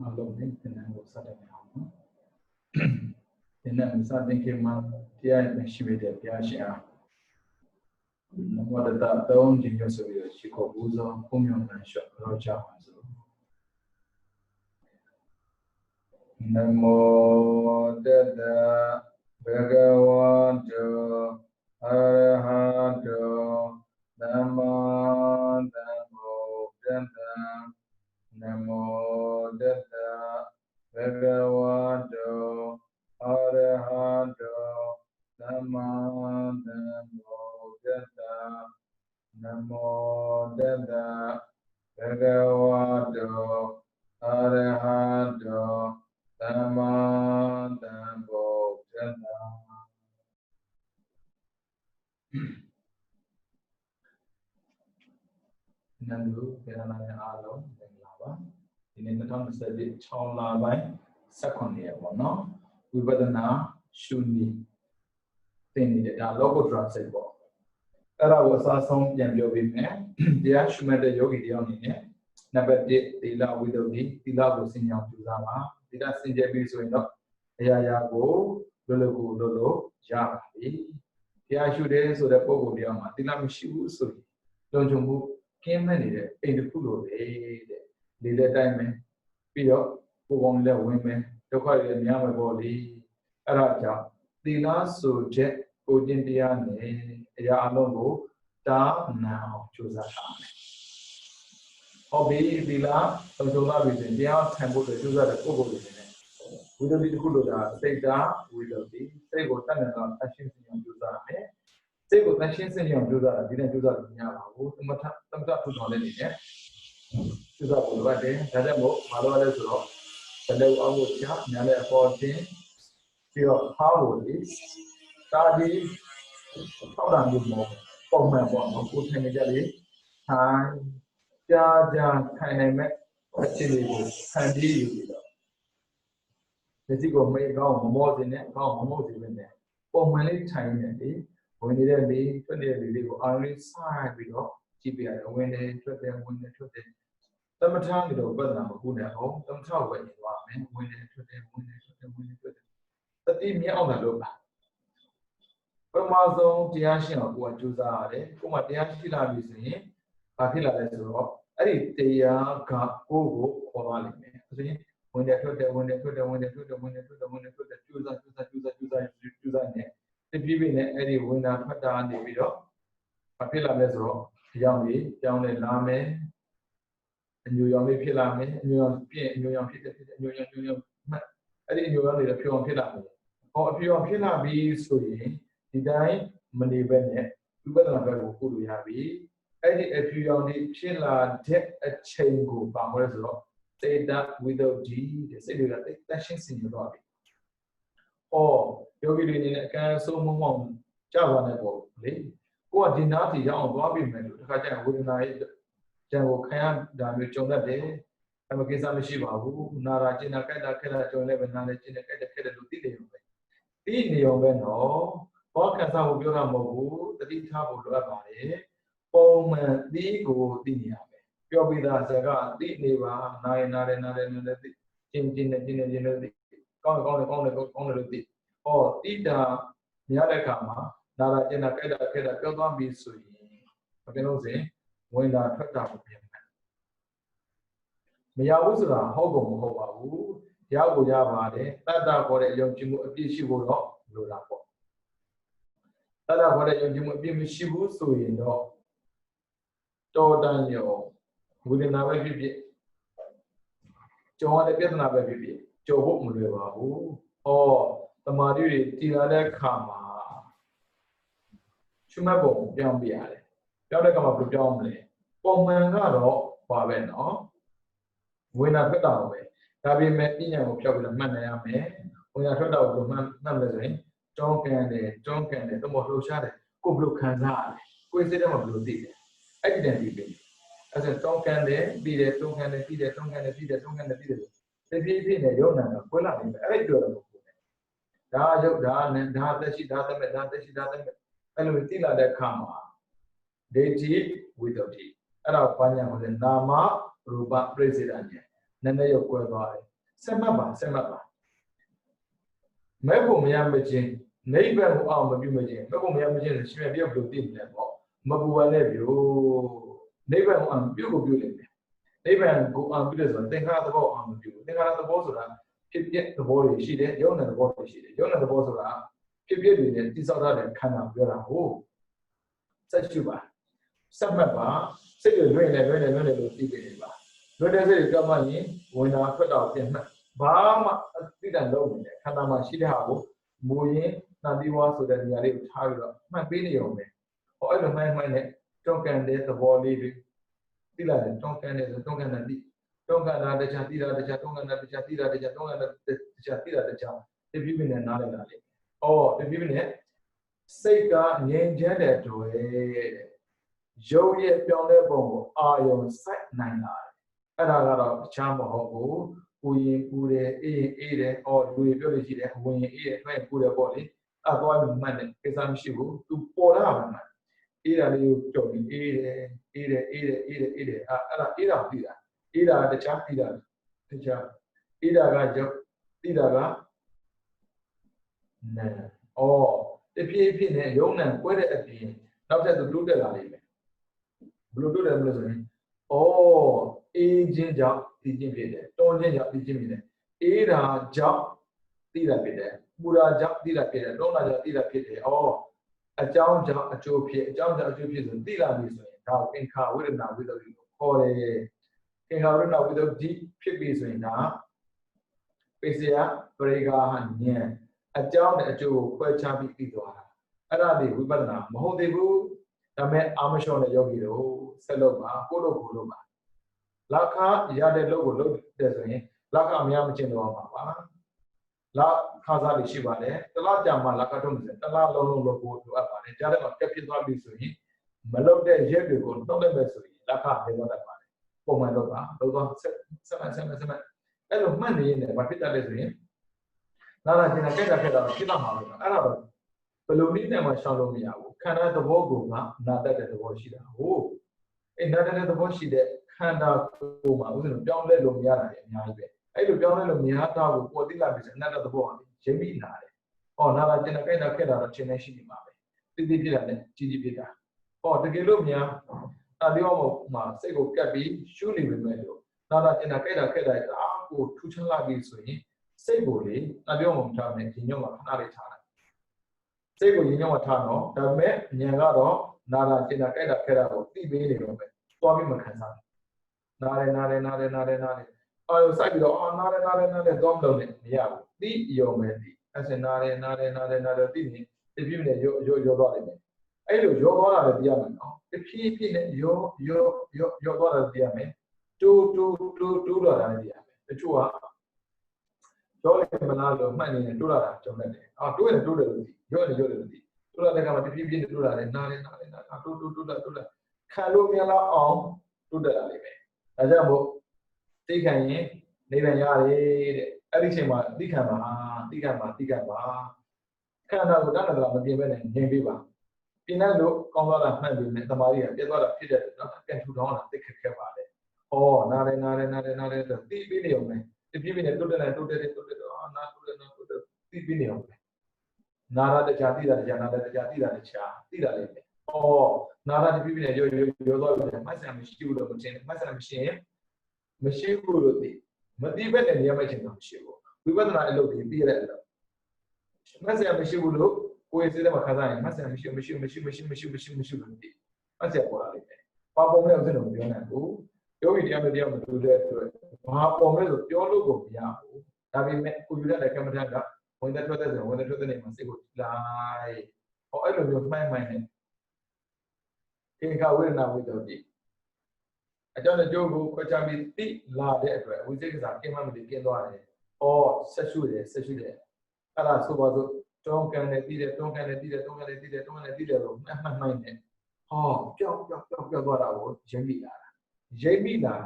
Along with the name of Saturday. In the Saturday came up, the I she made a piasha. What the own genius of your Chico Buzo, whom you mentioned, Roger. Namo Dada Bhagavato Arahato Namo Dada Namo Dada Bhagavato Arahato Namo Dada Namo Dada Bhagavato Arahato Namo Dada Nandu Kiranaya Alo Lava in the tongue said it Chola by second year one no Vibadana Shuni thing that our logo drops it ball. That was our song Jamjovi man, the Ashmeda Yogi Dioni, never did the love with the love was in your Tuzama, the last in Jabi's window, Yago, Lolo, Java, the Ashude, so the Pogo Diama, the Lamishu, so don't you move, came many in the pool of the diamond, Pio, who won't let women, the quiet and Yama body, Araja, the last so jet, Odindiane, Yalongo, da now, choose a time. Hobby, Villa, Tozola within the out temple, the choose at the Pogo within it. We don't need to go to that, say that, we don't be, say what Tanaka, Ashin in Juzame, say what Ashin in Juza, didn't do that in Yama, who some top to know it. Juza will write in, Tadamo, Malo Rock, the level of Wucha, Nana 14, Pure Howley, Study. How do you know? Oh, my God, who can you tell me? Time, Jaja, kind of actually, and you. The Tigo may go more than that, go more than that. Oh, many times, when you then be 20 years ago, only side we go, GPI, when they took them, when they took them. Some time ago, but I'm a good at home, some trouble when you are, man, when they took them, when they took them, when they took them. The team here on the look. Amazon Tiashin of what Juzare, Kuma Tiashila is in Akila Lesro, Aritia Kago or when they put the when they put the when they put the when they put the when they put the Juzane, the people in Eddie winner put down the video, Akila Lesro, Yami, Yami Lame, and you Yami Pilame, New York, New York, New York, I didn't know only the pure Pilame. Or if you are Pilabi, so the die Malibene, you better not go who we have. If you only Pila take a chain go backwards, say that without G, they say that that's in your body. Or you're in a kind of so mom, Java never play. What did not the young Bobby men, I wouldn't I Jango Kayam, damage on that day. I'm a case of Shiva, Nara Jina Kada Keda to 11 Nana Jina Kada to Tilly. The Neomeno. What can some of your Mobu, the detail of Labari, Bowman, the go Dinia. You'll be the Zaga, the Neva, 9, Jin, only the or Tita, Yadakama, Nara Jena Keda, Pelton be sui. Okay, no say, when I cut out of him. Miyawuzra, Hogo Mohabu, Yago Yavade, Tata for a young Jimu, Lola. Tada for a young Shibu, so you know. Todanyo, within our baby. John the Vietnam baby, Joe Muribahu, or the Mari Tirada Kama. Chumabo, Jambiale. Yadakama to Jamley. Pomangaro, Paveno. When I put away, Tabi met me and Pablo Manayame, when I heard out the man, John Candy, the most shot, Kublu Kanzai, who is the Blue Deed. I didn't be. As a Tom Candy, be there, Tom Candy, be there, Tom Candy, be there, Tom Candy, be there. Pipi ne yona quella di è giorno. Da tashi da me allora ti la da kama deji without it allora panya ho nama rupa presidente nene yo kwe dware sema ba me ko mya mjin nei ba ko aw mabyu mjin me ko mya mjin shi meပြုတ်လို့သိတယ်ပေါ့မပူပါနဲ့ဗျိုnei ba ko amပြုတ်ကိုပြုတ်လိမ့်မယ်နိဗ္ဗာန်ကိုအောင်ပြုလို့ဆိုရင်သင်္ခါရသဘောအောင်မပြုဘူးသင်္ခါရသဘောဆိုတာဖြစ်ပြသဘောတွေရှိတယ်ယုံနဲ့သဘောတွေရှိတယ်ယုံနဲ့သဘောဆိုတာဖြစ်ပြတွေနဲ့တိစောက်ထားတဲ့ခန္ဓာပြောတာဟုတ်စက်ရှိပါစက်မှတ်ပါစိတ်တွေလွင့်နေလို့သိနေပါလွင့်တဲ့စိတ်တွေကမှရင်ဝင်တာထွက်တော့ပြင်မှတ်ဘာမှသိတဲ့လုံးနေတယ်ခန္ဓာမှာရှိတဲ့ဟာကိုမူရင်းနှတိဝါဆိုတဲ့နေရာလေးကိုထားပြီးတော့မှတ်ပေးနေရုံပဲဟောအဲ့လိုမှန်နဲ့တွန်းကန်တဲ့သဘောလေးတွေတိလာတယ်တွန်းကန်တဲ့တွန်းကန်တဲ့တွန်းကန်တာတခြားတိလာတခြားတွန်းကန်တာတခြားတိလာတခြားတွန်းကန်တာတခြားတိလာတခြားတပြည့်ပြည့်နဲ့နားလည်လာလေ။အော်တပြည့်ပြည့်နဲ့စိတ်ကငြိမ်ချမ်းတဲ့တွေ့ရုပ်ရဲ့ပြောင်းလဲပုံကိုအာယုံစိုက်နိုင်လာတယ်။အဲ့ဒါကတော့တခြားမဟုတ်ဘူး။ကိုရင်ပူတယ်အေးတယ်အော်လူပြောလို့ရှိတယ်ဝင်ရင်အေးတယ်ထွက်ရင်ပူတယ်ပေါ့လေ။အဲ့တော့မှန်တယ်ကိစ္စမရှိဘူး။ तू ပေါ်လာမှန်အေးတာလေးကိုကြော်ပြီးအေးတယ်အဲ့ဒါအေးတာသိတာအေးတာတခြားသိတာတခြားအေးတာကကြောက်သိတာကနာအော်တဖြည်းဖြည်းနဲ့ရုံနဲ့ကွဲတဲ့အပြင်နောက်ထပ်သူတိုးတက်လာလိမ့်မယ်ဘလို့တိုးတက်မလို့ဆိုရင်အော်အေးခြင်းကြောင့်သိခြင်းဖြစ်တယ်တွန်းခြင်းကြောင့်သိခြင်းဖြစ်တယ်အေးတာကြောင့်သိတာဖြစ်တယ်ပူတာကြောင့်သိတာဖြစ်တယ်တွန်းတာကြောင့်သိတာဖြစ်တယ်အော်အကြောင်းကြောင့်အကျိုးဖြစ်အကြောင်းကြောင့်အကျိုးဖြစ်ဆိုသိလာပြီဆိုရင်ဒါသင်္ခါဝိရဏဝိတ္တုကိုခေါ်တယ်သင်္ခါဝိရဏဝိတ္တုဒီဖြစ်ပြီဆိုရင်ဒါပိစယပရိက္ခာဉာဏ်အကြောင်းနဲ့အကျိုးကိုခွဲခြားပြီးသိသွားတာအဲ့ဒါဒီဝိပဿနာမဟုတ်သေးဘူးဒါပေမဲ့အာမလျှော်တဲ့ယောဂီတို့ဆက်လုပ်ပါကိုယ့်လုပ်ပါလက်ခရတဲ့လုပ်ကိုလုပ်တယ်ဆိုရင်လက်ခအများမကျင့်တော့ပါပါလက်ခါစားလေးရှိပါတယ်တလားကြာမှလက်ခထုတ်မယ်တလားလုံးလုပ်ဖို့လိုအပ်ပါတယ်ကြားထဲမှာကက်ဖြစ်သွားပြီဆိုရင်မလုပ်တဲ့ရက်တွေကိုနှုတ်လိုက်မယ်ဆိုရင်လက်ခနေတော့တတ်ပါတယ်ပုံမှန်လုပ်ပါလုပ်တော့ဆက်အဲ့လိုမှတ်နေရင်လည်းဘာဖြစ်တတ်လဲဆိုရင်နာလာကျင်တဲ့ခက်တာဖြစ်တော့မှာပဲအဲ့ဒါတော့ဘယ်လိုနည်းနဲ့မှရှောင်လို့မရဘူးခန္ဓာသဘောကနာတတ်တဲ့သဘောရှိတာဟုတ်အဲ့နာတတ်တဲ့သဘောရှိတဲ့ခန္ဓာကိုမှဥစဉ်ပြောင်းလဲလို့မရတာလည်းအများကြီးပဲအဲ့လိုပြောင်းလဲလို့မရတာကိုပေါ်သိလာပြီဆိုရင်နာတတ်သဘောကရိပ်မိလာတယ်ဟောနာလာကျင်တဲ့ခက်တာတော့ချင်းနေရှိနေမှာပဲတိတိဖြစ်တာနဲ့ကြီးဖြစ်တာဟောတကယ်လို့များပြောမှာစိတ်ကိုကပ်ပြီးရှုနေပြီမဲ့လို့နာလာကျင်တဲ့ခက်တာအားကိုထူးခြားလာပြီဆိုရင်စိတ်ကိုလေပြောမှမထားနဲ့ဒီညောမှာခဏလေးထားလိုက်စိတ်ကိုညောမှာထားတော့ဒါပေမဲ့ဉာဏ်ကတော့နာလာကျင်တာကိုသိပေးနေတော့ပဲသွားပြီးမခံစားနားတယ်အော်စိုက်ပြီးတော့နားတယ်သွားမလို့နဲ့မရဘူးသိယုံမယ်သိအဲ့စနားတယ်သိနေတဖြည်းဖြည်းနဲ့ရောသွားတယ်အဲ့လိုရောသွားတာလည်းသိရမယ်နော်တဖြည်းဖြည်းနဲ့ရောသွားတာသိရမယ်တိုးတော့တာလည်းသိရမယ်တချို့ကရောလိုက်မလားလို့မှတ်နေတိုးလာတာကြုံတယ်တိုးတယ်လို့သိရောတယ်လို့သိတိုးလာတဲ့ကမှတဖြည်းဖြည်းတိုးလာတယ်နားတယ်တိုးလာခံလို့မရတော့အောင်တိုးတက်လာလိမ့်မယ်ဒါကြောင့်မို့သိခံရင်နေပြန်ရတယ်တဲ့အဲ့ဒီအချိန်မှာသိခံပါခန္ဓာကိုတတ်တယ်မပြင်ပဲနဲ့ငြိမ်ပေးပါပြင်တဲ့လို့ကောင်းသွားတာမှတ်ပြီးနဲ့သမာဓိကပြတ်သွားတာဖြစ်တဲ့နော်ပြန်ထူထောင်းတာသိခက်ပါလေဩနားတယ်သိပြီးနေအောင်မယ်တပြည့်ပြည့်နဲ့တိုးတက်နာတိုးတက်သိပြီးနေအောင်နာရတခြားသိတာတခြားနာရတခြားသိတာတခြားသိတာလေးပဲဩနာရတပြည့်ပြည့်နဲ့ရောသွားပြီမှတ်စရာမရှိဘူးလို့မတင်မှတ်စရာမရှိရင်မရှိဘူးလို့သိမသိဘဲနဲ့နေရာမချင်းတော့မရှိဘူးဝိပဿနာအလုပ်ကြီးသိရတဲ့အလုပ်မှတ်စရာမရှိဘူးလို့ကိုယ်စိတ်ထဲမှာခံစားရင်မှတ်စရာမရှိလို့သိမှတ်စရာပေါ်လာလိမ့်မယ်ပါပုံနဲ့ဥစဉ်တော့မပြောနိုင်ဘူးယောဂီတရားမတူတဲ့အတွက်ဘာပေါ်လဲဆိုပြောလို့ကိုမရဘူးဒါပေမဲ့ကိုယူရတဲ့ကမ္မထာကဝင်တဲ့ထွက်တဲ့နေမှာစိတ်ကိုလိုက်ဟောအဲ့လိုမျိုးမှန်နဲ့သင်္ခါဝိရဏဝိတ္တုတိအကြောင်းအကျိုးကိုခွဲခြားပြီးသိလာတဲ့အတွက်ဝိသေကစားကိမမတိကျင်းသွားတယ်။အော်ဆက်ရှုတယ်အဲ့ဒါဆိုပါစို့တွန်းကန်နဲ့သိတယ်လို့မှတ်နဲ့ဟောပျောက်သွားတာကိုရိပ်မိလာ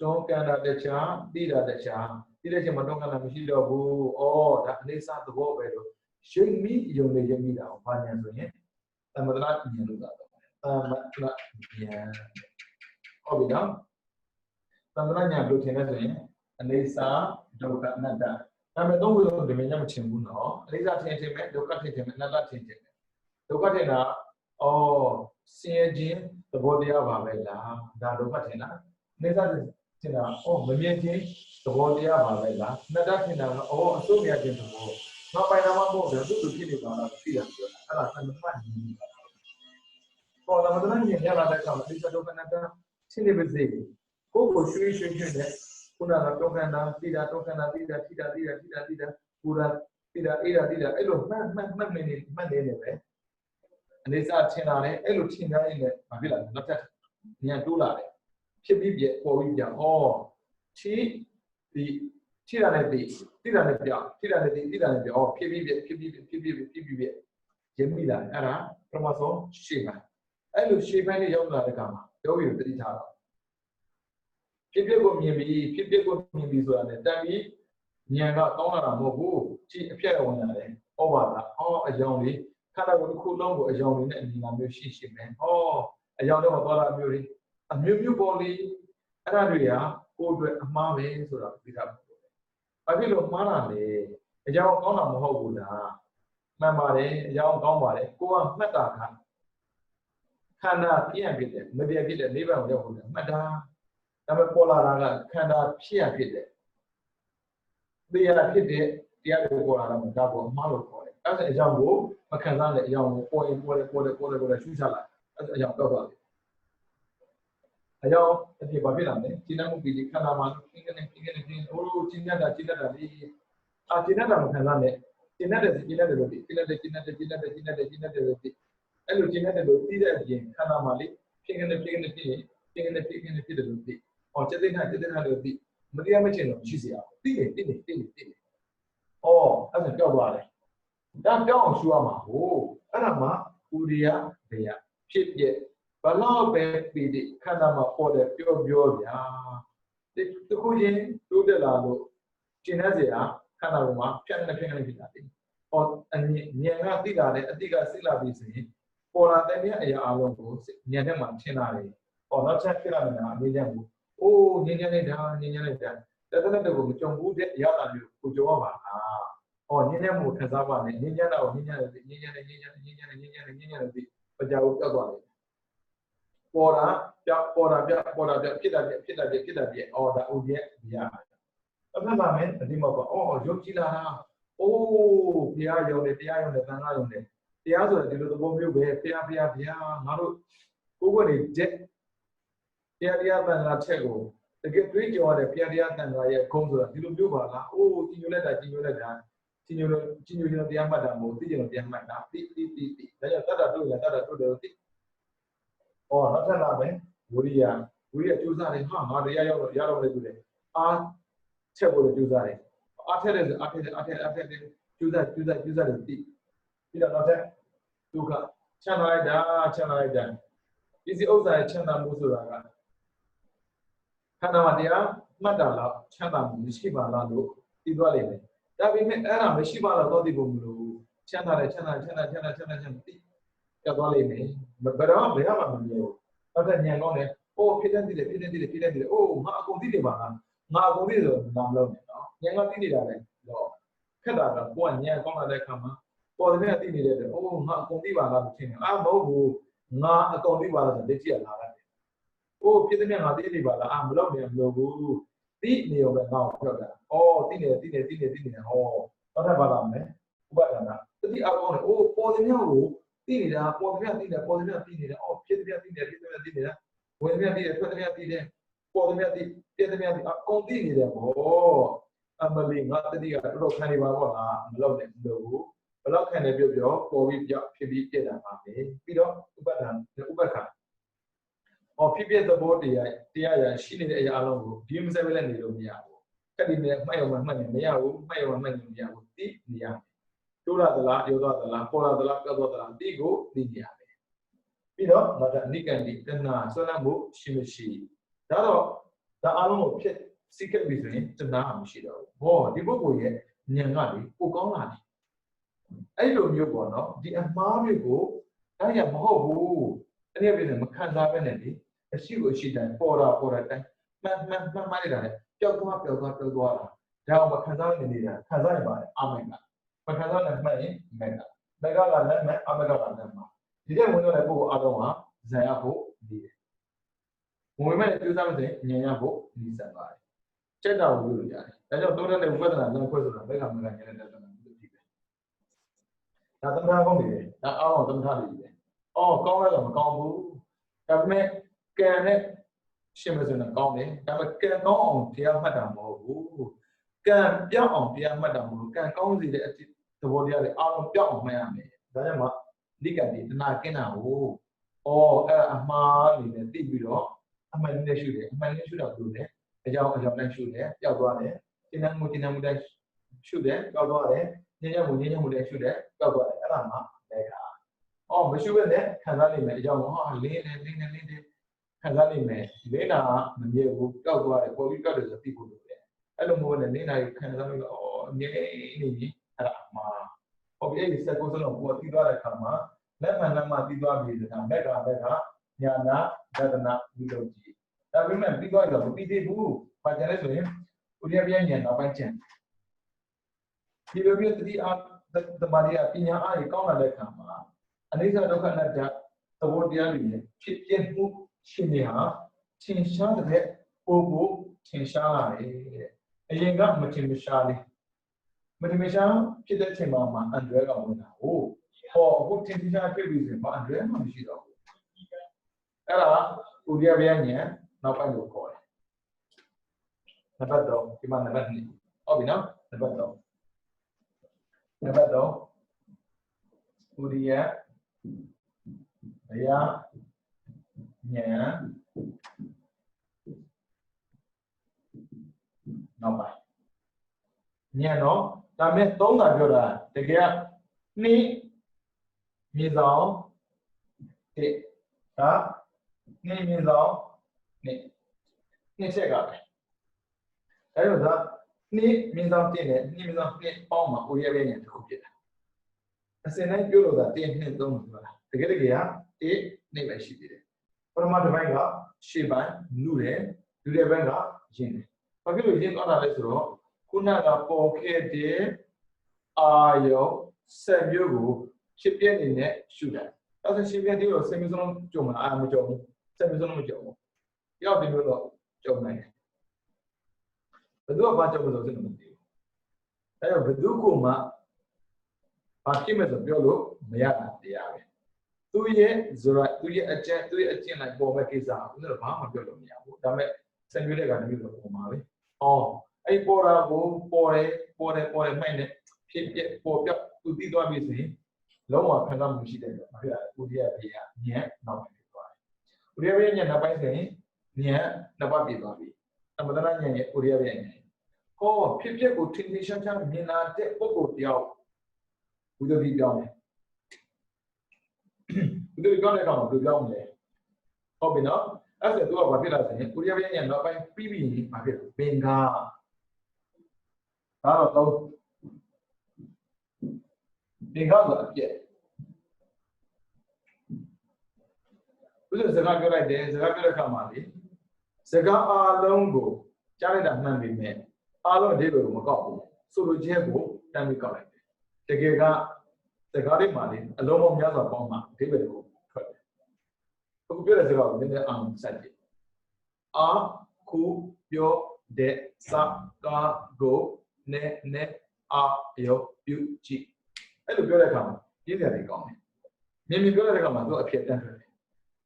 တွန်းကန်တာတခြားသိတာတခြား ဒီတဲ့ချိန်မှာတော့ကလည်းမရှိတော့ဘူးအော်ဒါအနေစာသဘောပဲလို့ရှိမိယုံနေရမိတာဘာညာဆိုရင်သမထနာဉာဏ်လို့သာတော့သမထနာဉာဏ်ဟုတ်ပြီနော်သမထနာဉာဏ်လို့ထင်တယ်ဆိုရင်အနေစာဒုက္ခအနတ္တဒါပေမဲ့သုံးခုလုံးဒီမင်းညမချင်ဘူးနော်အနေစာထင်မယ်ဒုက္ခထင်မယ်အနတ္တထင်မယ်ဒုက္ခထင်တာအော်ဆင်းရဲခြင်းသဘောတရားပါပဲလားဒါဒုက္ခထင်တာအနေစာထင်တာအော်မမြင်ခြင်းသဘောတရားပါပဲလားအနတ္တထင်တာအော်အစိုးရခြင်းသဘောမပိုင်တာမဟုတ်ဘူးသူ့ဖြစ်နေပါလားသိရပြောတာအဲ့ဒါသမထနာဉာဏ်ပေါ်သမထနာဉာဏ်ရလာတဲ့အခါမှာဒီဒုက္ခအနတ္တရှင်းနေပါစေကိုယ်ကိုရွှေ့နဲ့ခုနကတောခန္ဓာတိတာတောခန္ဓာတိတာထိတာပူရာတိတာအေးတာတိတာအဲ့လိုမှတ်နေပဲအနေစာထင်လာတယ်အဲ့လိုထင်ထားရင်လည်းမဖြစ်လာဘူးနောက်ထပ်ဉာဏ်တိုးလာတယ်ဖြစ်ပြီးပြပေါ်ပြီးပြန်ဩထိတာနဲ့တိတာနဲ့ပြောထိတာနဲ့တိတာနဲ့ပြောဖြစ်ပြီးပြရမိလာအဲ့ဒါပထမဆုံးရှေ့ပိုင်းအဲ့လိုရှေ့ပိုင်းနဲ့ရောက်လာတဲ့အခါမှာယောဂီကိုတတိထားတော့ဖြစ်ကိုမြင်ပြီးဆိုတာနဲ့တန်ပြီးဉာဏ်ကကောင်းလာတာမဟုတ်ဘူးကြည့်အပြည့်ဝင်လာတယ်ဟောပါလားအယောင်လေးခန္ဓာကိုယ်တစ်ခုလုံးကိုအယောင်လေးနဲ့အမြင်လာမျိုးရှိမယ်အယောင်တော့သွားတာမျိုးလေးအမျိုးပေါ်လေးအဲ့ဒါတွေကကိုယ်အတွက်အမှားပဲဆိုတာသိတာပေါ့ဘာဖြစ်လို့မှားတာလဲအယောင်ကောင်းတာမဟုတ်ဘူးလားမှန်ပါတယ်အယောင်ကောင်းပါတယ်ကိုကမှတ်တာခန္ဓာပြည့်ဖြစ်တယ်မပြည့်ဖြစ်တဲ့နိဗ္ဗာန်ကိုရောက်ဖို့မှတ်တာဒါပေမဲ့ပေါ်လာတာကခန္ဓာဖြစ်ရဖြစ်တယ်တရားဖြစ်တဲ့တရားကိုပေါ်လာတာမှဒါကိုအမှားလို့ခေါ်တယ်အဲ့ဒါအကြောင်းကိုမခံစားတဲ့အကြောင်းကိုပေါ်ရင်ပေါ်တယ်ရှုချလိုက်အဲ့ဒါအကြောင်းတော့သွားတယ်အကြောင်းအဖြစ်ဘာဖြစ်လာလဲကျင့်မှုပြီးခန္ဓာမှာခင်းနေဟိုလိုကျင့်တတ်တာလေးကျင့်တတ်တာမခံစားနဲ့ကျင့်တတ်တယ်လို့အဲ့လိုကျင့်တတ်တယ်လို့ပြီးတဲ့အပြင်ခန္ဓာမှာလေးခင်းနေဖြစ်တယ်လို့ပြီးစိတ်သိက္ခာလို့ပြီးမတရားမချင်တော့ရှိစရာသိတယ်အဲ့ဒါပြောက်သွားတယ်ဒါပြောက်အောင်ရှုရမှာဟိုအဲ့ဒါမှဥရိယဘေယဖြစ်ပြဘလောက်ပဲပြီးတဲ့ခန္ဓာမှာပေါ်တယ်ပြောဗျာဒီခုချင်းတိုးတက်လာလို့ကျင်တဲ့စရာခန္ဓာပေါ်မှာဖြတ်နေဖြစ်တာလေအဉာဏ်ကသိလာတယ်အတိကစိတ်လာပြီဆိုရင်ပေါ်လာတဲ့အရာအလုံးကိုဉာဏ်ထဲမှာထင်လာတယ်နောက်ချက်ဖြစ်လာနေတာအလေးချက်ကိုအိုးငြင်းလိုက်တာတသက်တဲ့ကိုမကြုံဘူးတဲ့အရာမျိုးကိုကြုံရပါလားငြင်းမှုခံစားပါနဲ့ငြင်းတာကိုငြင်းရတယ်ပကြာကိုပြောက်သွားတယ်ပေါ်တာပြဖြစ်တာပြဒါဥဒ္ဒရာအဲ့ဒါမှမဒီမှာပေါ့ရုပ်ကြည်လာတာအိုးဘုရားယုံတယ်တရားယုံတယ်သံဃာယုံတယ်တရားဆိုတဲ့ဒီလိုသဘောမျိုးပဲဘုရားငါတို့ကိုယ်ကနေတဲ့တရားတန်ခါထက်ကိုတကယ်တွေးကြောရတဲ့တရားတန်ခါရဲ့ဂုဏ်ဆိုတာဒီလိုမျိုးပါလားကြီးညိုလိုက်တာကြီးညိုတရားမှတ်တာမဟုတ်သိကြလို့တရားမှတ်တာသိဒါကြောင့်တတ်တာတွေ့တယ်သိနောက်ထပ်လာမယ်ဝိရိယကြိုးစားတယ်ငါတရားရောက်တော့ရတော့လည်းတွေ့တယ်အားချက်ဖို့ကြိုးစားတယ်အားထက်တယ်အားထက်ကြိုးစားတယ်သိပြီးတော့နောက်ထပ်ဒုက္ခချမ်းသာလိုက်တာပစ္စည်းဥစ္စာရဲ့ချမ်းသာမှုဆိုတာကခန္ဓာမှာတရားမှတ်တာလားချမ်းသာမှုမရှိပါလားလို့သိသွားလိမ့်မယ်ဒါပေမဲ့အဲ့ဒါမရှိပါလားတော့သိဖို့မလိုဘူးချမ်းသာသိကြောက်သွားလိမ့်မယ်ဘယ်တော့မှမမြင်ဘူးနောက်ထပ်ဉာဏ်ကောင်းတယ်ဖြစ်တဲ့အိုးငါအကုန်သိနေပါလားငါအကုန်သိဆိုလာမလို့နဲ့နော်ဉာဏ်ကသိနေတာလေတော့ခက်တာတော့ကိုကဉာဏ်ကောင်းလာတဲ့အခါမှာပေါ်တယ်သိနေတဲ့ငါအကုန်သိပါလားလို့ထင်တယ်မဟုတ်ဘူးငါအကုန်သိပါလားဆိုလက်ကြည့်ရလာတယ်ဖြစ်တဲ့ငါသိနေပါလားမလို့နေမလို့ဘူးသိနေရောပဲငါ့ကိုပြောတာသိနေနောက်ထပ်ပါလာမယ်ဥပဒနာတတိအကောင်းတယ်ပေါ်တယ်ကိုသိနေတာပေါ်တယ်သိနေတာဖြစ်တဲ့သိနေတာဝင်တဲ့သိတယ်ထွက်တဲ့သိတယ်ပေါ်တယ်သိပြည့်တဲ့သိအကုန်သိနေတယ်အမလီငါတတိကတော်ခံနေပါတော့လားမလို့နဲ့မလို့ဘူးဘလောက်ခံနေပြောပေါ်ပြီးဖြစ်ပြီးပြည့်တာပါပဲပြီးတော့ဥပခါဖြစ်ပြသဘောတရားရရှိနေတဲ့အရာအလုံးကိုဒီမစဲပဲလည်းနေလို့မရဘူးခက်ဒီနဲ့မှတ်ရုံမှတ်နေမရဘူးမှတ်ရုံမှတ်နေမရဘူးသိနေရတိုးလာသလားရောသွားသလားပေါ်လာသလားပြောက်သွားသလားသိကိုသိနေရတယ်ပြီးတော့နောက်အနိကံဒီတဏှာဆွဲလမ်းမှုရှိမရှိဒါအလုံးကိုဖြစ် secret ပြီးဆိုရင်တနာမရှိတော့ဘူးဟောဒီပုဂ္ဂိုလ်ရဲ့ဉာဏ်ကလေပိုကောင်းလာတယ်အဲ့လိုမျိုးပေါ့နော်ဒီအမှားမျိုးကိုအဲ့ရမဟုတ်ဘူးအဲ့ဒီပြည်မခံစားပဲနဲ့လေအရှိကိုအရှိတိုင်းပေါ်တာတိုင်းမှန်လိုက်တာလေပျောက်သွားတာဒါအောင်မခံစားနေနေတာခံစားရင်ပါတယ်အမေကမခံစားနိုင်မှတ်ရင်မက်ကကလည်းမဲ့အမေကလည်းမှာဒီတဲ့ဝင်တော့တဲ့ပုဂ္ဂိုလ်အားလုံးဟာဇံရဖို့နေတယ်ဝင်မဲ့ကျိုးစားမစင်ဉာဏ်ရဖို့နေစံပါတယ်စက်တော်ကိုလို့ရတယ်ဒါကြောင့်သုံးတဲ့ဝိပဿနာလမ်းခွဲဆိုတာဘက်ကမကဉာဏ်နဲ့တက်တာလို့ဖြစ်တယ်ဒါသမထကောင်းနေတယ်ဒါအောင်းသမထတွေပဲအော်ကောင်းလိုက်တော့မကောင်းဘူးဒါပေမဲ့ကံနဲ့ရှင်းမစင်တော့ကောင်းတယ်ဒါပေမဲ့ကံကောင်းအောင်တရားမှတ်တာမဟုတ်ဘူးကံပြောင်းအောင်တရားမှတ်တာမဟုတ်ဘူးကံကောင်းစေတဲ့အဖြစ်သဘောတရားတွေအားလုံးပြောင်းအောင်မှတ်ရမယ်ဒါကြောင့်မှလိကတိတဏှာကင်းတာကိုအော်အဲ့အမှားနေနဲ့သိပြီးတော့အမှန်နဲ့ရှုတယ်အမှန်နဲ့ရှုတော့ဘူးလေအကြောင်းနဲ့ရှုတယ်ပျောက်သွားတယ်ကျဉ်းနှံမှုတိုင်းရှုတယ်ပျောက်သွားတယ်ညဉ့်ညံ့မှုတိုင်းရှုတယ်ပျောက်သွားတယ်အဲ့ဒါမှလည်းခါအော်မရှုဘဲနဲ့ခံစားနေမယ်အကြောင်းဟာလင်းနေခံစားနေမယ်လင်းတာမမြဲဘူးပျောက်သွားတယ်ပေါ်ပြီးပျောက်တယ်ဆိုသိဖို့လိုတယ်အဲ့လိုမျိုးနဲ့လင်းတာခံစားပြီးတော့အော်အမြဲနေပြီအဲ့ဒါမှဟောပြီးအဲ့ဒီစက်ကိုစလုံးကိုတီးသွားတဲ့အခါမှာလက်မှန်တီးသွားပြီဆိုတာမက်ကညာနာဒသနာဝိတုကြီးဒါပေမဲ့ပြီးသွားတော့မပြီးသေးဘူး။ဘာကြလဲဆိုရင်ဥရိယပြဉာဏ်နောက်ပိုင်းကျန်ဒီလိုမျိုးတတိအားသမာဓိအပညာအားကြီးကောင်းလာတဲ့အခါမှာအနိစ္စဒုက္ခအနတ္တသဘောတရားတွေဖြစ်ပြမှုရှင်တွေဟာထင်ရှားတဲ့ပို့ထင်ရှားလာတယ်တဲ့အရင်ကမထင်ရှားဖြစ်တဲ့အချိန်မှာအန္တရာယ်ကဝင်တာဟိုအခုထင်ရှားဖြစ်ပြီးဆိုရင်အန္တရာယ်မှမရှိတော့ဘူးအဲ့ဒါဥရိယပြဉာဏ်နောက်ပိုင်းကိုခေါ်တယ်နံပါတ်3ဒီမှာနံပါတ်2ဟုတ်ပြီနော်နံပါတ်3ဥရိယဗျာဉာဏ်နောက်ပိုင်းဉာဏ်တော့ဒါမဲ့3တာပြောတာတကယ်2မြေဆောင်1ဒါ2မြေဆောင်2ချက်ကပဲအဲ့တော့ဒါ2မြေဆောင်1နဲ့2မြေဆောင်2ပေါင်းမှာဥရိယဗျာဉာဏ်တစ်ခုဖြစ်တာအစင်တိုင်းပြောလို့ဒါ1 2 3လို့ပြောတာတကယ်က1နေပဲရှိသေးတယ်ပရမတ်တစ်ပိုင်းကရှေ့ပိုင်းလူတယ်လူတဲ့ဘက်ကရင်းတယ်ဘာဖြစ်လို့ရင်းသွားတာလဲဆိုတော့ခုနကပေါ်ခဲ့တဲ့အာယောဆက်မျိုးကိုဖြစ်ပြနေနဲ့ရှုတာအဲ့ဒါရှင်းပြတဲ့တော့ဆက်မျိုးစလုံးကြုံမှာအာမကြုံဘူးဆက်မျိုးစလုံးမကြုံဘူးရောက်တယ်လို့တော့ကြုံနိုင်တယ်ဘယ်သူကဘာကြုံလို့ဆိုတော့မသိဘူးအဲ့တော့ဘယ်သူကမှဘာဖြစ်မဲ့ဆိုပြောလို့မရတာတရားပဲသူရဲ့ဇရာသူရဲ့အကျင့်လိုက်ပေါ်မဲ့ကိစ္စဦးဇောဘာမှပြောလို့မရဘူးဒါပေမဲ့ဆက်မျိုးတဲ့ကနေပြီးတော့ပေါ်မှာပဲအဲ့ပေါ်တာကိုပေါ်တယ်မှိုက်နေဖြစ်ပေါ်ပြောက်သူသိသွားပြီဆိုရင်လုံးဝခံစားမှုရှိတယ်လို့ပြောတာဥရိယဗျာဉာဏ်နောက်ပိုင်းဖြစ်သွားတယ်ဥရိယဗျာဉာဏ်နောက်ပိုင်းဆိုရင်ဉာဏ်နှစ်ပါးပြည့်သွားပြီသမထဉာဏ်ရဲ့ဥရိယဗျာဉာဏ်ဖြစ်ကိုထင်ထင်ရှားရှားမြင်လာတဲ့ပုဂ္ဂိုလ်တယောက်ဘုဒ္ဓတိပြောင်းတယ်ဘုဒ္ဓတိပြောင်းတဲ့အခါမှာဘယ်လိုပြောင်းလဲဟုတ်ပြီနော်အဲ့ဒါသူကဘာဖြစ်လာဆိုရင်ဥရိယဗျာဉာဏ်နောက်ပိုင်းပြီးပြီဘာဖြစ်လဲပင်ကားဒါတော့ဒီကောက်ဆိုအပြည့်ဘုရားစကားပြောလိုက်တယ်စကားပြောတဲ့အခါမှာလေစကားအားလုံးကိုကြားလိုက်တာမှန်ပြီမဲ့အားလုံးအဓိပ္ပာယ်ကိုမကောက်ဘူးဆိုလိုခြင်းကိုတမ်းပြီးကောက်လိုက်တယ်တကယ်ကစကားလေးမှာလေအလုံးပေါင်းများစွာပေါင်းမှာအဓိပ္ပာယ်ကိုထွက်တယ်အခုပြောတဲ့စကားကိုနည်းနည်းအောင်စိုက်ကြည့်အခုပြောတဲ့စကားကိုနည်းနည်းအာယောပြုကြည့်အဲ့လိုပြောတဲ့အခါမှာပြည့်စရာတွေကောင်းတယ်မြင်ပြောတဲ့အခါမှာသူအဖြစ်တန်းထွက်တယ်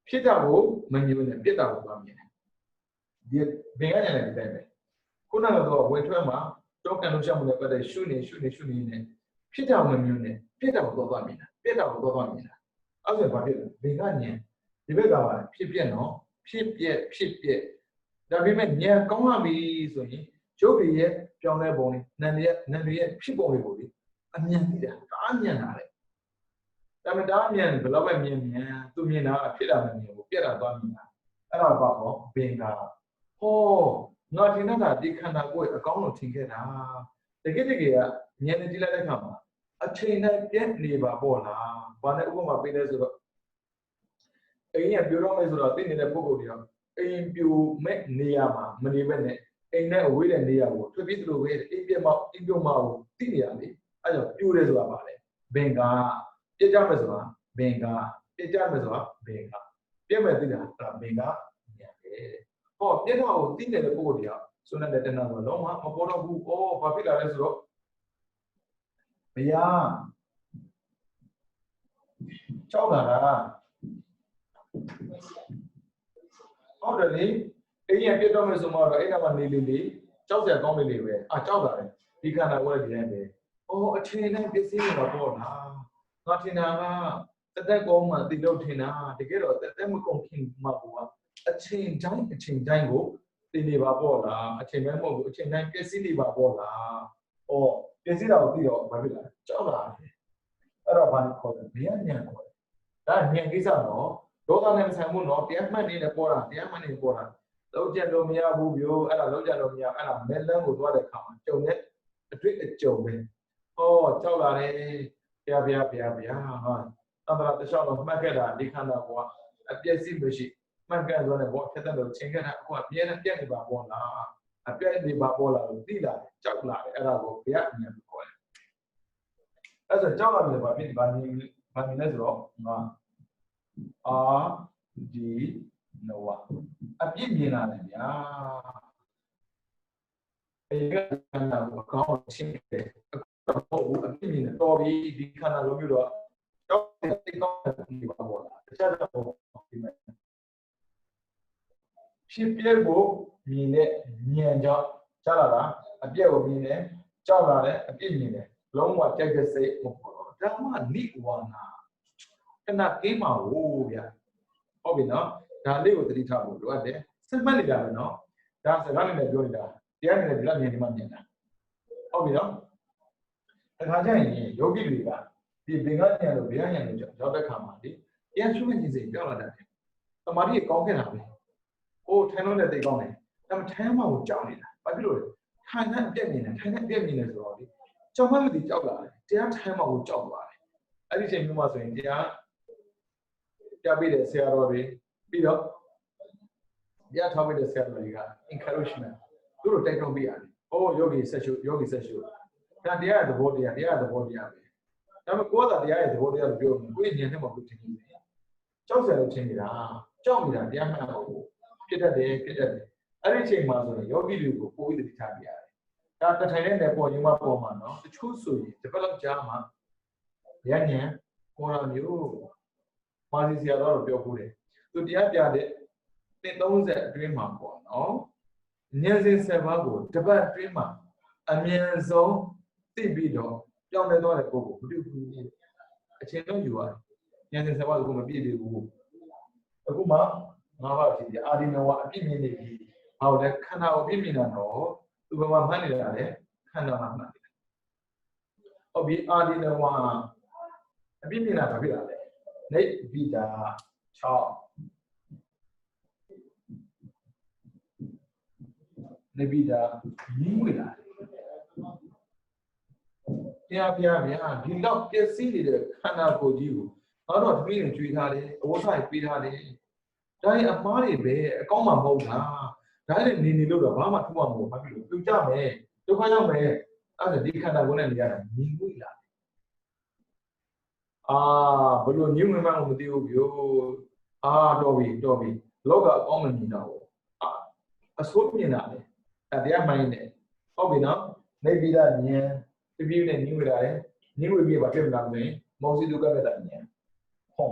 ဖြစ်တာကိုမမြင်ဘူးနဲ့ပြစ်တာကိုသွားမြင်တယ်ဒီဘင်ကညာလည်းဒီတိုင်းပဲခုနကတော့ဝင်ထွက်မှာတောကန်လို့ရှောက်မှုနဲ့ပတ်သက်ရှုနေနဲ့ဖြစ်တာမမြင်နဲ့ပြစ်တာကိုသွားမြင်တာပြစ်တာကိုသွားမြင်တာအဲ့ဒါဘာဖြစ်လဲဘင်ကညာဒီဘက်ကပါဖြစ်ပြက်နော်ဖြစ်ပြက်ဒါပေမဲ့ဉာဏ်ကောင်းလာပြီဆိုရင်ရုပ်ရည်ရဲ့ပြောင်းလဲပုံလေးနာမ်ရည်ရဲ့ဖြစ်ပုံလေးကိုလေအမြန်သိတာဒါအမြန်လာတယ်ဒါပေမဲ့ဒါအမြန်ဘယ်လောက်ပဲမြန်သူမြင်တာဖြစ်တာမမြင်ဘူးပြက်တာသွားမြင်တာအဲ့ဒါပါတော့ဘင်္ဂါဟော ငါထင်တာဒီခန္ဓာကိုယ်အကောင်းလို့ထင်ခဲ့တာတကယ်ကဉာဏ်နဲ့ကြည့်လိုက်တဲ့အခါမှာအချိန်နဲ့ပြည့်နေပါပေါ့လားဘာနဲ့ဥပမာပေးလဲဆိုတော့အိမ်ကပြိုတော့မယ်ဆိုတော့သိနေတဲ့ပုဂ္ဂိုလ်တွေကအိမ်ပြိုမဲ့နေရာမှာမနေဘဲနဲ့အိမ်နဲ့အဝေးတဲ့နေရာကိုထွက်ပြီးသလိုပဲအိမ်ပြိုမကိုသိနေရလေအဲကြောင့်ပြိုတယ်ဆိုတာပါလေဘင်္ဂါပြစ်ကြမယ်ဆိုတာဘင်္ဂါပြစ်ကြမယ်ဆိုတာဘင်္ဂါပြည့်မဲ့သိတာအဲ့ဒါဘင်္ဂါညံတယ်ဟောပြစ်တော့ကိုသိနေတဲ့ပုဂ္ဂိုလ်တွေကဆိုတဲ့တဏှာဆိုတော့မပေါ်တော့ဘူးအော်ဘာဖြစ်လာလဲဆိုတော့ဘုရားကြောက်လာတာဟုတ်တယ်လေအိမ်ရပြတ်တော့မယ်ဆိုမှတော့အဲ့ဒါမှနေလေကြောက်စရာကောင်းလေပဲကြောက်လာတယ်ဒီခန္ဓာကိုယ်ရဲ့ဒီတိုင်းပဲအော်အထင်နဲ့ပစ္စည်းတွေတော့ပေါ့လားငါထင်တာကတက်ကောင်းမှတိလို့ထင်တာတကယ်တော့တက်မကုန်ခင်မှာကအချိန်တိုင်းကိုသိနေပါပေါ့လားအချိန်တိုင်းမဟုတ်ဘူးအချိန်တိုင်းပစ္စည်းတွေပါပေါ့လားအော်ပစ္စည်းတော်ကိုသိတော့ဘာဖြစ်လဲကြောက်လာတယ်အဲ့တော့ဘာလို့ခေါ်လဲဘယ်ညံခေါ်လဲဒါညံကိစ္စတော့ဒေါသနဲ့ဆိုင်မှုတော့တရားမှတ်နေပေါ်တာလုံးကြလို့မရဘူးဗျို့အဲ့ဒါလုံးကြလို့မရအဲ့ဒါမဲလန်းကိုသွားတဲ့ခါမှာကြုံတဲ့အတွေ့အကြုံပဲဟောကြောက်လာတယ်ဘုရားဟာသံဃာတခြားတော့မှတ်ခဲ့တာဒီခန္ဓာကအပြည့်စုံမရှိမှတ်ခဲ့ဆိုတဲ့ဘောဖြစ်တဲ့လို့ချိန်ခဲ့တာအခုအပြည့်နဲ့ပြည့်နေပါပေါ့လားအပြည့်နေပါပေါ့လားလို့သိလာတယ်ကြောက်လာတယ်အဲ့ဒါကိုဘုရားအမြင်ကိုခေါ်တယ်အဲ့ဆိုကြောက်လာတယ်ဘာဖြစ်ဘာနေလဲဆိုတော့ငါအာဒီနောအပြည့်မြင်လာတယ်ဗျာအဲ့ဒီခန္ဓာကိုအကောင်းရှင်းတယ်ဟုတ်ဘူးအပြည့်မြင်တယ်တော်ပြီဒီခန္ဓာလိုမျိုးတော့ကြောက်တဲ့တိတ်ကောင်းတယ်ဒီပါပေါ့လားတခြားတော့ဒီမဲ့ဖြစ်ပြကိုမြင်တဲ့ဉာဏ်ကြောင့်ကြားလာတာအပြည့်ကိုမြင်တယ်ကြောက်လာတယ်အပြည့်မြင်တယ်လုံးဝကြိုက်တဲ့စိတ်မပေါ်တော့ဓမ္မနိဝါနာခဏကိမှာဟုတ်ဗျာဟုတ်ပြီနော်ဒါလေးကိုသတိထားဖို့လိုအပ်တယ်စိတ်မှတ်နေတာပဲနော်ဒါစကားနဲ့ပြောနေတာတရားနဲ့ဒီလောက်မြင်ဒီမှမြင်တာဟုတ်ပြီနော်အခါကျရင်ယောဂီတွေကဒီဘင်္ဂဉာဏ်လို့ဗျာဉာဏ်လို့ရောက်တဲ့ခါမှာဒီတရားရှုမှတ်ခြင်းစိတ်ပြောင်းလာတယ်သမာဓိကောင်းခဲ့တာပဲအိုးထိုင်လို့လည်းသိကောင်းတယ်ဒါပေမဲ့ထိုင်မှကိုကြောက်နေတာဘာဖြစ်လို့လဲထိုင်တဲ့အပြည့်မြင်တယ်ထိုင်တဲ့အပြည့်မြင်တယ်ဆိုတော့ဒီကြောက်မှလို့ဒီကြောက်လာတယ်တရားထိုင်မှကိုကြောက်သွားတယ်အဲ့ဒီချိန်မျိုးမှာဆိုရင်တရားပြပေးတဲ့ဆရာတော်တွေပြီးတော့တရားထောက်ပေးတဲ့ဆရာတော်တွေက encouragement သူတို့တိုက်တွန်းပေးရတယ်။အိုးယောဂီဆက်ရှုဒါတရားရဲ့သဘောတရားပဲ။ဒါပေမဲ့ကိုယ်ကတရားရဲ့သဘောတရားလို့ပြောရင်ကိုယ့်ဉာဏ်နဲ့မှကိုထင်နေတယ်။ကြောက်စရာလို့ထင်နေတာကြောက်နေတာတရားမှန်တော့ဖြစ်တတ်တယ်အဲ့ဒီချိန်မှာဆိုရင်ယောဂီတွေကိုပိုပြီးသတိထားပြရတယ်။ဒါတထိုင်နဲ့ပေါ်ရင်မှပေါ်မှာနော်တချို့ဆိုရင်ဒီဘက်လောက်ကြားမှာဉာဏ်ပေါ်လာမျိုးမာစီဆရာတော်ပြောဖို့တယ်သူတရားပြတဲ့30အတွင်းမှာပေါ့နော်ဉာဏ်စဉ်7ပါးကိုတပတ်အတွင်းမှာအမြန်ဆုံးသိပြီးတော့ပြောင်းလဲသွားတဲ့ပုဂ္ဂိုလ်မတွေ့ဘူးအချိန်လုံးယူရတယ်ဉာဏ်စဉ်7ပါးကိုမပြည့်သေးဘူးအခုမှ9ပါးရှိတယ်အာဒီနဝအပြည့်မြင်နေပြီဟောလဲခန္ဓာကိုပြည့်မြင်တာတော့သူဘယ်မှာမှတ်နေတာလဲခန္ဓာမှာမှတ်နေတာဟုတ်ပြီအာဒီနဝအပြည့်မြင်တာဘာဖြစ်လာလဲနေဗိတာ6နေဗိတာညီးငွေလာတရားပြဒီတော့ပျက်စီးနေတဲ့ခန္ဓာကိုယ်ကြီးကိုငါတို့သမီးတွေကြွေးထားတယ်အဝတ်ဆိုင်ပေးထားတယ်ဒါရင်အမားတွေပဲအကောင်းမှမဟုတ်တာဒါလည်းနေလို့တော့ဘာမှထူးမှမဟုတ်ဘာဖြစ်လို့ပြုကြမယ်ဒုက္ခရောက်မယ်အဲ့ဒါဒီခန္ဓာကိုယ်နဲ့နေရတာညီးငွေလာဘလို့ညှို့မှန်းမသိဘူးဗျို့တော်ပြီလောကအကောင်းမမြင်တော့အဆိုးမြင်တာလေတရားမှန်နေဟုတ်ပြီနော်နေပြီးသားဉာဏ်ပြပြနဲ့ညှို့လာတယ်ညှို့ပြီးပါပြမလားဆိုရင်မောစီတုကမဲ့တာဉာဏ်ဟော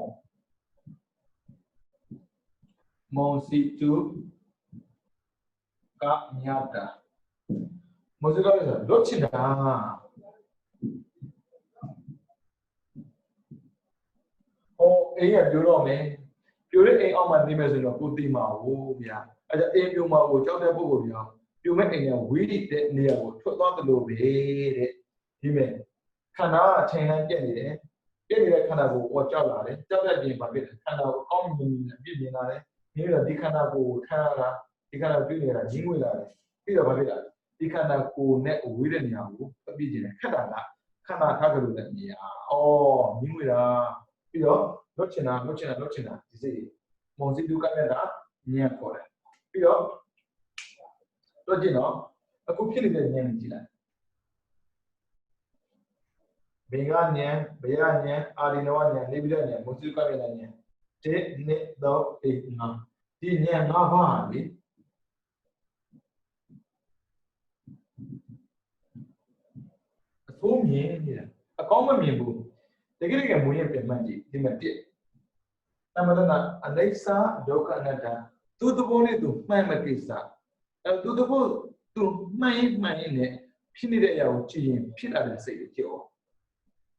မောစီတုကညတာမောစီတုကဆိုလွတ်ချင်တာအိမ်ကပြိုတော့မယ်ပြိုတဲ့အိမ်အောက်မှာနေမယ်ဆိုတော့ကိုသိမှာဟုတ်ဗျာအဲ့ဒါအိမ်ပြိုမှာကိုကြောက်တဲ့ပုဂ္ဂိုလ်ပြောပြိုမဲ့အိမ်ကဝိရိတဲ့နေရာကိုထွက်သွားတယ်လို့ပဲတဲ့ဒီမဲ့ခန္ဓာအချိန်တိုင်းပြည့်နေတယ်ပြည့်နေတဲ့ခန္ဓာကိုကြောက်လာတယ်ကြောက်တဲ့ပြင်ဘာဖြစ်လဲခန္ဓာကိုအောင်းမြင်ပြည့်မြင်လာတယ်ဒီလိုဒီခန္ဓာကိုထမ်းရတာဒီခန္ဓာပြည့်နေတာကြီးငွေလာတယ် ပြီးတော့ဘာဖြစ်လဲဒီခန္ဓာကိုယ်နဲ့ဝေးတဲ့နေရာကိုအပြည့်ကျင်တယ်ခက်တာကခန္ဓာထားကြလို့တဲ့နေရာညီငွေတာပြီးတော့လွတ်ချင်တာဒီစိတ်မုံစီဒုက္ခနဲ့တာဉာဏ်ခေါ်တယ်ပြီးတော့လွတ်ကျင်တော့အခုဖြစ်နေတဲ့ဉာဏ်ကြည့်လိုက်ဘေကဉာဏ်ဘေယဉာဏ်အာရိနဝဉာဏ်နေပြီးတဲ့ဉာဏ်မုံစီဒုက္ခနဲ့ဉာဏ်1 2 3 4 5ဒီဉာဏ်၅ပါးလေအဆိုးမြင်နေတာအကောင်းမမြင်ဘူးတကယ်မွေးရပြန်မှတ်ကြည့်ဒီမှာတစ်သမထနာအနိစ္စဒုက္ခအနတ္တသူသဘောနဲ့သူမှန်မကိစ္စသူသဘောသူမှန်ရင်နဲ့ဖြစ်နေတဲ့အရာကိုကြည့်ရင်ဖြစ်လာတဲ့စိတ်ကိုကြောက်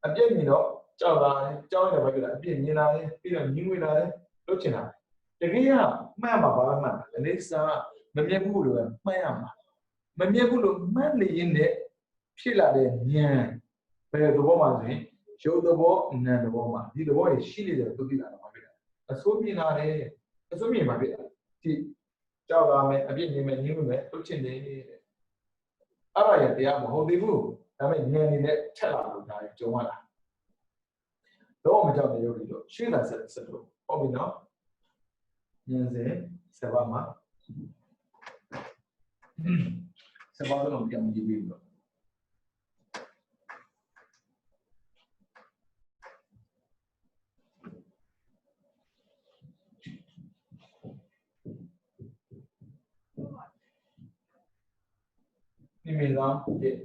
အပြည့်မြင်တော့ကြောက်လာတယ်ကြောက်ရတဲ့ဘက်ကလည်းအပြည့်မြင်လာတယ်ပြီးတော့ညှင်းဝေးလာတယ်လုပ်ချင်တာတကယ်ကမှန်မှာပါမှန်အနိစ္စမမြင်ဘူးလို့မှန်ရမှာမမြင်ဘူးလို့မှန်နေရင်လည်းဖြစ်လာတဲ့ဉာဏ်ဘယ်သဘောမှဆိုရင်ရုပ်သဘောနာမ်သဘောမှာဒီသဘောတွေရှိနေတယ်သူသိလာတော့ဖြစ်တယ်အစိုးမြင်လာတယ်အစိုးမြင်မှာဖြစ်တယ်ဒီကြောက်လာမယ်အပြည့်မြင်မယ်ညှင်းမယ်လုပ်ချင်တယ်အဲ့ဒါရတရားမဟုတ်သေးဘူးဒါပေမဲ့ဉာဏ်နေနဲ့ထက်လာလို့ဒါကြုံရတာတော့မကြောက်တဲ့ရုပ်တွေတော့ရှင်းတာဆက်လို့ဟုတ်ပြီနော်ဉာဏ်စဉ်7ပါးမှာ7ပါးလုံးပြန်ကြည့်ပြီးတော့နိမိတ်သောတစ်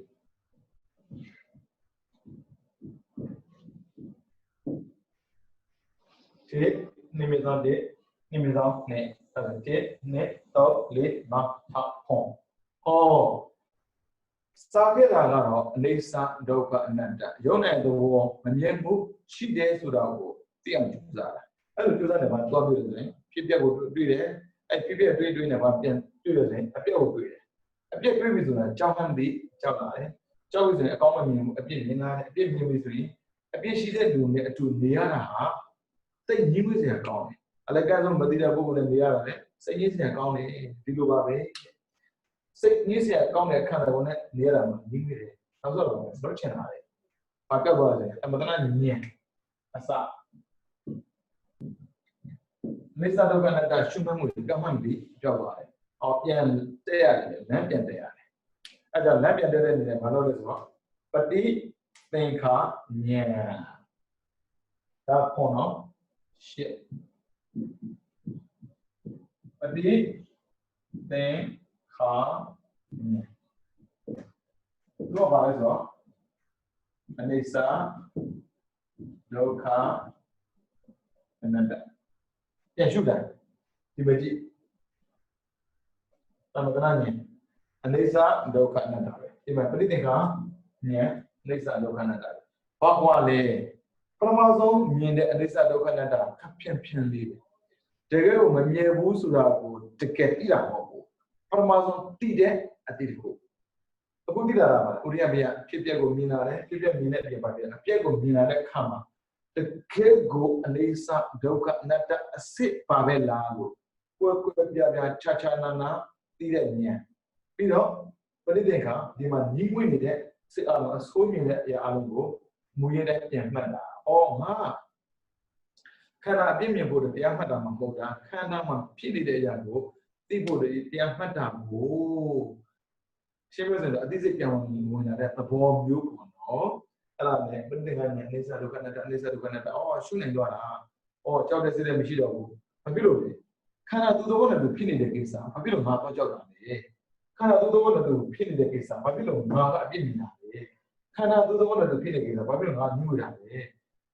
နိမိတ်သောတစ်နိမိတ်သောနှစ်တစ်နှစ်တော့လေးမဟာဖုံစာခဲ့တာကတော့အနိစ္စဒုက္ခအနတ္တရုံးတဲ့သဘောမမြင်မှုရှိတယ်ဆိုတာကိုသိအောင်ကြိုးစားတာအဲ့လိုကြိုးစားတယ်ဘာသွားတွေ့တယ်ဖြစ်ပျက်ကိုတွေ့တယ်အဲ့ဖြစ်ပျက်တွေ့နေဘာပြန်တွေ့တယ်ဆိုရင်အပြက်ကိုတွေ့တယ်အပြက်တွေ့ပြီဆိုတာကြောက်မှန်းသိကြောက်လာတယ်ကြောက်ပြီဆိုရင်အကောင်းမမြင်ဘူးအပြက်မြင်လာတယ်အပြက်မြင်ပြီဆိုရင်အပြက်ရှိတဲ့လူနဲ့အတူနေရတာဟာစိတ်ညှိုးစရာကောင်းတယ်အလကဆုံးမသိတဲ့ပုဂ္ဂိုလ်နဲ့နေရတာလေစိတ်ညှိုးစရာကောင်းတယ်ဒီလိုပါပဲစိတ်ညှိုးစရာကောင်းတဲ့ခန္ဓာကိုယ်နဲ့နေရတာမှညှိုးနေတယ်နောက်ဆုံးတော့လွတ်ချင်တာလေဘာပြောက်သွားလဲအမတနာညင်အစမိစ္ဆာဒုက္ခအနတ္တရှုမှတ်မှုကမှတ်ပြီးပြောက်သွားတယ်ပြန်တက်ရတယ်လမ်းပြန်တက်ရတယ်အဲ့ဒါလမ်းပြန်တက်တဲ့နေနဲ့ဘာလို့လဲဆိုတော့ပฏิသင်္ခာဉာဏ်ဒါခေါ်နော်ရှစ်ပฏิသင်္ခာတော့ဘာလဲဆိုတော့အနိစ္စဒုက္ခအနတ္တပြန်ရှုတယ်ဒီမကြည့်သမထနာဉာဏ်အနိစ္စဒုက္ခအနတ္တပဲဒီမှာပဋိသင်္ခာဉာဏ်အနိစ္စဒုက္ခအနတ္တဘာဟောလဲပထမဆုံးမြင်တဲ့အနိစ္စဒုက္ခအနတ္တခပ်ဖြန့်လေးပဲတကယ်လို့မမြင်ဘူးဆိုတာကိုတကယ်သိတာမဟုတ်ဘူးပထမဆုံးသိတဲ့အတိတ်ကိုအခုသိတာကဥရိယမေယဖြစ်ပျက်ကိုမြင်လာတယ်ဖြစ်ပျက်မြင်တဲ့အပြင်ပါပြအပြက်ကိုမြင်လာတဲ့အခါမှာတကယ်ကိုအနိစ္စဒုက္ခအနတ္တအစစ်ပါပဲလားလို့ကိုယ်ပြခြားနာနာသိတဲ့ဉာဏ်ပြီးတော့ပဋိသင်္ခာဒီမှာညီးငွေ့နေတဲ့စစ်အလုံးအဆိုးမြင်တဲ့အရာအလုံးကိုမူရင်းနဲ့ပြန်မှတ်တာငါခန္ဓာအပြည့်မြင်ဖို့တရားမှတ်တာမဟုတ်တာခန္ဓာမှာဖြစ်နေတဲ့အရာကိုသိဖို့တရားမှတ်တာကိုရှင်းပြစင်တော့အသိစိတ်ပြောင်းဝင်လာတဲ့သဘောမျိုးပေါ့နော်အဲ့ဒါနဲ့ပဋိသင်္ခာဉာဏ်အနိစ္စဒုက္ခအနတ္တအနိစ္စဒုက္ခအနတ္တရှုနိုင်တော့တာကြောက်တဲ့စိတ်လည်းမရှိတော့ဘူးဘာဖြစ်လို့လဲခန္ဓာသူ့သဘောနဲ့သူဖြစ်နေတဲ့ကိစ္စဘာဖြစ်လို့ငါတော့ကြောက်တာလဲခန္ဓာသူ့သဘောနဲ့သူဖြစ်နေတဲ့ကိစ္စဘာဖြစ်လို့ငါကအပြစ်မြင်တာလဲခန္ဓာသူ့သဘောနဲ့သူဖြစ်နေတဲ့ကိစ္စဘာဖြစ်လို့ငါညှို့တာလဲ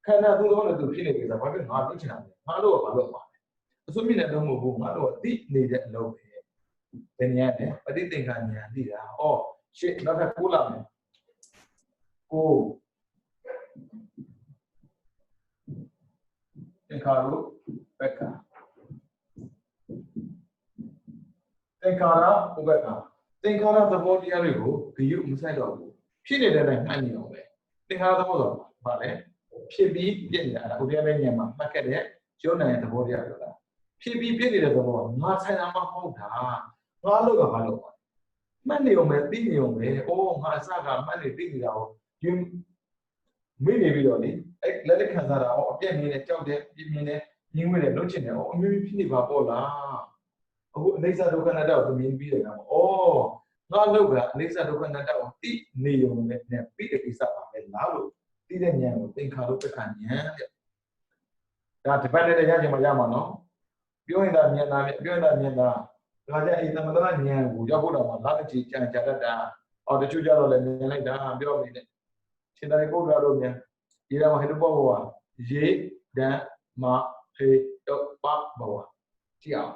ခန္ဓာသူ့သဘောနဲ့သူဖြစ်နေတဲ့ကိစ္စဘာဖြစ်လို့ငါလုပ်ချင်တာလဲငါတို့ကဘာလုပ်မှာလဲအစွန်းမြင့်တဲ့တော့မဟုတ်ဘူးငါတို့ကသိနေတဲ့အလုပ်ပဲဘယ်နေရာလဲပဋိသင်္ခာဉာဏ်သိတာရှေ့နောက်ထပ်ကိုးလာမယ်ကိုသင်္ခါရုပက္ခသင်္ခါရဥပ္ပက္ခသင်္ခါရသဘောတရားတွေကိုဂယုမဆိုင်တော့ဘူးဖြစ်နေတဲ့တိုင်းမှတ်နေအောင်ပဲသင်္ခါရသဘောဆိုတာဘာလဲဖြစ်ပြီးပြည့်နေတာဥဒယမဲ့ဉာဏ်မှာမှတ်ခဲ့တဲ့ရုပ်နာရဲ့သဘောတရားဆိုတာဖြစ်ပြီးပြည့်နေတဲ့သဘောငါဆိုင်တာမှမဟုတ်တာငါလို့ကဘာလို့ မှတ်နေုံပဲသိနေုံပဲအိုးငါအစကမှတ်နေသိနေတာကိုယူမိနေပြီးတော့လေအဲ့လက်လက်ခံစားတာအပြည့်မြင်နေကြောက်တယ်ပြင်းမြင်နေရင်းဝင်တယ်လုံးချင်တယ်အမျိုးမျိုးဖြစ်နေပါပေါ့လားအခုအိဋ္ဌဒုက္ခအနတ္တကိုမြင်ပြီးတယ်ကောင်ငါလောက်ကအိဋ္ဌဒုက္ခအနတ္တကိုသိနေုံနဲ့ပြီးတဲ့ကိစ္စပါပဲလားလို့သိတဲ့ဉာဏ်ကိုသင်္ခါရုပ္ပခဉာဏ်တဲ့ဒါဒီပတ်နဲ့ရကြမှာရမှာနော်ပြောရင်ဒါမြင်တာပြောရင်ဒါမြင်တာဒါကြအိသမတနာဉာဏ်ကိုရောက်ဖို့တော့မှလာတစ်ချီကြံကြတတ်တာတချို့ကြတော့လည်းမြင်လိုက်တာပြောနေတယ်ရှင်သာရိပုတ္တရာတို့မြန်ဒီတော့ဟိတဘောဘဝရေဒံမဟေတော့ပဘဝကြည့်အောင်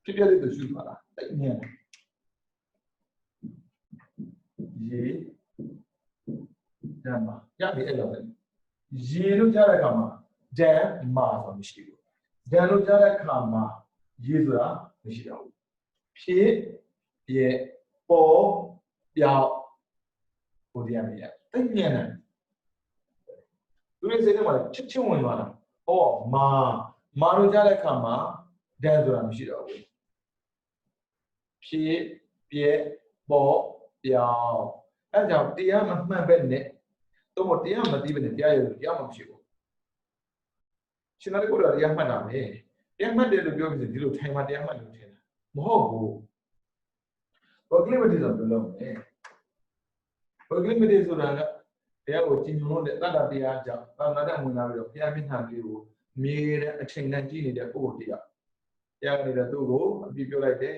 ဖြစ်ပြတဲ့သူရှိပါလားတိတ်မြင်ရေဒံမရပြီအဲ့လိုပဲရေလို့ကြားတဲ့အခါမှာဒံမာဆိုမရှိဘူးဒံလို့ကြားတဲ့အခါမှာရေဆိုတာမရှိတော့ဘူးဖြစ်ပြပေါ်ပြောက်ဟိုတရားမြင်ရတိတ်မြင်တယ်သူရဲ့စိတ်ထဲမှာချစ်ချင်းဝင်သွားတာမာလို့ကြားတဲ့အခါမှာဒံဆိုတာမရှိတော့ဘူးဖြစ်ပြပေါ်ပြောက်အဲကြောင့်တရားမမှန်ပဲနဲ့တော့မတရားမသိပဲနဲ့တရားရလို့တရားမရှိဘူးရှင်သာရိပုတ္တရာတရားမှတ်တာပဲတရားမှတ်တယ်လို့ပြောပြီးဒီလိုထိုင်မှတရားမှတ်လို့ထင်တာမဟုတ်ဘူးဘောကလိမတိဆိုပြောလို့မယ်ဘောကလိမတိဆိုတာကတရားကိုကျင့်ကြံလို့တဲ့တတ္တတရားကြောင့်သာနာတဲ့ဝင်လာပြီးတော့ဘုရားမျက်နှာလေးကိုမြင်တဲ့အချိန်နဲ့ကြည့်နေတဲ့ပုဂ္ဂိုလ်တရားနေတဲ့သူ့ကိုအပြစ်ပြောလိုက်တယ်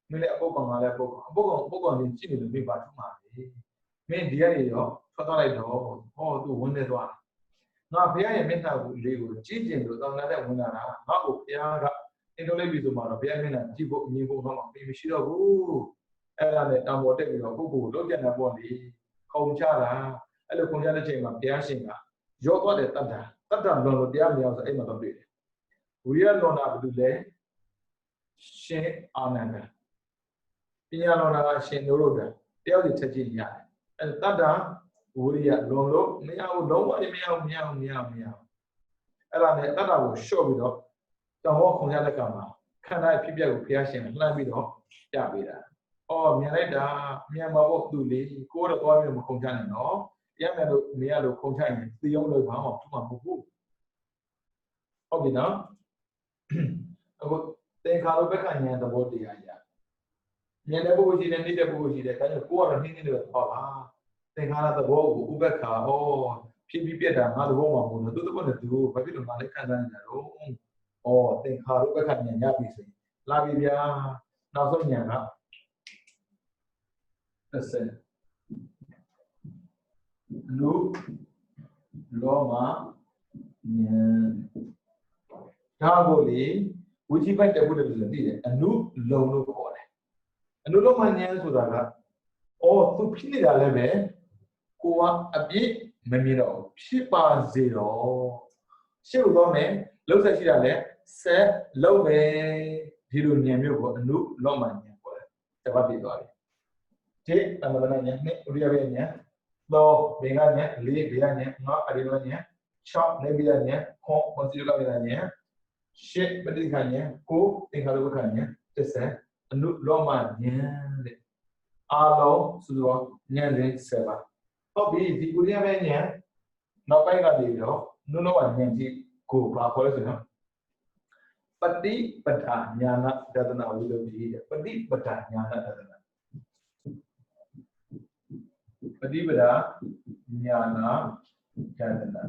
မင်းလည်းအပုပ်ကောင်ကလည်းပုပ်ကောင်လေးကြည့်နေလို့မိပါထမှာလေမင်းဒီကနေရောထွက်သွားလိုက်တော့သူဝင်နေသွားငါဘုရားရဲ့မျက်နှာကိုလေးကိုကြည့်ကျင်လို့သာနာတဲ့ဝင်လာတာငါ့ကိုဘုရားကအင်းတော်လေးပြီဆိုမှတော့ဘုရားမျက်နှာကြည့်ဖို့မြင်ဖို့တော့မရှိတော့ဘူးအဲ့ဒါနဲ့တောင်ပေါ်တက်ပြီးတော့ပုဂ္ဂိုလ်လုံးပြန်တာပေါ့လေခုံချတာအဲ့လိုခုံချတဲ့ချိန်မှာဘုရားရှင်ကရောသွားတဲ့တတ္တလွန်လို့တရားမရအောင်ဆိုအဲ့မှာတော့တွေ့တယ်ဝိရိယလွန်တာဘာလို့လဲရှင်အာနန္ဒာပညာလွန်တာကရှင်နုရုဒ္ဒတယောက်စီချက်ကြည့်ရတယ်အဲ့တတ္တဝိရိယလွန်လို့မရဘူးလုံးဝမရဘူးအဲ့ဒါနဲ့တတ္တကိုလျှော့ပြီးတော့တောင်ပေါ်ခုံချတဲ့ကံမှာခန္ဓာဖြစ်ပျက်ကိုဘုရားရှင်လှမ်းပြီးတော့ပြပေးတာမြင်လိုက်တာမြန်ပါဖို့သူလေကိုယ်တော့သွားပြီးမခုံချနဲ့နော်တရားမယ်လို့မရလို့ခုံချရင်သေအောင်လို့ဘာမှထူမှာမဟုတ်ဘူးဟုတ်ပြီနော်အခုသင်္ခါရုပ္ပခဉာဏ်သဘောတရားရမြင်တဲ့ပုဂ္ဂိုလ်ရှိတယ်နေတဲ့ပုဂ္ဂိုလ်ရှိတယ်ဒါကြောင့်ကိုယ်ကတော့နှင်းနေတယ်ဟောပါသင်္ခါရသဘောကိုဥပ္ပခါဖြစ်ပြီးပြက်တာငါသဘောမှာမဟုတ်ဘူးသူသဘောနဲ့သူဘာဖြစ်လို့ငါလည်းခံစားနေတာတော့သင်္ခါရုပ္ပခဉာဏ်ရပြီဆိုရင်လာပြီဗျာနောက်ဆုံးဉာဏ်ကအနုလောမဉာဏ်ဒါကိုလေဝိจิပိုက်တဲ့ဘုရားပြောသိတယ်အနုလုံလို့ခေါ်တယ်အနုလောမဉာဏ်ဆိုတာကသူဖြစ်နေတာလည်းပဲကိုကအပြစ်မမြင်တော့ဖြစ်ပါစေတော့ရှေ့လို့တော့မယ်လှုပ်ဆက်ရှိတာလဲဆက်လုံးပဲဒီလိုဉာဏ်မျိုးကိုအနုလောမဉာဏ်ခေါ်တယ်တပတ်ပြသွားပြီဒီသမထဉာဏ်နဲ့ဥရိယဘေဉာဏ်သောဘေကဉာဏ်လေးဘေကဉာဏ်ငါအရိနောဉာဏ်6နေဘေကဉာဏ်ခွန်ကွန်စီလဘေကဉာဏ်ရှစ်ပဋိက္ခဉာဏ်ကိုသင်္ခါရုပ္ပခဉာဏ်10အနုလောမဉာဏ်တဲ့အားလုံးဆိုတော့ဉာဏ်စဉ်7ပါဟုတ်ပြီဒီဥရိယဘေဉာဏ်နောက်ပိုင်းကနေပြီးတော့နုလောမဉာဏ်ကြီးကိုဘာခေါ်လဲဆိုတော့ပฏิပဒဉာဏဒသနာဝိလုဒ္ဓိတဲ့ပฏิပဒဉာဏဒသနာပฏิပဒဉာဏဒသနာ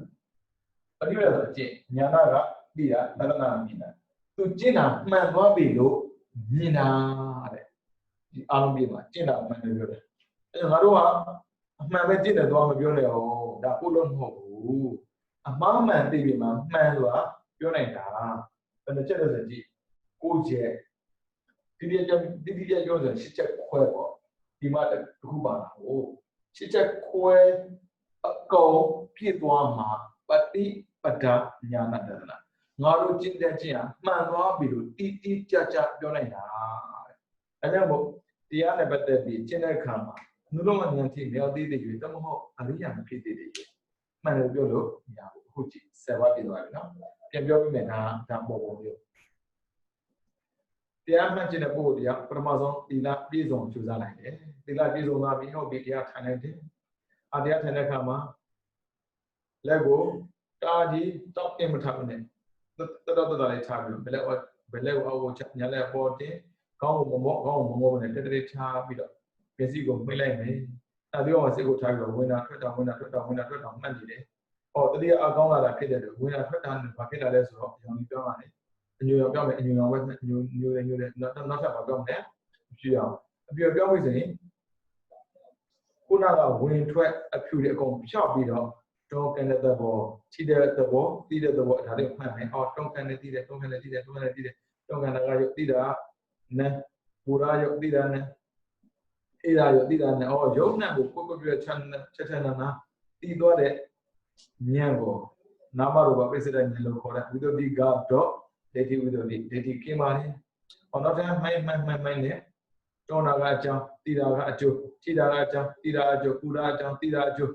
ပฏิပဒဆိုအကျင့်ဉာဏကသိတာဒသနာမြင်တာသူကျင့်တာမှန်သွားပြီလို့မြင်တာတဲ့ဒီအားလုံးပြပါကျင့်တာမှန်တယ်ပြောတယ်အဲငါတို့ကအမှန်ပဲကျင့်တယ်သွားမပြောနဲ့ဟောဒါကိုလုံးမဟုတ်ဘူးအမှားမှန်သိပြီမှမှန်ဆိုတာပြောနိုင်တာဘယ်နှချက်လဲဆိုကြည့်9ချက်ဒီပြောဆို10ချက်ခွဲပေါ့ဒီမှာတစ်ခုပါတာဟို10ချက်ခွဲအကုန်ပြည့်သွားမှာပฏิပဒဉာဏတသနာငါတို့ကျင့်တဲ့ကျင့်ဟာမှန်သွားပြီလို့တိကျကျပြောနိုင်တာအဲကြောင့်မို့တရားနဲ့ပတ်သက်ပြီးကျင့်တဲ့အခါမှာနုလောမဉာဏ်ထိမြောက်သေးတဲ့ရွေးတမဟုတ်အရိယာမဖြစ်သေးတဲ့ရွေးမှန်တယ်ပြောလို့မရဘူးအခုကြည့်7ပါးပြည့်သွားပြီနော်ပြန်ပြောပြမယ်ဒါပုံမျိုး တရားမှတ်ခြင်းတဲ့ပုဂ္ဂိုလ်တရားပထမဆုံးသီလပြည့်စုံကျူးစားနိုင်တယ်သီလပြည့်စုံသွားပြီးဟုတ်ပြီတရားထိုင်နိုင်တယ်တရားထိုင်တဲ့အခါမှာလက်ကိုတာကြီးတောက်တင်မထားဘူးနဲ့တော်လေးထားပြီးဘယ်လက်ကိုအောက်ကိုညာလက်ပေါ်တင်ခေါင်းကိုမမော့ခေါင်းကိုမမော့နဲ့တက်တက်ထားပြီးတော့မျက်စိကိုမှိတ်လိုက်မယ်အဲဒီတော့စိတ်ကိုထားပြီးတော့ဝင်တာထွက်တာမှတ်နေတယ်တတိယအကောင်းလာတာဖြစ်တဲ့လို့ဝင်တာထွက်တာဘာဖြစ်လာလဲဆိုတော့အယောင်ကြီးပြောင်းလာတယ်အညူရောင်ပြောင်းမယ်အညူရောင်ပဲညူတယ်နောက်ထပ်ဘာပြောင်းလဲဖြူအောင်အပြူပြောင်းပြီဆိုရင်ခုနကဝင်ထွက်အဖြူတွေအကုန်ဖြောက်ပြီးတော့တွန်းကန်တဲ့သဘောထိတဲ့သဘောတီးတဲ့သဘောဒါတွေမှတ်မယ်တွန်းကန်နဲ့တီးတယ်တွန်းကန်နဲ့တီးတယ်တွန်းကန်နဲ့တီးတယ်တွန်းကန်တာကရုပ်တီးတာနဲ့ပူရာရုပ်တီးတာနဲ့အေးရာရုပ်တီးတာနဲ့ရုပ်နဲ့ကိုကိုပြချမ်းနာတီးသွားတဲ့ဉာဏ်ကိုနာမရူပပိစိတဉာဏ်လို့ခေါ်တဲ့ဝိသုဒ္ဓိကတော့ဒိဋ္ဌိဝိသုဒ္ဓိဒိဋ္ဌိကင်းပါတယ်နောက်ထပ်မှိုင်းနဲ့တွန်းတာကအကြောင်းတီးတာကအကျိုးထိတာကအကြောင်းတီးတာအကျိုးပူရာအကြောင်းတီးတာအကျိုး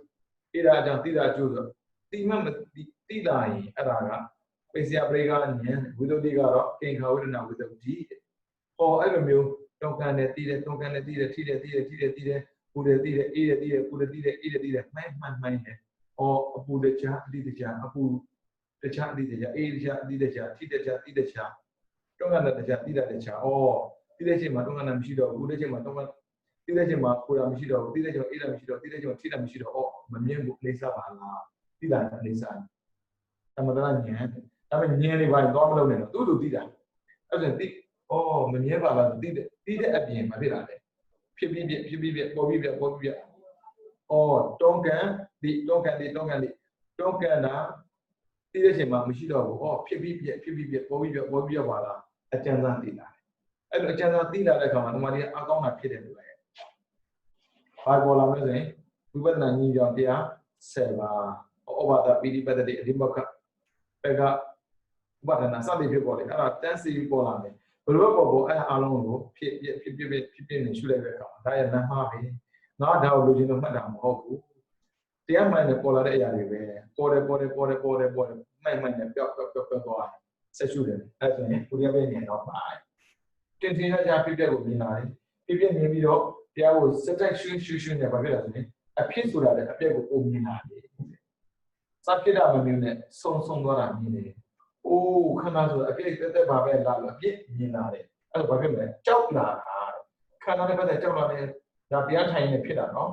အေးရာအကြောင်းတီးတာအကျိုးဆိုတီးမှမတီးတာရင်အဲ့ဒါကပိစိယပရိကဉာဏ်ဝိသုဒ္ဓိကတော့ကိင်္ခာဝိဒနာဝိသုဒ္ဓိအဲ့လိုမျိုးတွန်းကန်နဲ့တီးတယ်တွန်းကန်နဲ့တီးတယ်ထိတယ်ပူတယ်တီးတယ်အေးတယ်တီးတယ်ပူတယ်တီးတယ်အေးတယ်တီးတယ်မှိုင်းနဲ့အပူတခြားအတိတခြားအပူတခြားအတိတခြားအေးတခြားအတိတခြားထိတခြားတိတခြားတွန်းကန်တဲ့တခြားတိတခြားတိတဲ့ချိန်မှာတွန်းကန်တာမရှိတော့ဘူးတိတဲ့ချိန်မှာတွန်းကန်တိတဲ့ချိန်မှာပူတာမရှိတော့ဘူးတိတဲ့ချိန်မှာအေးတာမရှိတော့တိတဲ့ချိန်မှာထိတာမရှိတော့မမြင်ဘူးအိဋ္ဌပါလားတိတာအိဋ္ဌသမထဉာဏ်ဒါပေမဲ့ဉာဏ်တွေဘာတော့မလုပ်နဲ့တော့သူ့တိတာအဲ့ဒါတိမမြင်ပါလားတိတဲ့အပြင်မဖြစ်တာလေဖြစ်ပြီးပေါ်ပြီးတွန်းကန်ဒီတွန်းကန်တာတိတဲ့ချိန်မှာမရှိတော့ဘူးဖြစ်ပြီးပေါ်ပြီးပါလားအကျဉ်းသားတိတာအဲ့လိုအကျဉ်းသားတိလာတဲ့အခါမှာဒီမှာဒီအကောင်းတာဖြစ်တယ်လို့ပဲဘာပေါ်လာမလဲဆိုရင်ဝိပဿနာဉာဏ်ကြောင့်တရား10ပါးဩဘာဒပိဋိပတ်တိအဓိပက္ခဘက်ကဥပဒနာစသည်ဖြစ်ပေါ်တယ်အဲ့ဒါတန်းစီပေါ်လာတယ်ဘယ်လိုပေါ်အဲ့အားလုံးကိုဖြစ်နေရှုလိုက်တဲ့အခါဒါရနမှားပဲငါဒါကိုလိုချင်လို့မှတ်တာမဟုတ်ဘူးတရားမှန်နဲ့ပေါ်လာတဲ့အရာတွေပဲပေါ်တယ်မှန်နဲ့ပျောက်သွားဆက်ရှုတယ်အဲ့ဆိုရင်ကိုရပဲနေတော့ပါတင်ထင်ရဖြစ်တဲ့ကိုမြင်လာတယ်ဖြစ်မြင်ပြီးတော့တရားကိုစက်တိုက်ရှုနေပါဖြစ်တာဆိုရင်အဖြစ်ဆိုတာလည်းအပြည့်ကိုပုံမြင်လာတယ်စဖြစ်တာမမြင်နဲ့ဆုံသွားတာမြင်တယ်ခန္ဓာဆိုတာအပြည့်တက်ပါပဲလာလို့အပြည့်မြင်လာတယ်အဲ့တော့ဘာဖြစ်မလဲကြောက်လာတာခန္ဓာနဲ့ပတ်သက်ကြောက်လာတယ်ဒါတရားထိုင်နေဖြစ်တာနော်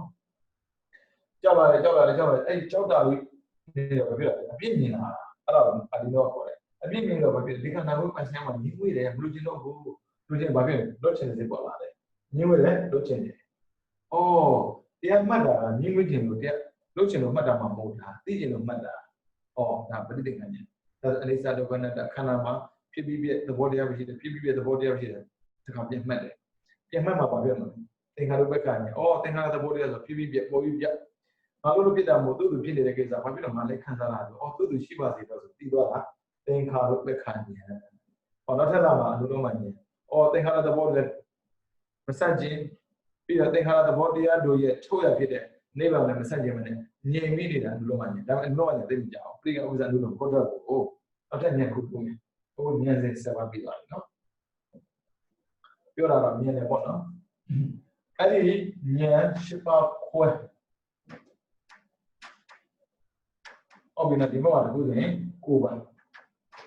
ကြောက်လာတယ်အဲ့ကြောက်တာလို့နေတော့ဘာဖြစ်လဲအပြည့်မြင်လာတာအဲ့တော့အဒီတော့ခေါ်တယ်အပြည့်မြင်တော့ဘာဖြစ်လဲဒီခန္ဓာကိုအဆိုင်မှာညှိဝေးတယ်မလို့ကျင်တော့ဘူးလူချင်းဘာဖြစ်လဲလွတ်ချင်တဲ့ပေါ်လာတယ်ညှိဝေးတယ်လွတ်ချင်တယ်တရားမှတ်တာညှိဝေးခြင်းလို့တရားလွတ်ချင်လို့မှတ်တာမှမဟုတ်တာသိချင်လို့မှတ်တာဒါပဋိသင်္ခဏ်ဉာဏ်ဒါအနိစ္စဒုက္ခအနတ္တခန္ဓာမှာဖြစ်ပြီးသဘောတရားရှိတယ်ဖြစ်ပြီးသဘောတရားရှိတယ်တခါပြန်မှတ်တယ်ပြန်မှတ်မှာဘာဖြစ်မလဲသင်္ခါရုပ္ပကဉာဏ်သင်္ခါရသဘောတရားဆိုဖြစ်ပြီးပေါ်ပြီးငါတို့ဖြစ်တာမဟုတ်သူ့ဖြစ်နေတဲ့ကိစ္စဘာဖြစ်လို့ငါလည်းခံစားလာလို့သူ့ရှိပါစေတော့ဆိုပြီးတော့သင်္ခါရုပ္ပကဉာဏ်နောက်ထပ်လာမှာအလုံးမှဉာဏ်သင်္ခါရသဘောလည်းမဆန့်ကျင်ပြီးတော့သင်္ခါရသဘောတရားတို့ရဲ့ထုတ်ရဖြစ်တဲ့နိဗ္ဗာန်လည်းမဆန့်ကျင်မနဲ့ငြိမ်ပြီးနေတာအလုံးမှဉာဏ်ဒါပေမဲ့အလုံးမှဉာဏ်သိမကြအောင်ပြိကဥစ္စာလုံးကိုတော့နောက်ထပ်ဉာဏ်ခုပုံဉာဏ်စဉ်7ပါးပြီးသွားပြီနော်ပြောတာတော့မြင်တယ်ပေါ့နော်အဲ့ဒီဉာဏ်7ပါးခွဲဒီနေ့ဒီမှာတခုဆိုရင်9ပါး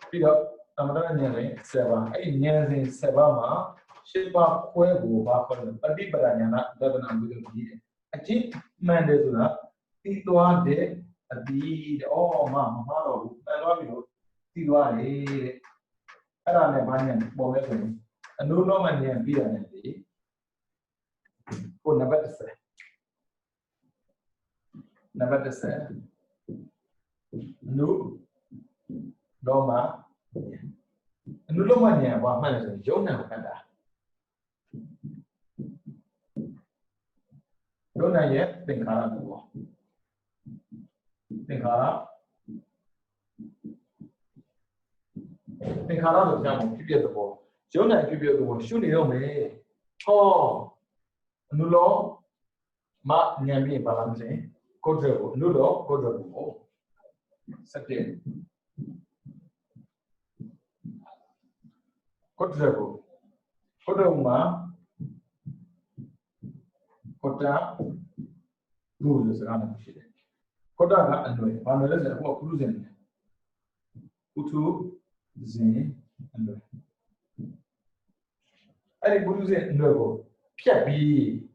ပြီးတော့သမထဉာဏ်စဉ်7ပါးအဲ့ဒီဉာဏ်စဉ်7ပါးမှာ7ပါးခွဲကိုဘာခေါ်လဲပฏิပဒါဉာဏသဒ္ဒနာပြီးတော့ပြီးတယ်အကျင့်မှန်တယ်ဆိုတာပြီးသွားတဲ့အပြီးမမှားတော့ဘူးမှန်သွားပြီလို့ပြီးသွားတယ်တဲ့အဲ့ဒါနဲ့ဘာဉာဏ်ပေါ်လဲဆိုရင်အနုလောမဉာဏ်ပြီးရတယ်လေနံပါတ်10အနုလောမဉာဏ်ဘာမှလဲဆိုရင်ယုံနာကိုမှတ်တာယုံနာရဲ့သင်္ခါရဘောသင်္ခါရဆိုကြမှာဖြစ်သဘောယုံနာဖြစ်သဘောရှုနေတော့မယ်အနုလောမဉာဏ်ပြီးပါလားမသိကိုယ်တော်အနုလောကိုယ်တော်ကိုစက်တယ်ကိုယ်တော်ကို Kodoma Kota Guru Sarana Shide. Kota and Noy, one of the cruising Utu Zin and Noy. I Guru no Piabi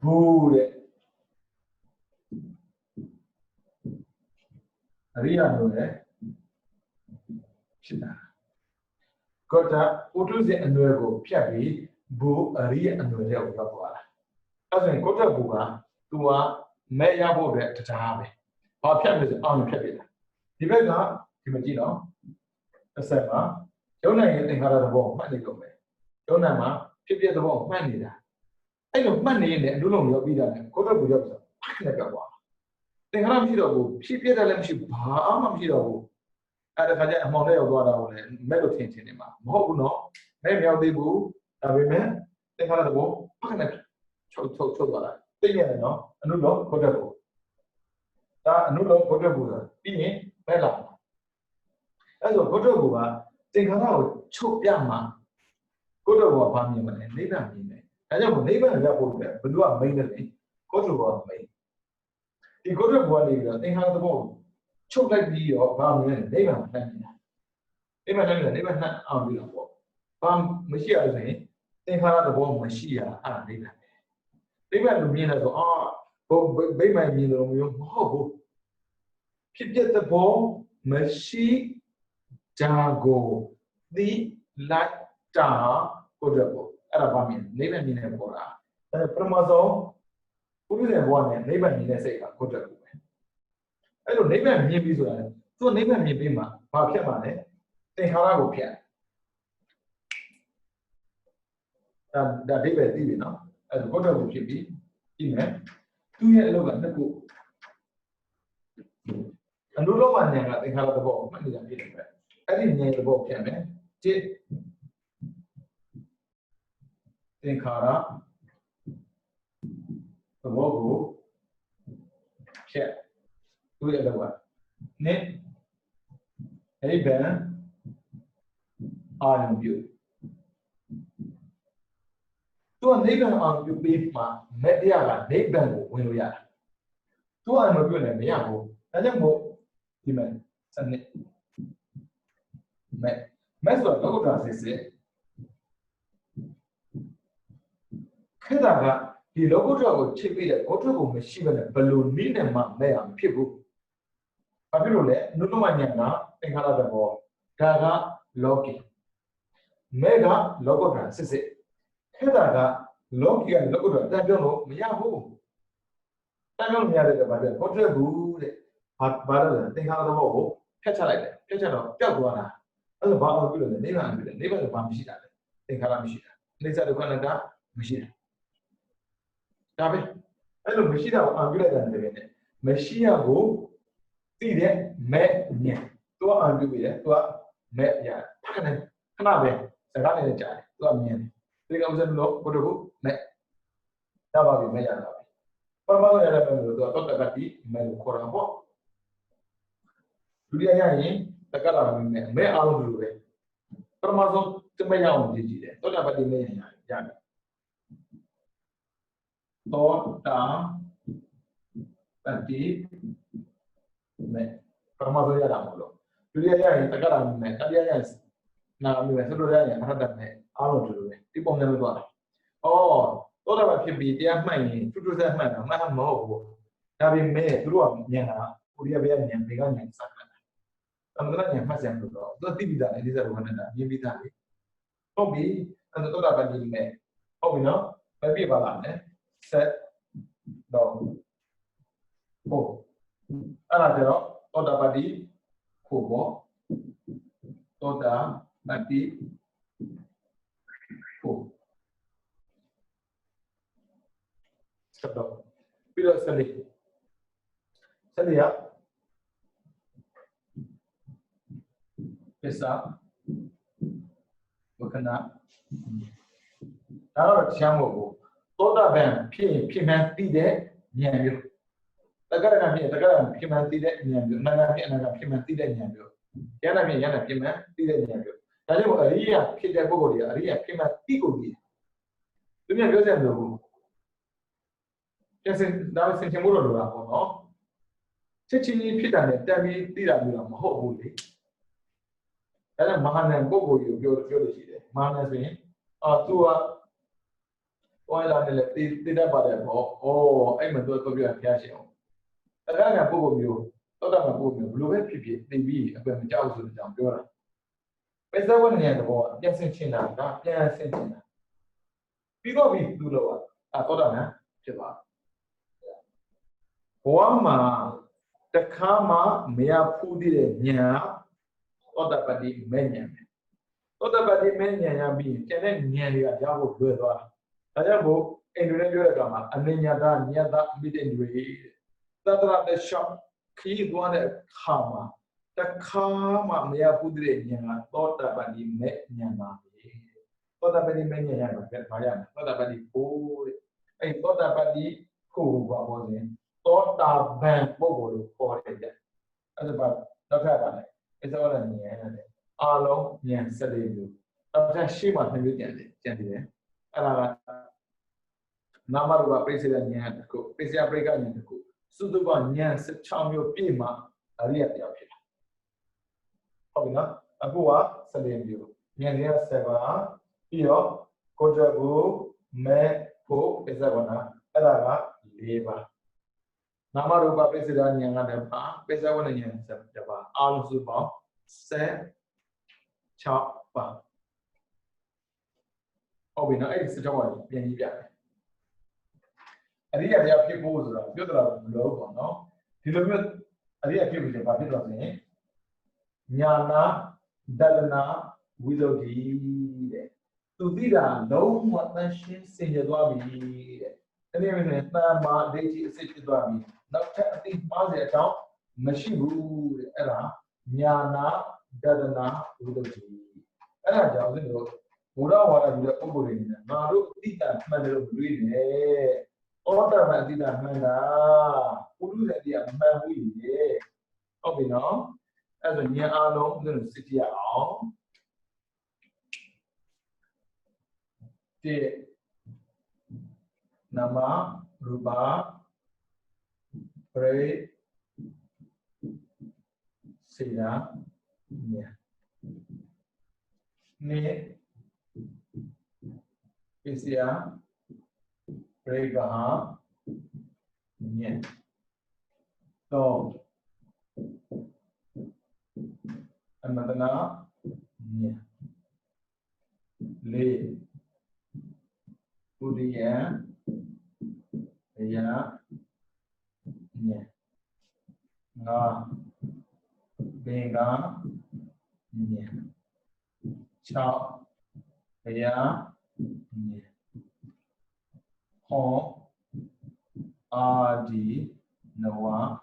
Bude Ria Noy. Kota Utuzi and Nuevo Piabi, Bu, Ria and Nuevo Papa. As in Kota Buga, Tua, Maya Bobe to Tahame. Our Piab is on Piabita. The Vega, Timotino, the Sema, Jonah getting out of the wall, money go away. Jonama, Pipia the wall, money there. I know money in it, do know your vida, Kota Buga, Paknaka. They have Shiro, she paid a lemship, Amam Shiro. Ada kaja amone odwara ole melo tintin ma mo no me me odi bu da be me te khala do pakna chot dwara tin ye no anu lo khodet bu da anu lo khodet bu da pi yin me la eso khodet bu ba tin khala ko chot pya ma khodet bu ba ba myin ma le nei ba myin ne da jaw nei ba ya bu le blu ka main ne le khodet bu ba main di khodet bu ni da tin khala do chốt lại đi ở bao nhiêu đấy mà đấy mà nó ăn đi là bộ bao mấy xí ở đấy tên khai là bộ mấy xí à đấy mà mình là bộ bộ mấy mày mình là mình bộ khi biết là bộ mấy xí jago đi lại trả có được bộ ở bao nhiêu đấy mà mình là bộ à Pramazo cũng là bộ này đấy mà mình là sẽ có được I don't never mean visual. So never mean bima, Papiamane, they harago pian. That they were living as what I would be in a 2 year look at the book. And no one never think how the ball, money than getting back. I didn't name the ball pian, did think hara the logo check. Do the other one. Net a banner on view. To a neighbor on you beef ma, media neighbor when we are. To I'm a good and Yahoo, and then more demand. Sunday. Messer logo does it. Kedaga, the logo chip it, auto machine and balloon mean and ma, may am people. Papirole, Nutumanyana, and Halababo, Daga, Loki. Mega, Logodan, says it. Hedaga, Loki and Logodan, that don't know, Yahoo. I don't know the Bible, what a good, but better than Halababo, catch a light, catch a Jaguana. As a bar of good, the neighbor of Bamshida, think Halamishida. These are the Canada, Machine. David, I know Machida are good than the Machia go. See there, met near. To undo it, to met ya. Packing Kanabe, Sagani, to a man. 3,000 low, go to met. Tababi, Mayan. Pamela, Dr. Gatti, Mel Corabo. Juliani, the Galam, may out do it. Pamazo to my own digit. Don't have a name, Yan. Tota Gatti. Permazo ya damulo. Julia ya tagara me, talia ya na me so do ya hada me, alo do me. Ti pom ne lo do. Oh, to da ba phit bi tia hman yin, tu sa hman na ma ma ho bo. Da bi me tu do nyan na, Korea be ya nyan, be ga nyan sa ka. Amna nyan ma sian do. To ti bi da ni sa ro na da, yin bi da le. Ho bi, an to da ba ni me. Ho bi no, ba bi ba la ne. Set do. Ho. Ana jero Toda Badi Kubo Toda Badi Kubo Stop. Bila Sali Salia Pesa Wakana Tara Shamu Toda Ban Piman Pide Nyamu. The government, the government, human did it, Nanga, human did it. yana pima tira nyayo tadi mau Aria kita bogo dia Aria pima tigo dia dunia biasa yang dulu yang dah senjata murah dulu apa no cecini pita ni tapi tidak bilang mau boleh ada mana bogo yo yo sih deh mana sih tua Oilah ni tidak pada oh mentua tu biar biasa ada yang bogo yo Tốt là bộ mình lưu hết cái TV ở bên trong rồi chẳng biết là bây giờ vấn đề là bộ nhân sinh trên nào đó nhân sinh trên nào ví dụ vì đủ rồi tốt là nè chứ ba bộ mà tất cả mà mẹ phụ đi để nhà tốt là phải đi mẹ nhà tốt là phải đi mẹ nhà bị cho nên nhà đi ra bộ vừa rồi tại sao bộ anh nói như vậy mà anh nhà ta bị đến rồi ta ra để shop khi đó là khama ta khama mẹ phụ đi để nhà tốt là phải đi mẹ nhà mà tốt là phải đi mẹ nhà mà phải làm tốt là phải đi phụ anh tốt là phải đi phụ vào bao nhiêu tốt là bạn bộ được phụ đấy anh bảo đó là bạn này cái đó là nhà này alo nhà sẽ đi được đó là xí mà thành cái chuyện gì đấy anh là Namaruba president nhà của president Africa nhà của sudu ba nhà sẽ chăm yêu pi mà Aria tiêu hết không biết aku sẽ đi được nhà này sẽ vào iyo kojabu me ko pesawana ada leba Namaruba president nhà ada apa pesawana nhà sẽ apa alusuba sẽ chapa không biết ấy sẽ cho mọi người biết Aria dia pergi pose lah, dia telah belum, no. Di dalam Aria pergi berjumpa di dalam ni, nyana, dalana, widodi, tu tidak tahu mana sih senjata bi. Ini mana nama deji senjata bi. Nak cakap mana jauh, masih buru era nyana, dalana, widodi. Era jauh ni tu, mula wara juga kubur ini. Malu tidak mana buru ini. Order mà đi làm mà là phụ nữ đi làm mà vui gì, ok nó, à rồi nhà alo nên là sẽ chia áo, thì nama rupa, pre, sila, nhà, nè, Asia Prega Nyen To Amadana Nyen Le Udiya Ya Nyen Nga Benga Nyen Cha Ya Nyen Ho Adi Nawa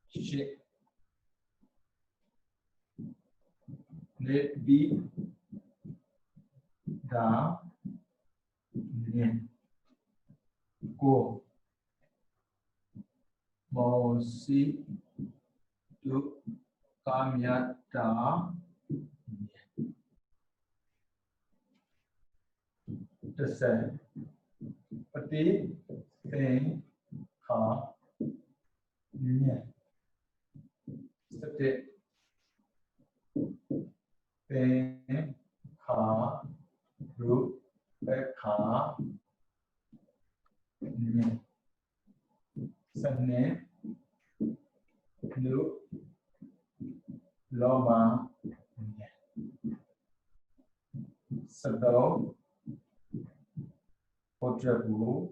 Shit Le Bi Da Nyen Go Mosi Du Kamyata the same. Pati thing ha nye. Sati thing ha ru ha nye. Sane nu loma nye. Sado Ojabu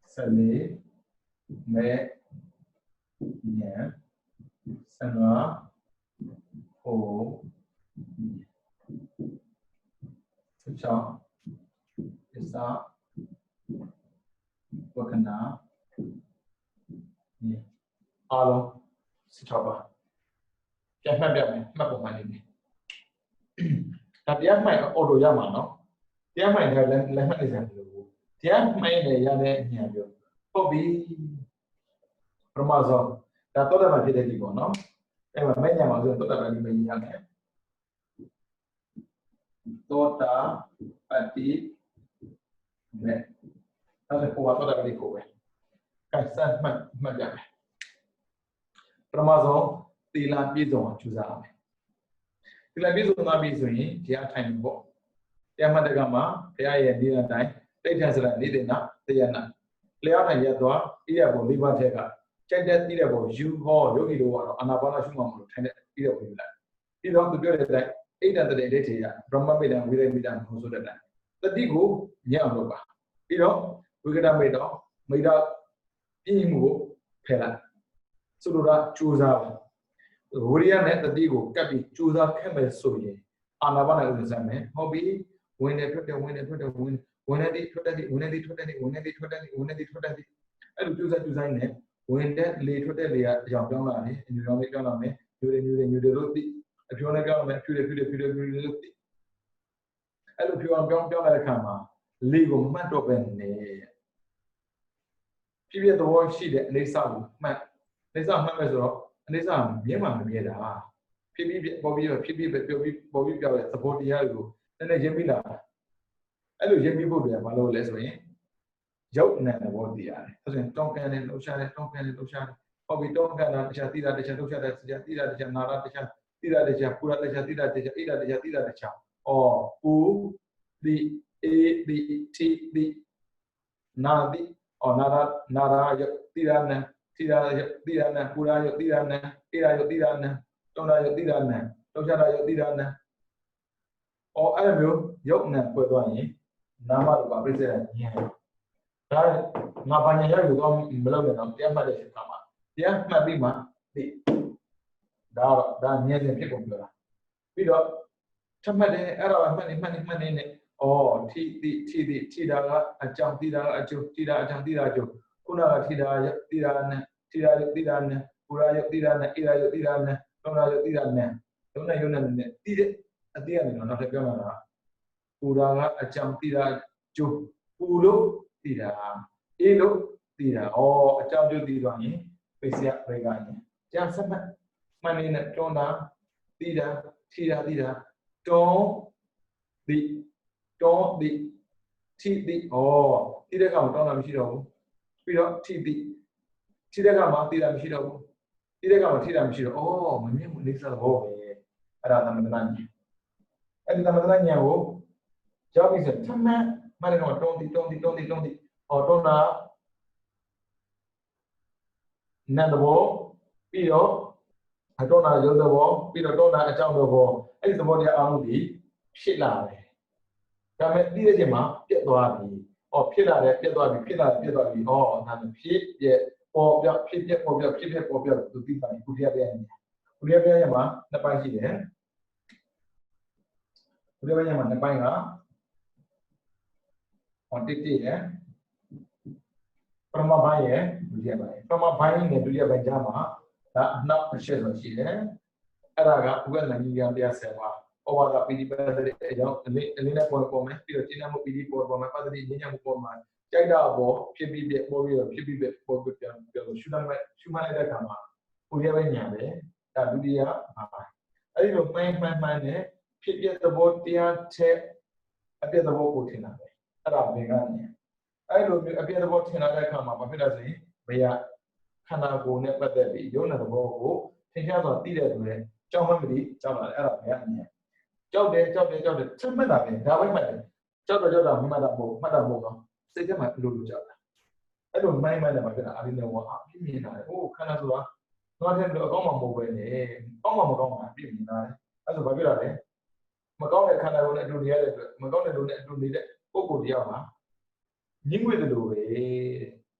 Sale Me Nya Sanwa Ho Sucha Isa Wakana Alo Suchaba Cái mắt đẹp này, mắt của mày này Tapi apa yang orang yang mana? Tiap main dengan lemak di sana. Tiap main dengan yang nyajo. Hobi Promotion. Đã tốt là phải thế gì của nó. Em mà mấy nhà mà dùng tốt là phải mình nhận này. Tốt là phải tí. Này. Nó sẽ phù hợp tốt là phải đi cổ về. Cảnh sát mà nhận này. Promotion tỷ là biết dùng chú giá này. Tỷ là biết dùng là biết dùng thì thành bộ. Em mà được mà cái ai đi là đấy. Đây là sự là đi đến nào. Thì là leo thành giờ đó ý là bộ đi vào thế cả. Chạy đến đi là bộ du ho yogi đồ anh bảo là chúng mình thành đi là bộ đi lại. Đi đó tôi biết đấy. Ý là để đấy thì Brahma Vedanta Vedanta không số đấy. Tất đi cũng nhớ ông bà. Đi đó với cái đam mê đó mấy đó ý ngủ phải là số đó chú giáo. Horiya này tất đi cũng các bị chú giáo cái mấy số gì. Anh bảo là cái gì mà hobby when they put the when they put theအဲ့လိုကြိုးစားနေဝင်တဲ့လေထွက်တဲ့လေကအကြောင်းပြောင်းလာတယ်အညူရောင်းလေးပြောင်းလာမယ်ညူတွေလို့သိအပြောင်းလေးပြောင်းလာမယ်ဖြူတယ်လို့သိအဲ့လိုဖြူအောင်ပြောင်းလာတဲ့ခါမှာလေကိုမှတ်တော့ပဲနေပြည့်သဘောရှိတဲ့အနေစာကိုမှတ်အနေစာမှတ်မယ်ဆိုတော့အနေစာမြင်မှမမြင်တာဖြစ်ပေါ်ပြီးပြောတဲ့သဘောတရားတွေကိုနည်းနည်းရင်းပြီးလာအဲ့လိုရင်းပြီးဖို့ပြန်မလုပ်လဲဆိုရင်ရုပ်နဲ့သဘောတရားတယ်ဆိုရင်တောင်းကန်နဲ့လှုပ်ရှားတယ်ဟောပြီးတောင်းကန်တာတခြားတိတာတခြားလှုပ်ရှားတယ်တခြားတိတာတခြားနာတာတခြားတိတာတခြားပူတာတခြားတိတာတခြားအိတာတခြားတိတာတခြားပူဒီအေဒီတီဒီနာဒီနာရာယတိရနံတိရာယတိရနံပူရာယတိရနံအိရာယတိရနံတောင်းတာယတိရနံလှုပ်ရှားတာယတိရနံအဲ့လိုမျိုးရုပ်နဲ့ဖွဲ့သွားရင်နာမရူပပြည့်စုံတဲ့ဉာဏ်ဒါငါဘာညာရောက်လို့မလုပ်နဲ့တော့တရားမှတ်တဲ့အခါမှာတရားမှတ်ပြီးမှဒီဒါဉာဏ်နဲ့ဖြစ်ကုန်ပြောတာပြီးတော့ထမှတ်တယ်အဲ့ဒါမှတ်နေနဲ့ထိတာကအကြောင်းထိတာကအကျိုးထိတာအကြောင်းထိတာအကျိုးခုနကထိတာနဲ့ပူရာယထိတာနဲ့အိရာယထိတာနဲ့တောနာယထိတာနဲ့လုံးနဲ့ယုံနဲ့တိတဲ့အတိကနေတော့နောက်ထပ်ပြောလာတာပူရာကအကြောင်းထိတာအကျိုးပူလို့တိတာအေးလို့တိတာအကြောင်းကျိုးတိသွားရင်ပိစယဘေကရင်ကျန်စမှတ်မှန်နေနဲ့တွန်းတာတိတာထိတာတိတာတွန်းတိထိတိတိတဲ့ကောင်တွန်းတာမရှိတော့ဘူးပြီးတော့ထိတဲ့ကောင်မှာတိတာမရှိတော့ဘူးတိတဲ့ကောင်မှာထိတာမရှိတော့မမြင်ဘူးနေစားတော့ပဲအဲ့ဒါသမထနာဉာဏ်အဲ့ဒီသမထနာဉာဏ်ကိုရောက်ပြီဆိုထမှတ်မှန်တယ်တော့တွန်းတိတွန်းတာနတ်ဘောပြီးတော့တွန်းတာရုပ်သဘောပြီးတော့တွန်းတာအကြောင်းသဘောအဲ့ဒီသဘောတရားအားလုံးဒီဖြစ်လာတယ်ဒါပေမဲ့သိတဲ့ချိန်မှာပြတ်သွားပြီဖြစ်လာတယ်ပြတ်သွားပြီဖြစ်လာတယ်ပြတ်သွားပြီဒါဖြစ်ပြပေါ်ပြဖြစ်ပြပေါ်ပြသူသိပါပြီခုတရားပြရမှာနှစ်ပိုင်းရှိတယ်ခုတရားပြရမှာနှစ်ပိုင်းကတိရပရမဘိုင်းရဲ့ဒုတိယဘိုင်းပရမဘိုင်းနဲ့ဒုတိယဘိုင်းကြားမှာဒါအနောက်အရှေ့ဆိုရှိတယ်အဲ့ဒါကဥပ္ပန္နဉာဏ်တရား10ပါးဩဝါဒပီတိပတ္တိအကြောင်းအလေးနဲ့ပေါ်မယ်ပြီးတော့ကျင့်မှုပီတိပေါ်မယ်ပတ္တိဉာဏ်မှုပေါ်မှာကြိုက်တာပေါ်ဖြစ်ပြီးပေါ်ပြီးတော့ဖြစ်ပြီးပေါ်ပြီးပြန်ပြောလို့ရှုမှတ်လိုက်တဲ့အခါမှာဥပ္ပယဉာဏ်ပဲဒါဒုတိယပါအဲ့ဒီလိုမှန်နဲ့ဖြစ်ပြသဘောတရားချက်အပြည့်သဘောကိုထင်တာပဲအဲ့ဒါဘေကဉာဏ်အဲ့လိုမျိုးအပြည့်သဘောထင်လာတဲ့အခါမှာဘာဖြစ်လဲဆိုရင်ဘယ်ခန္ဓာကိုယ်နဲ့ပတ်သက်ပြီးယုံတဲ့သဘောကိုသင်္ချာဆိုသိတဲ့သူရဲ့ကြောက်မှမသိကြောက်လာတယ်အဲ့ဒါဘယ်ကဉာဏ်ကြောက်တယ်ချက်မှတ်တာပဲဒါပဲမှတ်တယ်ကြောက်တာမှတ်တာမဟုတ်တော့စိတ်ထဲမှာလိုကြောက်တာအဲ့လိုမှန်တယ်မှာဖြစ်တာအရင်ကတော့ပြင်းနေတာလေခန္ဓာဆိုတာတော့တဲ့လိုအကောင်းမှမဟုတ်ပဲနဲ့ကောင်းမှမကောင်းမှပြင်းနေတာလေအဲ့ဆိုဘာဖြစ်လာလဲမကောင်းတဲ့ခန္ဓာကိုယ်နဲ့အတူနေရတဲ့အတွက်မကောင်းတဲ့လူနဲ့အတူနေတဲ့ပုဂ္ဂိုလ်တရားမှာညှင်းငွေတယ်လို့ပဲ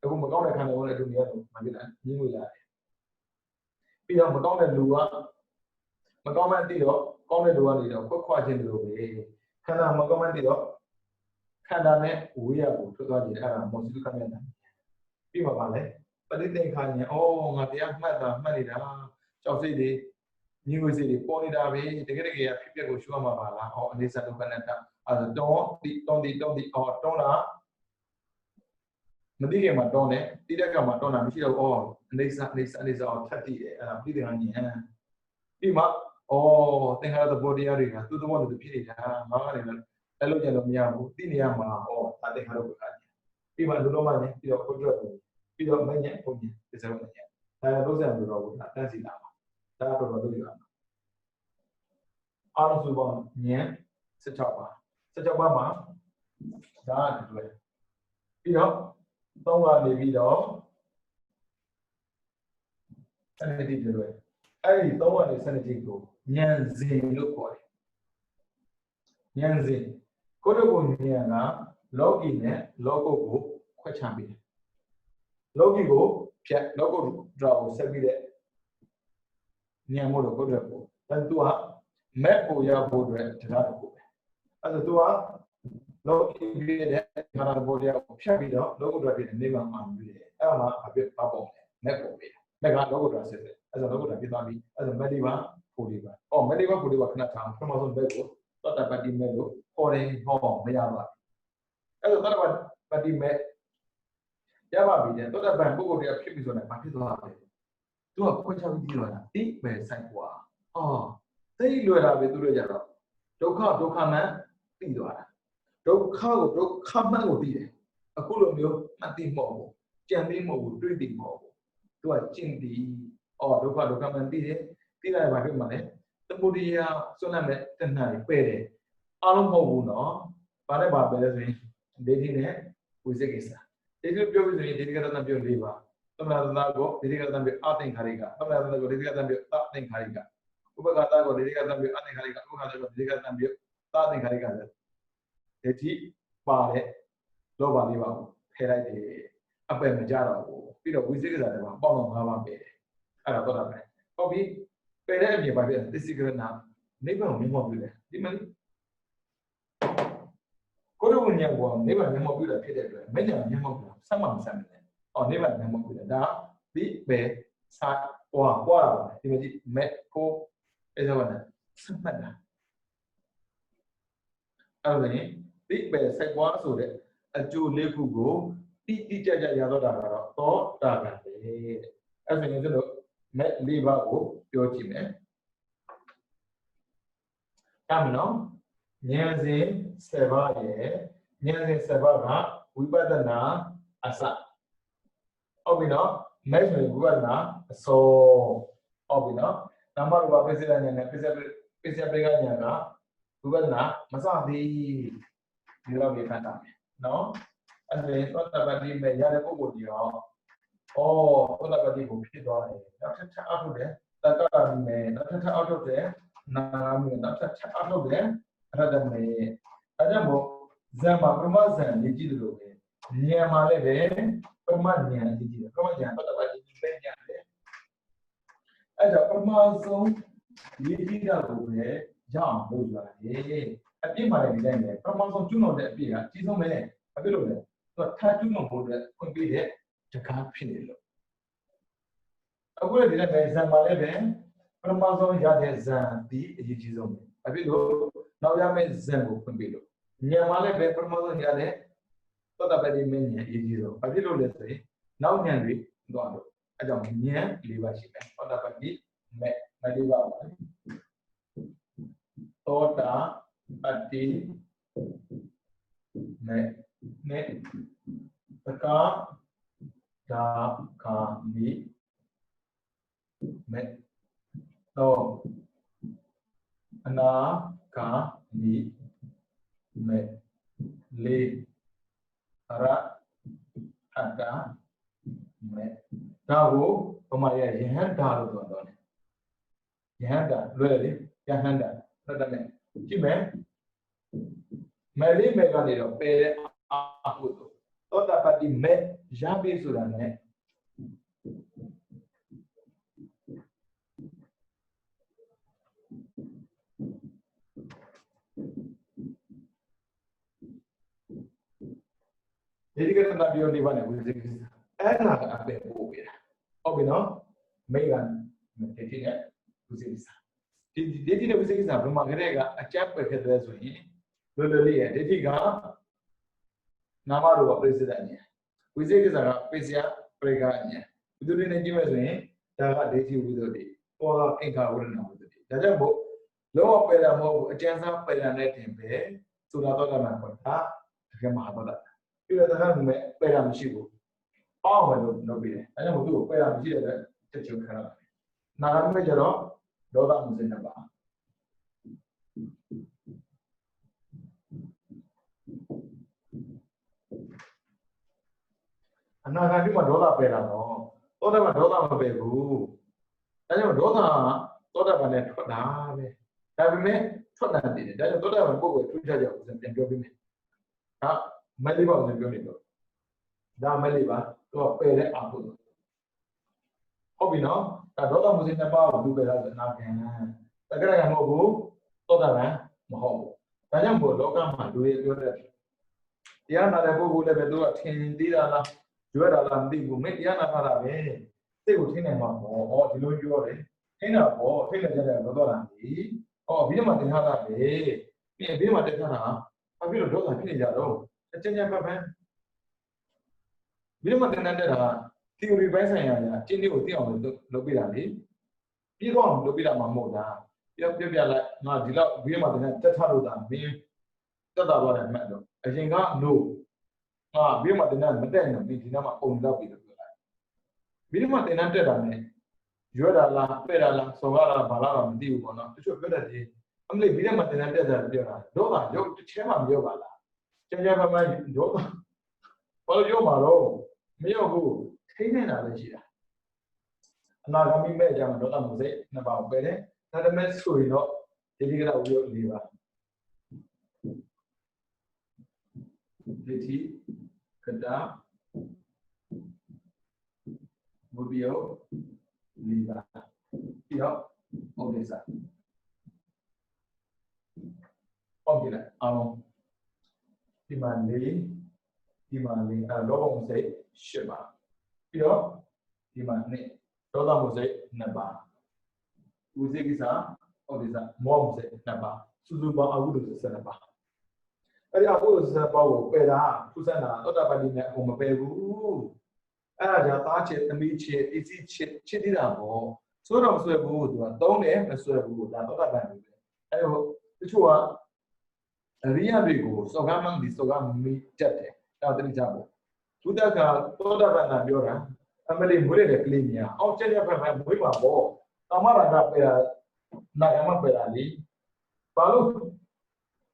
အခုမကောင်းတဲ့ခန္ဓာကိုယ်နဲ့အတူနေရတော့ဘာဖြစ်လဲညှင်းငွေလာတယ်ပြီးတော့မကောင်းတဲ့လူကမကောင်းမှန်းသိတော့ကောင်းတဲ့လူကနေတော့ခွက်ခြင်းလို့ပဲခန္ဓာမကောင်းမှန်းသိတော့ခန္ဓာနဲ့ဝိရကိုထွက်သွားကြတယ်အဲ့ဒါမောစီတုခမျက်နှာပြီးမှပါလေပဋိသင်္ခါဉာဏ်ငါတရားမှတ်နေတာကြောက်စိတ်တွေညှင်းငွေစိတ်တွေပေါ်နေတာပဲတကယ်ဖြစ်ပျက်ကိုရှုရမှာပါလားအနေစဒုက္ခနဲ့တာတွန်းတိတွန်းတာ Mati ke ma don ne tidak ke ma don na mesti oh nisa thati piti dengan nyan di ma oh tengah ada body hari kan tu mau tu pilih dah mana ni lalu jangan miabu di ni ama oh tadi harus berkat di ma dulu mana tidak kontrol tu tidak banyak punya keseruannya saya tu saya dulu tak sih lama saya dulu juga orang subang nyan secoba mah dah tu tidak tahu ada video sanity တွေအဲ့ဒီသုံးရတဲ့ sanity ကိုဉာဏ်စဉ်လို့ခေါ်တယ်ဉာဏ်စဉ်ကိုယ့်ကိုဉာဏ်က logi နဲ့ logo ကိုခွဲခြားပေးတယ် logi ကိုဖြတ် logo ကိုဆက်ပြီးတဲ့ဉာဏ်မို့လို့ကိုယ့်ကိုဒါသူက map ကိုရဖို့အတွက်တရားတစ်ခုပဲအဲ့ဒါသူက logi ပြီးတဲ့ခါရဘောတရားကိုဖြတ်ပြီးတော့ logo တွေပြည့်နေမှာအောင်ပြီးတယ်အဲ့မှာအပြစ်ပါပုံတယ် map ပုံပေးမဲ့က logo တာဆက်တယ်အဲ့ဒါ logo တာပြသွားပြီအဲ့ဒါ mediva 45အော် mediva 45ခဏထားပထမဆုံး back ကိုတော့တာပါတီမဲ့လို့ခေါ်တယ်ဟောမရပါဘူးအဲ့ဒါတော့ပါတီမဲ့ရပါပြီတဲ့တော့တာပန်ပုဂ္ဂိုလ်တွေကဖြစ်ပြီဆိုတော့ဘာဖြစ်သွားလဲသူကခွင့်ချပြီးပြောတာတိပဲဆိုင်ကွာအော်သိလွယ်တာပဲသူတို့ကြတော့ဒုက္ခမှန်သိသွားတာဒုက္ခကိုဒုက္ခမှန်ကိုသိတယ်အခုလိုမျိုးမှတ်သိမဟုတ်ဘူးကြံသိမဟုတ်ဘူးတွေးသိမဟုတ်ဘူးသူကကျင့်ပြီးအော်ဒုက္ခမှန်သိတယ်သိလိုက်ပါဖြစ်မှာလေသမုဒိယဆွမ်းမဲ့တဏှာတွေပဲ့တယ်အားလုံးမဟုတ်ဘူးနော်ဘာနဲ့ပါပဲလဲဆိုရင်ဒေတိနဲ့ဝိသေကိစ္စဒေတိပြောပြီးဆိုရင်ဒေတိကတန်ပြော၄ပါသမဏတနာကိုဒေတိကတန်ပြောအသင်္ခါရိကသမဏတနာကိုဒေတိကတန်ပြောအသင်္ခါရိကဥပက္ခတာကိုဒေတိကတန်ပြောအသင်္ခါရိကဥပက္ခတာကိုဒေတိကတန်ပြောအသင်္ခါရိကဆိုဒေတိပါတဲ့လောဘလေးပါကိုဖယ်လိုက်တယ်အပယ်မကြတော့ဘူးပြီးတော့ဝိသေကိစ္စတွေမှာပေါက်တော့၅ပါးပဲအဲ့ဒါတော့တာပဲဟုတ်ပြီပယ်တဲ့အပြင်ပါပြသစ္စည်းကရဏနိဗ္ဗာန်ကိုမြင်မောပြုတယ်ဒီမှာကိုယ်တို့ဉာဏ်ကိုနိဗ္ဗာန်မြင်မောပြုတာဖြစ်တဲ့အတွက်မဉ္ဇဉ်မြင်မောပြုတာဆက်မှမဆက်မနဲ့အော်နိဗ္ဗာန်မြင်မောပြုတယ်ဒါဒီပဲစာပွားတာဒီမှာကြည့်မဲ့ကိုအဲ့ဒါကဆက်မှတ်တာအဲ့ဒါရင်ဒီပဲဆက်ပွားဆိုတဲ့အကျိုးလေးခုကိုတိကျကျရတော့တာကတော့သောတာပန်ပဲအဲ့ဒါရင်ကျွန်တော်မဲ့၄ပါးကိုပြောကြည့်မယ်။ဒါမှနော်ဉာဏ်စဉ်7ပါးရဲ့ဉာဏ်စဉ်7ပါးကဝိပဿနာအစဟုတ်ပြီနော်မဲ့ဆိုရင်ဝိပဿနာအစောဟုတ်ပြီနော်နာမရူပပစ္စယဉာဏ်နဲ့ပစ္စယပရိက္ခဉာဏ်ကဝိပဿနာမစသေးဒီလိုပဲဖတ်တာမယ်နော်အဲ့ဒါသောတာပတိမဲ့ရတဲ့ပုဂ္ဂိုလ်ကြီးရောသောတာပတိကိုဖြစ်သွားတယ်နောက်ထပ်အောက်ထုတ်တယ်တတ္တရာမဲ့နောက်ထပ်အောက်ထုတ်တယ်နာမဲ့နောက်ထပ်အောက်ထုတ်တယ်အရဟတမဲ့အဲကြောင့်မို့ဇံမှာပရမဇံရေးကြည့်တယ်လို့ပဲဉာဏ်မှာလည်းပဲပရမဉာဏ်ရေးကြည့်တယ်ပရမဉာဏ်သောတာပတိမဲ့ဉာဏ်လေအဲကြောင့်ပရမဆုံးရေးကြည့်တာကိုပဲရအောင်လုပ်ရတယ်အပြစ်မှလည်းဒီတိုင်းပဲပရမဆုံးကျွလွန်တဲ့အပြစ်ကအကြီးဆုံးပဲဘာဖြစ်လို့လဲသူကထားကျွလွန်ဖို့အတွက်ဖွင့်ပေးတဲ့တကားဖြစ်နေလို့အခုလည်းဒီနေ့ဇံမှာလည်းပဲပရမဆုံးရတဲ့ဇံဒီအရေးကြီးဆုံးပဲဘာဖြစ်လို့နောက်ရမယ့်ဇံကိုဖွင့်ပေးလို့ဉာဏ်မှာလည်းပဲပရမဆုံးရတဲ့သောတာပတိမဉာဏ်အရေးကြီးဆုံးဘာဖြစ်လို့လဲဆိုရင်နောက်ဉာဏ်တွေသွားလို့အဲကြောင့်ဉာဏ်၄ပါးရှိမယ်သောတာပတိမဲ့၄ပါးပါသောတာပတိမဲ့နဲ့တကားဒါကာမိမဲ့တော့အနာကာမိမဲ့လေရအတာမဲ့ဒါကိုဘမရယဟန္တာလို့ပြောတော့တယ်ယဟန္တာလွယ်လေယဟန္တာသတ္တမဲ့ကြည့်မယ်မဲ့လေးမဲ့ကနေတော့ပယ်တဲ့အဟုသောတာပတိမဲ့ရပြီဆိုတာနဲ့ဒီကနေ့ပြောနေပါနဲ့ဝိသေကိစ္စအဲ့ဒါကအပဲပို့ပြတာဟုတ်ပြီနော်မိကဒေတိနဲ့ဝိသေကိစ္စဒီဒေတိနဲ့ဝိသေကိစ္စဘယ်မှာခရက်ကအကျပ်ပဲဖြစ်တယ်ဆိုရင်လွယ်လွယ်လေးရဲ့ဒေတိကနာမရူပပရိစ္ဆေဒဉာဏ်ဝ ဝိသေကိစ္စကပိစယပရိက္ခအညာဝိသုဒ္ဓိနဲ့ကြည့်မယ်ဆိုရင်ဒါကဒိဋ္ဌိဝိသုဒ္ဓိဟောကအင်္ဂါဝိရဏဝိသုဒ္ဓိဒါကြောင့်မို့လောကပယ်တာမဟုတ်ဘူးအကျဉ်းစားပယ်တာနဲ့တင်ပဲဆိုတာတော့တာမှာပေါ့ဒါတကယ်မဟာတော့တာပြီးတော့တခါမှပယ်တာမရှိဘူးပေါအောင်လို့လုပ်ပြီးတယ်အဲကြောင့်မို့သူ့ကိုပယ်တာမရှိတဲ့တက်ချုပ်ခံရတယ်နာဂမိမဲ့ကျတော့ဒေါသမှုစင်နှစ်ပါးအနာဂတ်မှာဒေါသပယ်တာတော့သောတာပန်ဒေါသမပယ်ဘူးဒါကြောင့်ဒေါသသောတာပန်နဲ့ထွက်တာပဲဒါပေမဲ့ထွက်လာတယ်ဒါကြောင့်သောတာပန်ပုဂ္ဂိုလ်ထူးခြားကြောင်ပြန်ပြောပြီးမယ်ဒါမလေးပါဦးပြောနေတော့ဒါမလေးပါသူကပယ်တဲ့အာဟုဟုတ်ပြီနော်ဒါဒေါသမှုစင်နှစ်ပါးကိုလူပယ်တာဆိုအနာဂတ်တကယ်ကမဟုတ်ဘူးသောတာပန်မဟုတ်ဘူးဒါကြောင့်ဘုလောကမှာလူတွေပြောတဲ့တရားနာတဲ့ပုဂ္ဂိုလ်လည်းပဲသူကထင်သေးတာလားကျွဲတာလားမသိဘူးမင်းတရားနာတာပဲစိတ်ကိုထိနေမှာပေါ့ဟောဒီလိုပြောတယ်ထိနေတာပေါ့ထိနေကြတယ်တော့တာလေဟောဘိဓမ္မာတင်ထားတာပဲပြီးဘိဓမ္မာတင်ထားတာဘာဖြစ်လို့ဒေါသဖြစ်နေကြတော့အကျဉ်းချင်းပတ်ပန်းဘိဓမ္မာတင်တဲ့တာ theory ဘိုင်းဆိုင်ရာအကျဉ်းလေးကိုသိအောင်လုပ်ပြတာလေပြီးတော့လုပ်ပြတာမှမဟုတ်လားပြလိုက်ငါဒီလောက်ဘိဓမ္မာတင်တဲ့တက်ထားလို့တာမင်းတက်တာတော့လည်းမှတ်တော့အရင်က no ဘိဓမ္မာတင်တဲ့မတက်ရင်ဒီနေ့မှပုံလောက်ပြီးတော့ပြောလိုက်ဘိဓမ္မာတင်တဲ့တက်တာနဲ့ရွက်တာလားပဲ့တာလားစော်ကားလားဘာလားတော့မသိဘူးပေါ့နော်တချို့ပြောတတ်တယ်အမလေးဘိဓမ္မာတင်တဲ့တက်တာပြောတာဒေါသရုပ်တစ်ချက်မှမပြောပါလားကျန်ကျန်မှမှဒေါသဘာလို့ပြောမှာတော့မရောက်ဘူးထိနေတာလည်းရှိတာအနာဂတ်မဲ့ကြမှာဒေါသမှုစိတ်နှစ်ပါးပဲတယ်ဒါပေမဲ့ဆိုရင်တော့ဒီကိစ္စဥပ္ပယ၄ပါးဒိဋ္ဌိကတာဝိပယ၄ပါးပြီးတော့ဥဒိစ္စဟုတ်ပြီလားအားလုံးဒီမှာ၄လောဘမှုစိတ်၈ပါးပြီးတော့ဒီမှာ2ဒေါသမှုစိတ်2ပါးဝိသေကိစ္စဥဒိစ္စမောမှုစိတ်2ပါးစုစုပေါင်းအကုသိုလ်စိတ်12ပါးအဲ့ဒီအကုသိုလ်စိတ်12ပါးကိုပယ်တာကုသနာသောတာပတိနဲ့အကုန်မပယ်ဘူးအဲ့ဒါကြောင့်သားချစ်သမီးချစ်ပစ္စည်းချစ်သေးတာပေါ့ဆိုတော့မဆွဲဘူးသူကသုံးတယ်မဆွဲဘူးဒါသောတာပန်ပဲအဲ့တော့တချို့ကအရိယတွေကိုစောကမှန်ဒီစောကမီတက်တယ်ဒါတတိကြပေါ့ဘုဒ္ဓကသောတာပန်ကပြောတာအမလေးမွေးတဲ့ကလေးများအောက်ကျက်ရဖက်မှမွေးမှာပေါ့ကာမရာဂပယ်တာနာယမပယ်တာလေဘာလို့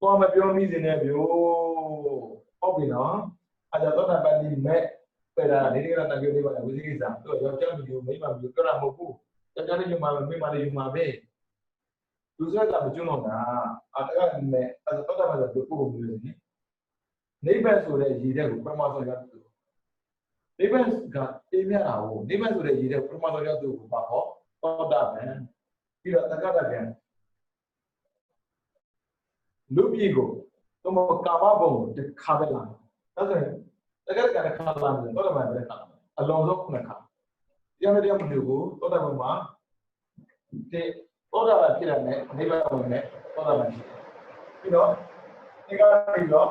တော့မပြောမိစေနဲ့ဗျို့ဟုတ်ပြီနော်အဲ့ဒါသောတာပန်ဒီမဲ့ပယ်တာနေရတာပြောနေပါလားဝိသေကိစ္စသူကယောက်ျားမျိုးမိန်းမမျိုးပြောတာမဟုတ်ဘူးယောက်ျားလေးယူမှာမိန်းမလေးယူမှာပဲလူစွဲကမကျွန်းတော့တာအဲ့ဒါနဲ့အဲ့သောတာပန်ဆိုပုဂ္ဂိုလ်မျိုးနေနိဗ္ဗာန်ဆိုတဲ့ရည်တဲ့ကိုပရမသောရောက်သူနိဗ္ဗာန်ကအေးမြတာကိုနိဗ္ဗာန်ဆိုတဲ့ရည်တဲ့ပရမသောရောက်သူကိုပါဟောသောတာပန်ပြီးတော့တက္ကတကံလူပြည်ကိုသမကာမဘုံကိုတစ်ခါပဲလာဒါဆိုရင်တက္ကတကံတစ်ခါလာတယ်သောတာပန်တစ်ခါအလုံးစုံ9ခါတရားနဲ့တရားမလို့ကိုသောတာပန်မှာဒီသောတာပန်ဖြစ်တယ်နဲ့နိဗ္ဗာန်ဝင်နဲ့သောတာပန်ဖြစ်ပြီးတော့ဒီကပြီးတော့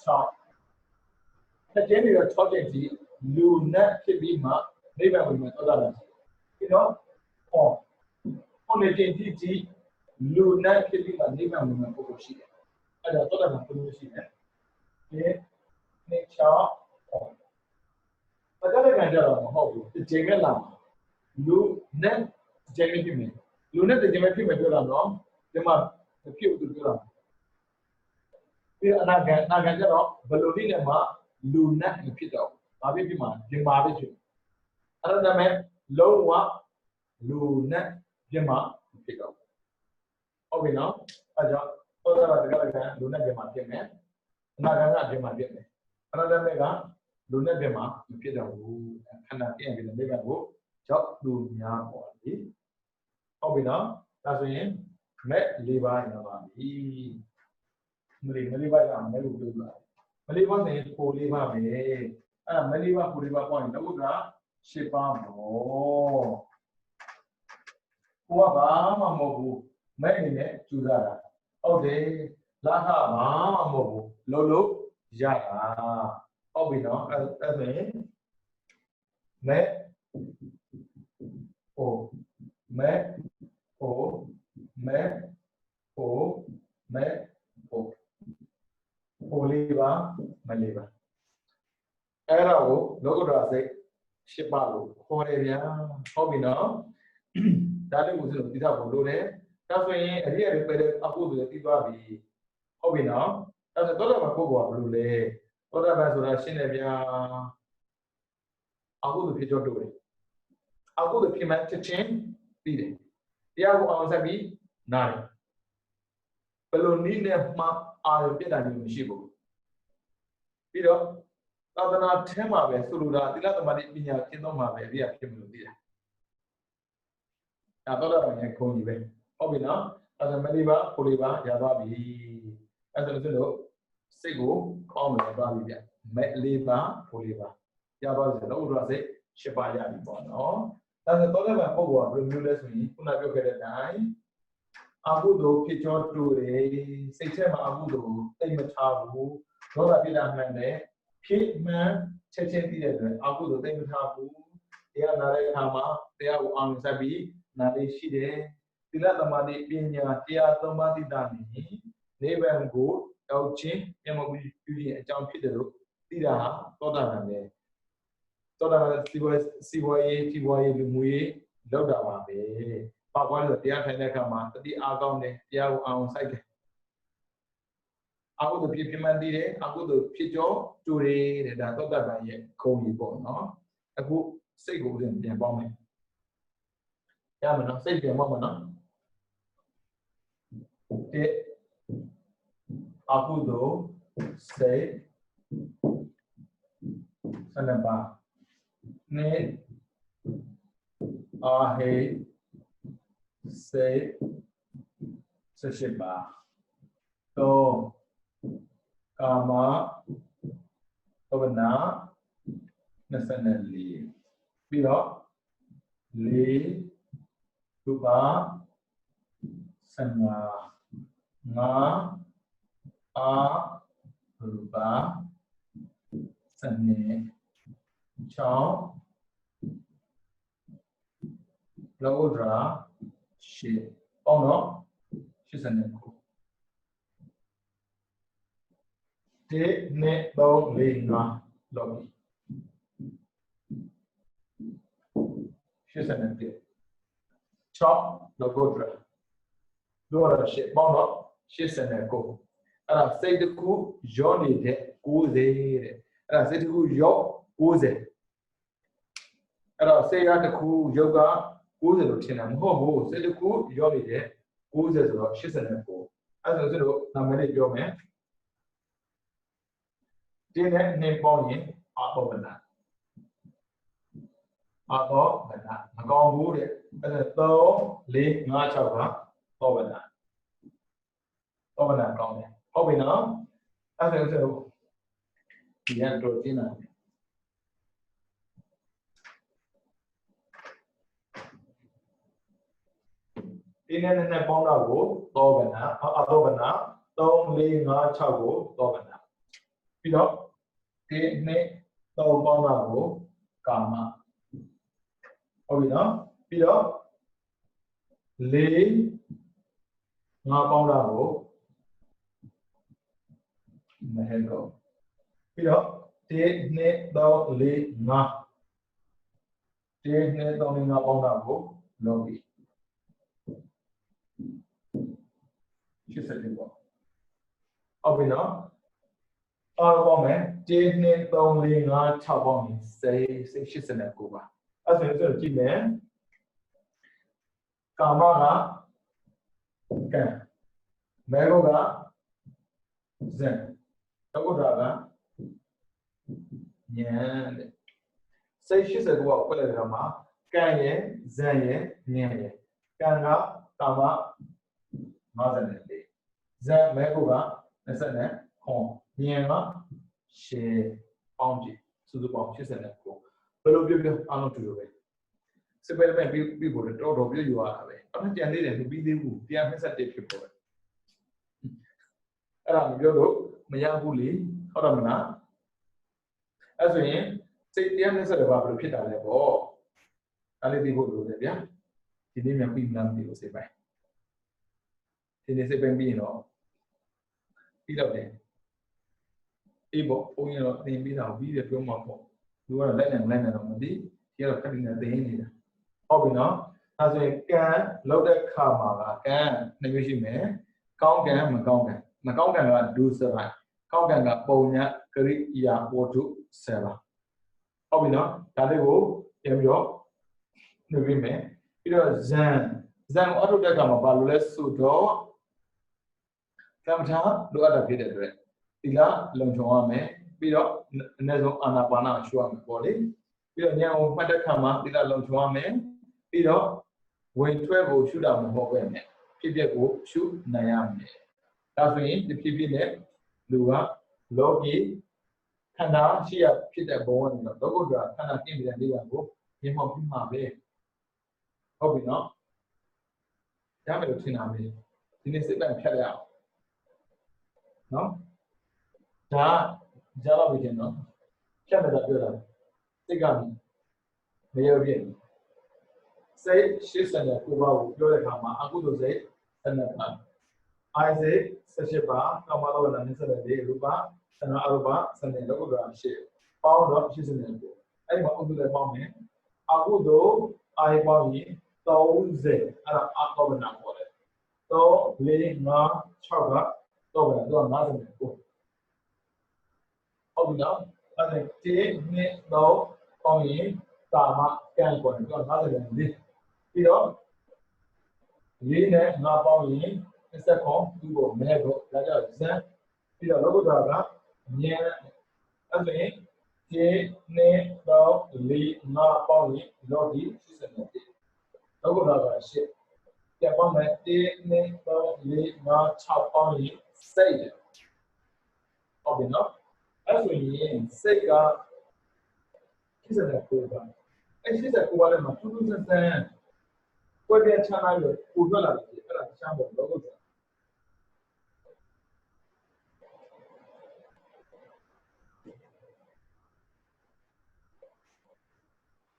6တစ်ကျင်းပြီးတော့6ကျင်းကြီးလူနဲ့ဖြစ်ပြီးမှနိဗ္ဗာန်ဝင်မှာသောတာပန်ပြီးတော့ဟောနေကျင်းကြီးလူနဲ့ဖြစ်ပြီးမှနိဗ္ဗာန်ဝင်မှာပုဂ္ဂိုလ်ရှိတယ်အဲ့ဒါသောတာပန်ပုဂ္ဂိုလ်ရှိတယ်ဒီနေ့6ပဋ္ဌာန်းကံကြတော့မဟုတ်ဘူးတစ်ကျင်းနဲ့လာလူနဲ့ကျင်းဖြစ်မယ်လူနဲ့ကျင်းဖြစ်မယ်ပြောတာနော်ဒီမှာဖြစ်ဦးပြောတာဒီအနာဂတ်ကြတော့ဘယ်လိုနည်းနဲ့မှလူနဲ့ဖြစ်တော့ဘာဖြစ်ဖြစ်မှာဒီမှာပဲဖြစ်အဲ့ဒါမဲ့လုံးဝလူနဲ့ဒီမှာဖြစ်တော့ဟုတ်ပြီနော်အဲ့ကြောင့်သောတာပန်တက္ကကံလူနဲ့ဒီမှာဖြစ်မယ်အနာဂတ်ကဒီမှာဖြစ်မယ်အဲ့ဒါမဲ့ကလူနဲ့ဒီမှာမဖြစ်တော့ဘူးခန္ဓာပြည့်ရင်ဒီနိဗ္ဗာန်ကိုရောက်သူများပေါ်ပြီဟုတ်ပြီနော်ဒါဆိုရင်မဲ့၄ပါးရပါပြီမလေးပါးရအောင်လည်းလို့ပြောတာမလေးပါးဆိုရင်ပို၄ပါးပဲအဲ့မလေးပါးပို၄ပါးပေါ့ရင်တော့က၈ပါးပေါ့ကိုကဘာမှမဟုတ်ဘူးမဲ့အနေနဲ့ကျူစားတာဟုတ်တယ်လာခဘာမှမဟုတ်ဘူးလုံးလုံးရတာဟုတ်ပြီနော်အဲ့ဆိုရင် mẹ ổ mẹ ổ mẹ ổ mẹ ổ liva mẹ liva ai đâu lúc đó sẽ ship bao hồi đấy họ bị nó đã được một sự đi thảo bộ đấy ta phải ở đây phải được áp dụng đi vào vì họ bị nó ta sẽ tốt là mà cô bảo luôn đấy tốt là bây giờ xin này bây áp dụng phía cho đồ đấy áp dụng phía mặt trên đi đấy ya koအောင်ဆက်ပြီးနားဘယ်လိုနည်းနဲ့မှအာရုံပြတ်တာမျိုးမရှိဘူးပြီးတော့သာသနာထဲမှာပဲဆိုလိုတာသီလသမာဓိပညာကျင့်သုံးမှာပဲအပြည့်ဖြစ်မလို့သိတာဒါတော့လည်းခုံကြီးပဲဟုတ်ပြီနော်အဲ့ဒါမလေးပါကိုလေးပါရသွားပြီအဲ့ဒါဆိုလို့စိတ်ကိုကောင်းမယ်သွားပြီဗျမလေးပါကိုလေးပါရသွားပြီဆိုတော့ဥဒ္ဒရာစိတ်ရှစ်ပါးရပြီပေါ့နော်ဒါဆိုတော့လည်းပုံပေါ်ဘယ်လိုမျိုးလဲဆိုရင်ခုနပြောခဲ့တဲ့အတိုင်းအကုသိုလ်ဖြစ်ကြောတူတယ်စိတ်ထဲမှာအကုသိုလ်တိတ်မထားဘူးဒေါသပြတာမှန်တယ်ဖြစ်မှန်ချက်ချင်းသိတဲ့အတွက်အကုသိုလ်တိတ်မထားဘူးတရားနာတဲ့အခါမှာတရားကိုအောင်ဆက်ပြီးနာလေးရှိတယ်သီလသမာဓိပညာတရားသုံးပါးသိတာနေနိဗ္ဗာန်ကိုရောက်ခြင်းမျက်မှောက်ပြုခြင်းအကြောင်းဖြစ်တယ်လို့သိတာဟာသောတာပန်ပဲသောတာပန်စီဘွားရေးလူမှုရေးလောက်တာပါပဲပါကွာလို့တရားထိုင်တဲ့အခါမှာတတိအားကောင်းတယ်တရားကိုအောင်စိုက်တယ်အကုသိုလ်ဖြစ်မှန်သိတယ်အကုသိုလ်ဖြစ်ကြောတူတယ်တဲ့ဒါသောတာပန်ရဲ့ခုံကြီးပေါ့နော်အခုစိတ်ကိုပြန်ပေါင်းမယ်ရမယ်နော်စိတ်ပြန်ပေါင်းမယ်နော်အကုသိုလ်စိတ်ဆန္ဒပါနေအာဟေစိတ်ဆက်ပါတော့ကာမပဝနာ24ပြီးတော့4ရူပ15 5အာရူပ12 6လောဒရာရှေပေါင်းတော့89ခု1 2 3 4 5လောက်ပြီ89 6လောဒရာလောဒရာရှေပေါင်းတော့89အဲ့ဒါစိတ်တစ်ခုရောနေတဲ့90တဲ့အဲ့ဒါစိတ်တစ်ခုရော90အဲ့တော့စိတ်ရတစ်ခုယောဂ90လို့ထင်တာမဟုတ်ဘူးစိတ်တစ်ခုရောနေတဲ့90ဆိုတော့89အဲ့ဒါဆိုတော့နာမည်လေးပြောမယ်တင်းနဲ့နှင်းပေါင်းရင်အာဘောဗနာမကောင်းဘူးတဲ့အဲ့ဒါ3 4 5 6ကဘောဗနာကောင်းတယ်ဟုတ်ပြီနော်အဲ့ဒါဆိုဒီကတော့တင်းနာဒီနဲ့ပေါင်းတော့ကိုသောဗနာအသောဗနာ3 4 5 6ကိုသောဗနာပြီးတော့ဒီနဲ့3ပေါင်းတော့ကိုကာမဟုတ်ပြီနော်ပြီးတော့4 5ပေါင်းတော့ကိုမဟဲကောပြီးတော့1 2 3 4 5 1 2 3 4 5ပေါင်းတော့ကိုလောပြီ80ပေါ့ဟုတ်ပြီနော်အားပေါင်းမယ်1 2 3 4 5 6ပေါင်းရင်89ပါအဲ့ဆိုရင်ကြည့်မယ်ကာမကကံမေဃကဇန်သောကတာကဉာဏ်တဲ့စိတ်89ကိုဖွင့်လိုက်တဲ့မှာကံရဲ့ဇန်ရဲ့ဉာဏ်ရဲ့ကံကကာမ54ဇန်မေဃက20နဲ့ခွန်ဉာဏ်ကရှေပေါင်းကြည့်စုစုပေါင်း89ဘယ်လိုပြောအားလုံးတူတူပဲစပယ်ပဲပြီးဖို့တော့ပြည့်ယူရတာပဲအဲ့ဒါကြံနေတယ်မပြီးသေးဘူး121ဖြစ်ပေါ်တယ်အဲ့ဒါမပြောလို့မရဘူးလေဟုတ်တယ်မလားအဲ့ဆိုရင် စိတ်တရားနဲ့ဆက်တယ်ဘာလို့ဖြစ်တာလဲပေါ့ဒါလေးသိဖို့လိုတယ်ဗျာဒီနေ့မြန်ပြီးမှန်းပြီးလို့စိတ်ပိုင်းဒီနေ့စိတ်ပိုင်းပြီးရင်တော့ပြီးတော့တယ်အေးပေါ့ဘုန်းကြီးတော့သင်ပြီးတာပြီးတယ်ပြောမှာပေါ့သူကတော့လက်နဲ့တော့မသိဒီကတော့ခက်နေသိနေတာဟုတ်ပြီနော်အဲဆိုရင်ကံလောက်တဲ့ခါမှာကံနှစ်မျိုးရှိမယ်ကောင်းကံမကောင်းကံမကောင်းကံကဒုစရိုက်ကောင်းကံကပုံညာကရိယာဝတ္ထု7ပါဟုတ်ပြီနော်ဒါလေးကိုပြန်ပြီးတော့နှုတ်ပြီးမယ်ပြီးတော့ဇန်ကိုအထုတဲ့ခါမှာဘာလို့လဲဆိုတော့ကမ္မထာလိုအပ်တာဖြစ်တဲ့အတွက်ဒီလားလုံခြုံရမယ်ပြီးတော့အနည်းဆုံးအာနာပါနရှုရမယ်ပေါ့လေပြီးတော့ဉာဏ်ကိုမှတ်တဲ့ခါမှာဒီလားလုံခြုံရမယ်ပြီးတော့ဝင်ထွက်ကိုရှုတာမဟုတ်ပဲနဲ့ဖြစ်ပျက်ကိုရှုနိုင်ရမယ်ဒါဆိုရင်ဒီဖြစ်ပျက်နဲ့လူကလောကီခန္ဓာရှိရဖြစ်တဲ့ဘဝနဲ့တော့လောကုတ္တရာခန္ဓာပြည့်နေတဲ့နေရာကိုမြင်မှပြီးမှာပဲဟုတ်ပြီနော်ရမယ်လို့ထင်တာပဲဒီနေ့စိတ်ပိုင်းဖြတ်ရအောင်နော်ဒါကြားလို့ပြင်နော်ဖြတ်မယ်တော့ပြောတာစိတ်ကမရပြည့်စိတ်80ကိုပါကိုပြောတဲ့အခါမှာအကုသိုလ်စိတ်12ပါအိုင်စိတ်18ပါကာမလောကနာ24ရူပသနာအရူပ12လောကုတ္တရာ8ပေါင်းတော့80ကိုအဲ့မှာအကုသိုလ်လည်းပေါင်းမယ်အကုသိုလ်အိုင်ပေါင်းရင်30အဲ့ဒါအကောနာပေါ်တယ်3 4 5 6ကတော့ဘယ်တော့50ကိုဟုတ်ပြီနော်အဲ့ဒါ1 2 3ပေါင်းရင်ကာမကံပေါ်တယ်တော့50ပြီးတော့4နဲ့5ပေါင်းရင်20ခေါ်သူ့ကိုမဲတော့ဒါကြောင့်ဇန်ပြီးတော့လောကုတ္တရာကဉာဏ်အဲ့ဒါရင်1 2 3 4 5ပေါင်းရင်လောကီ80လောကုတ္တရာက8ပြန်ပေါင်းမယ်1 2 3 4 5 6ပေါင်းရင်စိတ်ဟုတ်ပြီနော်အဲ့ဆိုရင်စိတ်က89ပါအဲ့89ပါလည်းမှာတူတူဆန်းဆန်းကွဲပြားခြားနားပြီးပူထွက်လာတယ်အဲ့ဒါချမ်းပေါ်လောကုတ္တရာ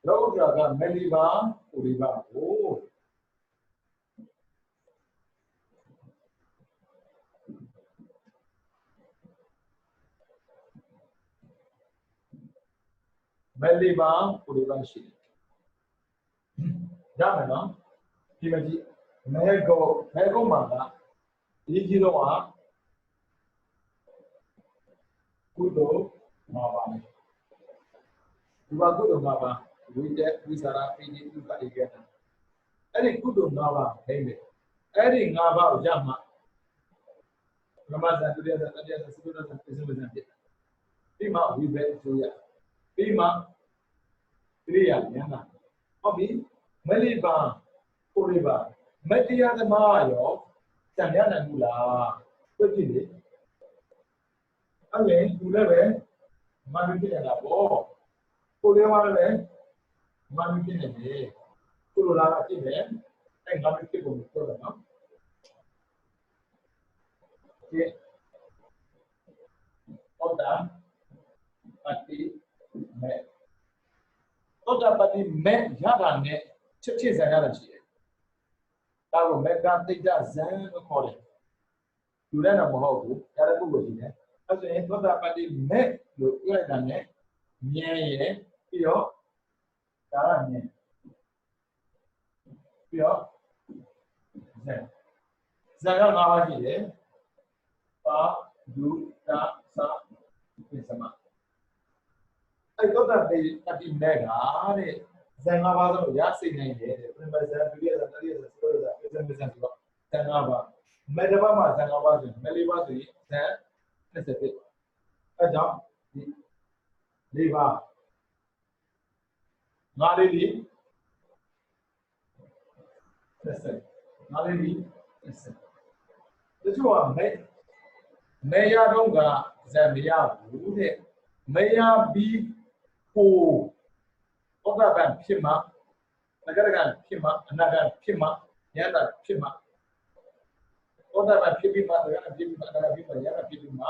လောကုတ္တရာကမလီပါပူရိပါကိုမလီပါပူရိပါရှိရမယ်နော်ဒီမကြီးမဲကုန်းမှာကအရေးကြီးဆုံးကကုသိုလ်5ပါးဒီမှာကုသိုလ်5ပါးဝိတက်ဝိသရာပိဋိဥပ္ပဧကနာအဲ့ဒီကုသိုလ်5ပါးဟဲ့မယ်အဲ့ဒီ5ပါးကိုရမှဓမ္မဇန်ဒုတိယဇန်တတိယဇန်သုတ္တဇန်ပိစမဇန်ဖြစ်ပြီးမှဝိဘက်အကျိုးရပြီးမှတိရိယာဉာဏ်နာဟုတ်ပြီမလိပါပုရိပါမတရားသမားရောစံရနိုင်ဘူးလားပြည့်ကြည့်လေအဲ့ဒါသူလည်းပဲမနဖြစ်နေတာပေါ့ကိုလေးဝါလည်းမနဖြစ်နေတယ်ကိုလိုလာတာဖြစ်တယ်အဲ့ငါမဖြစ်ပုံပြောတာနော်ဒီဟုတ်တာပတိမဲဟုတ်တာပတိမဲရတာနဲ့ချက်ချင်းဇန်ရတာရှိတယ်ဒါကိုမေကတိတ်ဇန်လို့ခေါ်တယ်လူလည်းတော့မဟုတ်ဘူးဒါလည်းပုဂ္ဂိုလ်ကြီးတယ်အဲ့ဆိုရင်သောတာပတိမဲလို့ပြောလိုက်တာနဲ့ဉာဏ်ရယ်ပြီးတော့ဒါကဉာဏ်ပြီးတော့ဇန်က5ပါးရှိတယ်ပါဒုတာသပိစမအဲ့သောတာပတိမဲကတဲ့ဇန်5ပါးဆိုရစိတ်နိုင်တယ်တဲ့ပရမဇန်ဒုတိယဇန်တတိယဇန်သုတ္တဇန်ပိစမဇန်ဆိုတော့ဇန်5ပါးမေတ္တပါမှာဇန်5ပါးဆိုမယ်4ပါးဆိုရင်ဇန်20ဖြစ်အဲကြောင့်ဒီ4ပါး5လေးဒီ20 5လေးဒီ20တချို့ကမေရတော့ကဇန်မရဘူးတဲ့မေရပြီးကိုဩဒဗံဖြစ်မှာနဂရကံဖြစ်မှာအနာဂံဖြစ်မှာယန္တာဖြစ်မှာဩဒဗံဖြစ်ပြီးမှာနဂရဖြစ်ပြီးမှာအနာဂံဖြစ်မှာယန္တာဖြစ်ပြီးမှာ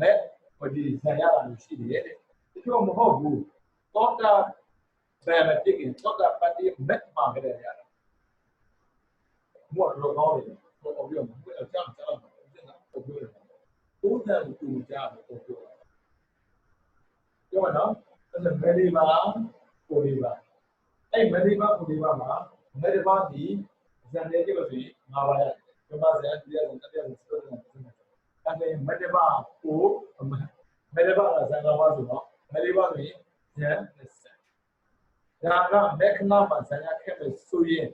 မဲ့ဟိုဒီဇန်ရတာလို့ရှိတယ်တဲ့တချို့မဟုတ်ဘူး သောတာဘယ်မှာဖြစ်ရင်သောတာပတ္တိမက်မှာကြတယ်ရတယ်ဘုရားတော်ကောင်းတယ်ဘုရားပြောမှာအကြောင်းကြောင်းဘုရားပြောတယ်ဘုရားကူကြတယ်ဘုရားပြောမှာနော်အဲ့ဒါမေဒီပါကိုဒီပါအဲ့မေဒီပါကိုဒီပါမှာမေဒီပါဒီဇန်တဲ့ကြည့်လို့ဆိုရင်၅ပါးရတယ်ဒီမှာဇန်တရားကိုတရားကိုစတော့တယ်အဲ့ဒါမေဒီပါကိုမေဒီပါကဇန်၅ပါးဆိုတော့မေဒီပါဆိုရင်ဇန်ဒါကမက္ခဏမှာဇန်ရခဲ့လို့ဆိုရင်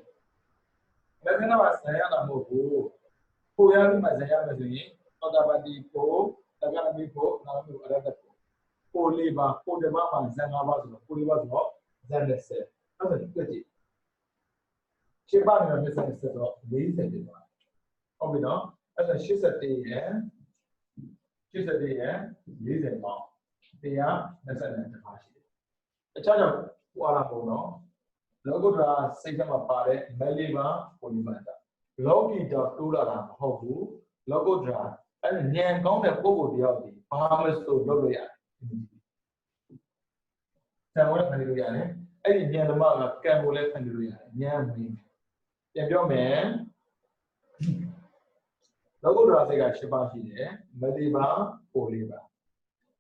မက္ခဏမှာဇန်ရတာမဟုတ်ဘူးပိုရပြီးမှဇန်ရမယ်ဆိုရင်သောတာပတိကိုတက္ကရာမိကိုနာမည်အရတ္တပိုလေးပါပိုတပါမှာဇန်၅ပါးဆိုတော့ပိုလေးပါဆိုတော့ဇန်လက်ဆက်အဲ့ဒါကြည့်ရှင်းပါမယ်မြတ်ဆက်ဆက်တော့40ပါဟုတ်ပြီနော်အဲ့ဒါ81ရယ်40ပေါင်း120ပါရှိတယ်အချောင်းကြောင့်ဟွာလာပုံတော့လောကုတ္တရာစိတ်ထဲမှာပါတဲ့မဲလေးပါပုံဒီမှာလောကီတော့တိုးလာတာမဟုတ်ဘူးလောကုတ္တရာအဲ့ဉာဏ်ကောင်းတဲ့ပုဂ္ဂိုလ်တယောက်ဒီဘာမဆိုလုပ်လို့ရတယ်ဆံဝဲဖန်လို့ရတယ်အဲ့ဒီဉာဏ်ဓမ္မကကံကိုလည်းဖန်လို့ရတယ်ဉာဏ်မင်းပြန်ပြောမယ်လောကုတ္တရာစိတ်က7ပါးရှိတယ်မလေးပါပုံလေးပါ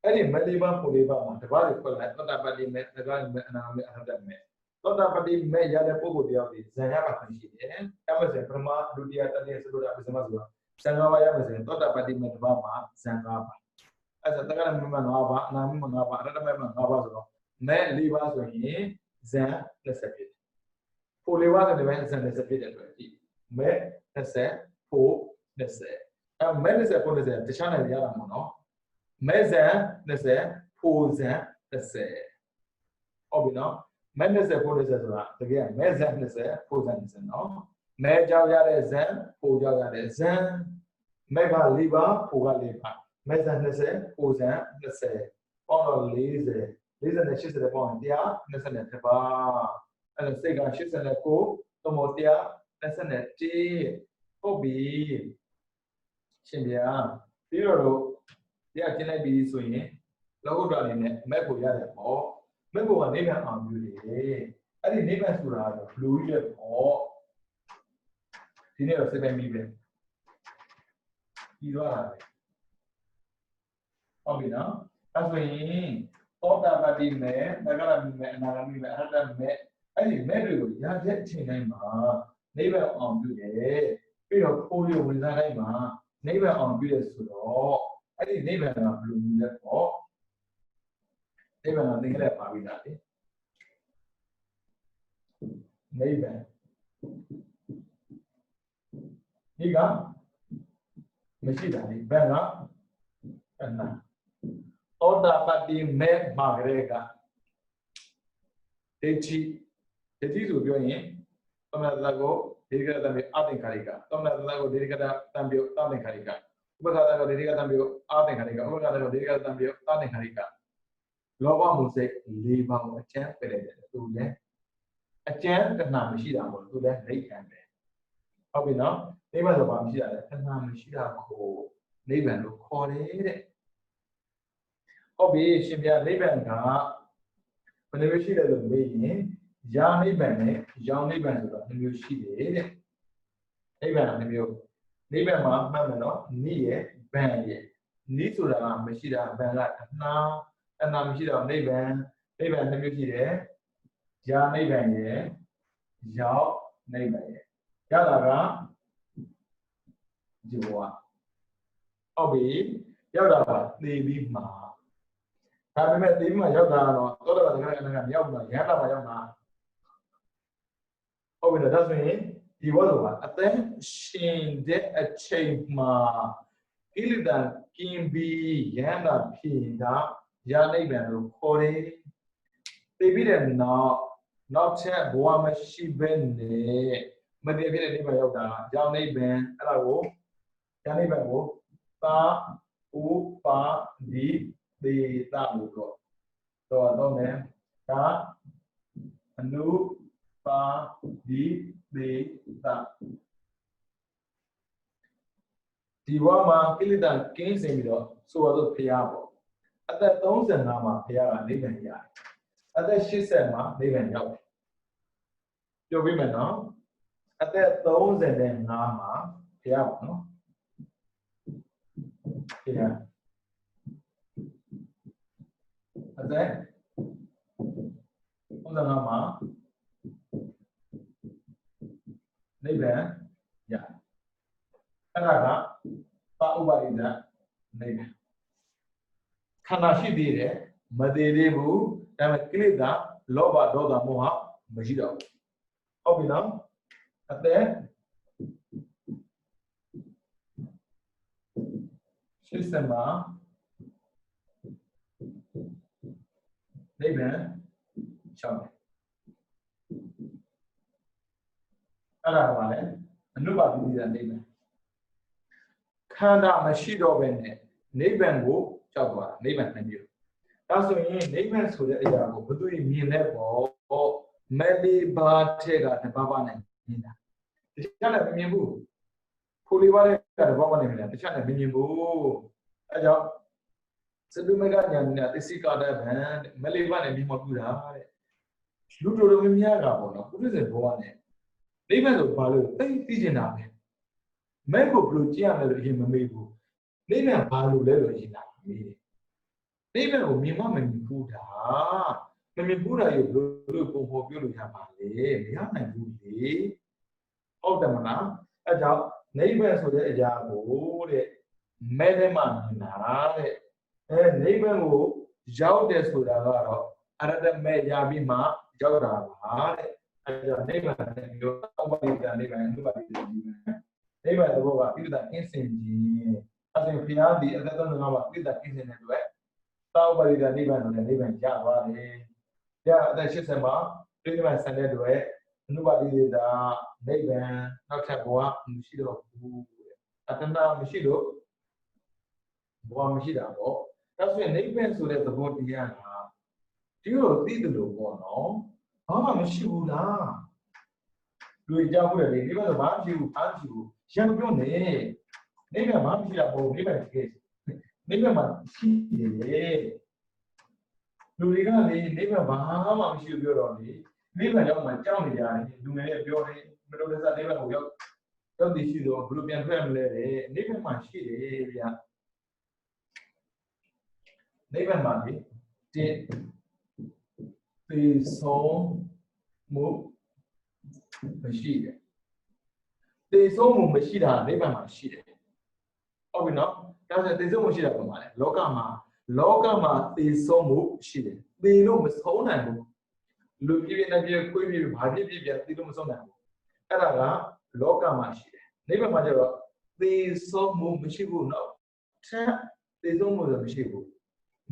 အဲ့ဒီမလေးပါပုံလေးပါမှာတပါးတွေဖွင့်လိုက်သောတာပတ္တိမေသက္ကမေအနာမေအရဟတမေသောတာပတ္တိမေရတဲ့ပုဂ္ဂိုလ်တယောက်ဒီဇန်ရပါခွင့်ရှိတယ်။အဲ့မှာဆိုပထမဒုတိယတတိယသတုတ္တပစ္စမဆိုတာဇန်၅ပါးရမယ်ဆိုရင်သောတာပတ္တိမေတစ်ပါးမှာဇန်၅ပါးအဲ့ဒါသက္ကမေမှာ၅ပါးအနာမေမှာ၅ပါးအရဟတမေမှာ၅ပါးဆိုတော့မေ၄ပါးဆိုရင်ဇန်20ဖြစ်တယ်။ဖို့၄ပါးဆိုရင်ဇန်20ဖြစ်တဲ့အတွက်ဒီမေ20ဖို့20အဲ့မေ20ဖို့20တခြားနိုင်ရတာမဟုတ်နော်မဲဇန်20ဖိုဇန်30ဟုတ်ပြီနော်မဲ20ဖို20ဆိုတာတကယ်မဲဇန်20ဖိုဇန်20နော်မဲကြောက်ရတဲ့ဇန်ဖိုကြောက်ရတဲ့ဇန်မဲက၄ပါးဖိုက၄ပါးမဲဇန်20ဖိုဇန်20ပေါင်းတော့40နဲ့80ပေါင်း120ပါးအဲ့ဒါစိတ်က89သမုတ်121ဟုတ်ပြီရှင်ဗျာပြီးတော့တရားကျင့်လိုက်ပြီဆိုရင်လောကုတ္တရာအနေနဲ့မက်ကိုရတယ်ပေါ့မက်ကိုကနိဗ္ဗာန်အောင်ပြုတယ်အဲ့ဒီနိဗ္ဗာန်ဆိုတာကတော့ဘလူးကြီးရဲ့ပေါ့ဒီနေ့တော့စိတ်ပိုင်းပြီးပဲပြီးသွားတာပဲဟုတ်ပြီနော်အဲ့ဆိုရင်သောတာပတ္တိမေသက္ကရာမိမေအနာဂမိမေအရဟတမေအဲ့ဒီမဲ့တွေကိုရတဲ့အချိန်တိုင်းမှာနိဗ္ဗာန်အောင်ပြုတယ်ပြီးတော့ဖိုးလေးဝင်စားတိုင်းမှာနိဗ္ဗာန်အောင်ပြုတယ်ဆိုတော့အဲ့ဒီနိဗ္ဗာန်ကဘယ်လိုမျိုးလဲပေါ့နိဗ္ဗာန်ကသင်္ကြန်ပါပြီးသားလေနိဗ္ဗာန်ဒီကမရှိတာလေဘယ်ကအနာသောတာပတ္တိမေမာဂရေကဒိဋ္ဌိဆိုပြောရင်သမဏတကိုဒိဋ္ဌိကတံပြေအသင်္ခါရိကသမဏတကိုဒိဋ္ဌိကတံပြေအသင်္ခါရိကဥပက္ခတကိုဒိဋ္ဌိကတံပြေအသင်္ခါရိကဥပက္ခတကိုဒိဋ္ဌိကတံပြေအသင်္ခါရိကလောဘမှုစိတ်၄ပါးကိုအကျဉ်းပယ်လိုက်တယ်သူလည်းအကျဉ်းတဏှာမရှိတာမို့သူလည်းနိဗ္ဗာန်ပဲဟုတ်ပြီနော်နိဗ္ဗာန်ဆိုဘာမရှိတာလဲတဏှာမရှိတာကိုနိဗ္ဗာန်လို့ခေါ်တယ်တဲ့ဟုတ်ပြီရှင်ပြနိဗ္ဗာန်ကဘယ်လိုမျိုးရှိတယ်လို့မေးရင်ယာနိဗ္ဗာန်နဲ့ယောင်နိဗ္ဗာန်ဆိုတော့2မျိုးရှိတယ်တဲ့နိဗ္ဗာန်က2မျိုးနိဗ္ဗာန်မှာမှတ်မယ်နော်နိရဲ့ဗံရဲ့နိဆိုတာကမရှိတာဗံကတဏှာမရှိတော့နိဗ္ဗာန်2မျိုးရှိတယ်ယာနိဗ္ဗာန်ရဲ့ယောင်နိဗ္ဗာန်ရဲ့ရတာကဒီဘဝဟုတ်ပြီရောက်တာကသိပြီးမှာဒါပေမဲ့သိပြီးမှရောက်တာတော့သောတာပန်ကမရောက်ဘူးရဟန္တာမှာရောက်တာဟုတ်ပြီဒါဆိုရင်ဒီဘောဆိုတာအသက်ရှင်တဲ့အချိန်မှာကိလေသာကင်းပြီးရဟန္တာဖြစ်တာယာနိဗ္ဗာန်လို့ခေါ်တယ်သိပြီးတဲ့နောက်ချက်ဘဝမရှိဘဲနဲ့မတည်ဖြစ်တဲ့နိဗ္ဗာန်ရောက်တာယာနိဗ္ဗာန်အဲ့ဒါကိုယာနိဗ္ဗာန်ကိုသာဥပါဒီဒေတာလို့တော့မယ်ဒါအနုပါဒီဒေတာဒီဘဝမှာကိလေသာကင်းစင်ပြီးတော့ဆိုတော့ဖရာပေါ့အသက်35မှာဖရာကနိဗ္ဗာန်ရတယ် အသက်80မှာနိဗ္ဗာန်ရောက်တယ်ပြောပြီးမယ်နော်အသက်35မှာဘုရားပါနော်ဘုရားအသက်35မှာနိဗ္ဗာန်ရအဲ့ဒါကပါဥပါဒိတနိဗ္ဗာန်ခန္ဓာရှိသေးတယ်မသေးသေးဘူးဒါပေမဲ့ကိလေသာလောဘဒေါသမောဟမရှိတော့ဘူးဟုတ်ပြီနော်အသက်80မှာနိဗ္ဗာန်ရှောက်တယ်အဲ့ဒါကလည်းအနုပါတိတိနိဗ္ဗာန်ခန္ဓာမရှိတော့ဘဲနဲ့နိဗ္ဗာန်ကိုကြောက်သွားတာနိဗ္ဗာန်နှစ်မျိုးဒါဆိုရင်နိဗ္ဗာန်ဆိုတဲ့အရာကိုဘယ်သူမြင်လဲပေါ့မဲလေးပါးထဲကတဘာဝနဲ့မြင်တာတခြားနဲ့မမြင်ဘူးဖိုလေးပါးထဲကတဘာဝနဲ့မြင်တာတခြားနဲ့မမြင်ဘူးအဲကြောင့်စတုမေကညာနဲ့သစ္စည်းကာတဗံမဲလေးပါးနဲ့မြင်မဘူးတာတဲ့လူတော်တော်များများကပေါ့နော်ပုရိသေဘောနဲ့နိဗ္ဗာန်ဆိုဘာလို့သိကျင်တာပဲမဲကိုဘယ်လိုကြည့်ရမလဲလို့အရင်မမေးဘူးနိဗ္ဗာန်ဘာလို့လဲလို့အရင်ကမေးတယ်နိဗ္ဗာန်ကိုမြင်မှမမြင်ဘူးတာမမြင်ဘူးတာရုပ်လို့ပုံဖော်ပြောလို့ရပါလေမရနိုင်ဘူးလေဟုတ်တယ်မလားအဲကြောင့်နိဗ္ဗာန်ဆိုတဲ့အရာကိုတဲ့မဲထဲမှာမြင်တာတဲ့နိဗ္ဗာန်ကိုရောက်တယ်ဆိုတာကတော့အရတ္တမဲရပြီးမှရောက်တာပါတဲ့အဲကြောင့်နိဗ္ဗာန်နဲ့ပြောဥပဒိတနိဗ္ဗာန်ဥပဒိတနိဗ္ဗာန်သဘောကပိဋကကင်းစင်ခြင်းအဲဆိုဘုရားဒီအသက်ဆုံးငါးပါးပိဋကကင်းစင်တဲ့အတွက်သာဥပဒိတနိဗ္ဗာန်ဆိုတဲ့နိဗ္ဗာန်ရသွားတယ်။ကြာအသက်80မှာပိဋကဆန်တဲ့အတွက်အနုပါတိတနိဗ္ဗာန်နောက်ထပ်ဘဝမရှိတော့ဘူးတဲ့အတ္တနာမရှိလို့ဘဝမရှိတာပေါ့။ဒါဆိုရင်နိဗ္ဗာန်ဆိုတဲ့သဘောတရားကဒီလိုသိတယ်လို့ပေါ့နော်။ဘာမှမရှိဘူးလား။လူကြောက်ဘူးလေနိဗ္ဗာန်ဆိုဘာမရှိဘူးအားမရှိဘူး။ရံပြောနေနိဗ္ဗာန်ဘာမရှိတာပေါ့နိဗ္ဗာန်တကယ်နိဗ္ဗာန်မှာရှိတယ်လူတွေကလေနိဗ္ဗာန်ဘာမှမရှိဘူးပြောတော့လေနိဗ္ဗာန်ရောက်မှကြောက်နေကြတယ်လူငယ်တွေပြောတယ်မတော်တဆနိဗ္ဗာန်ကိုရောက်တည်ရှိတော့ဘယ်လိုပြန်ထွက်မလဲတဲ့နိဗ္ဗာန်မှာရှိတယ်ဗျာနိဗ္ဗာန်မှာလေတဲ့သေဆုံးမှုမရှိတယ်သေဆုံးမှုမရှိတာနိဗ္ဗာန်မှာရှိတယ်ဟုတ်ပြီနော်ဒါဆိုသေဆုံးမှုရှိတာပုံပါလေလောကမှာသေဆုံးမှုရှိတယ်သေလို့မဆုံးနိုင်ဘူးလူပြည့်နေပြည့်ခွေးပြည့်ဘာပြည့်သေလို့မဆုံးနိုင်ဘူးအဲ့ဒါကလောကမှာရှိတယ်နိဗ္ဗာန်မှာကျတော့သေဆုံးမှုမရှိဘူးနော်ထက်သေဆုံးမှုလည်းမရှိဘူး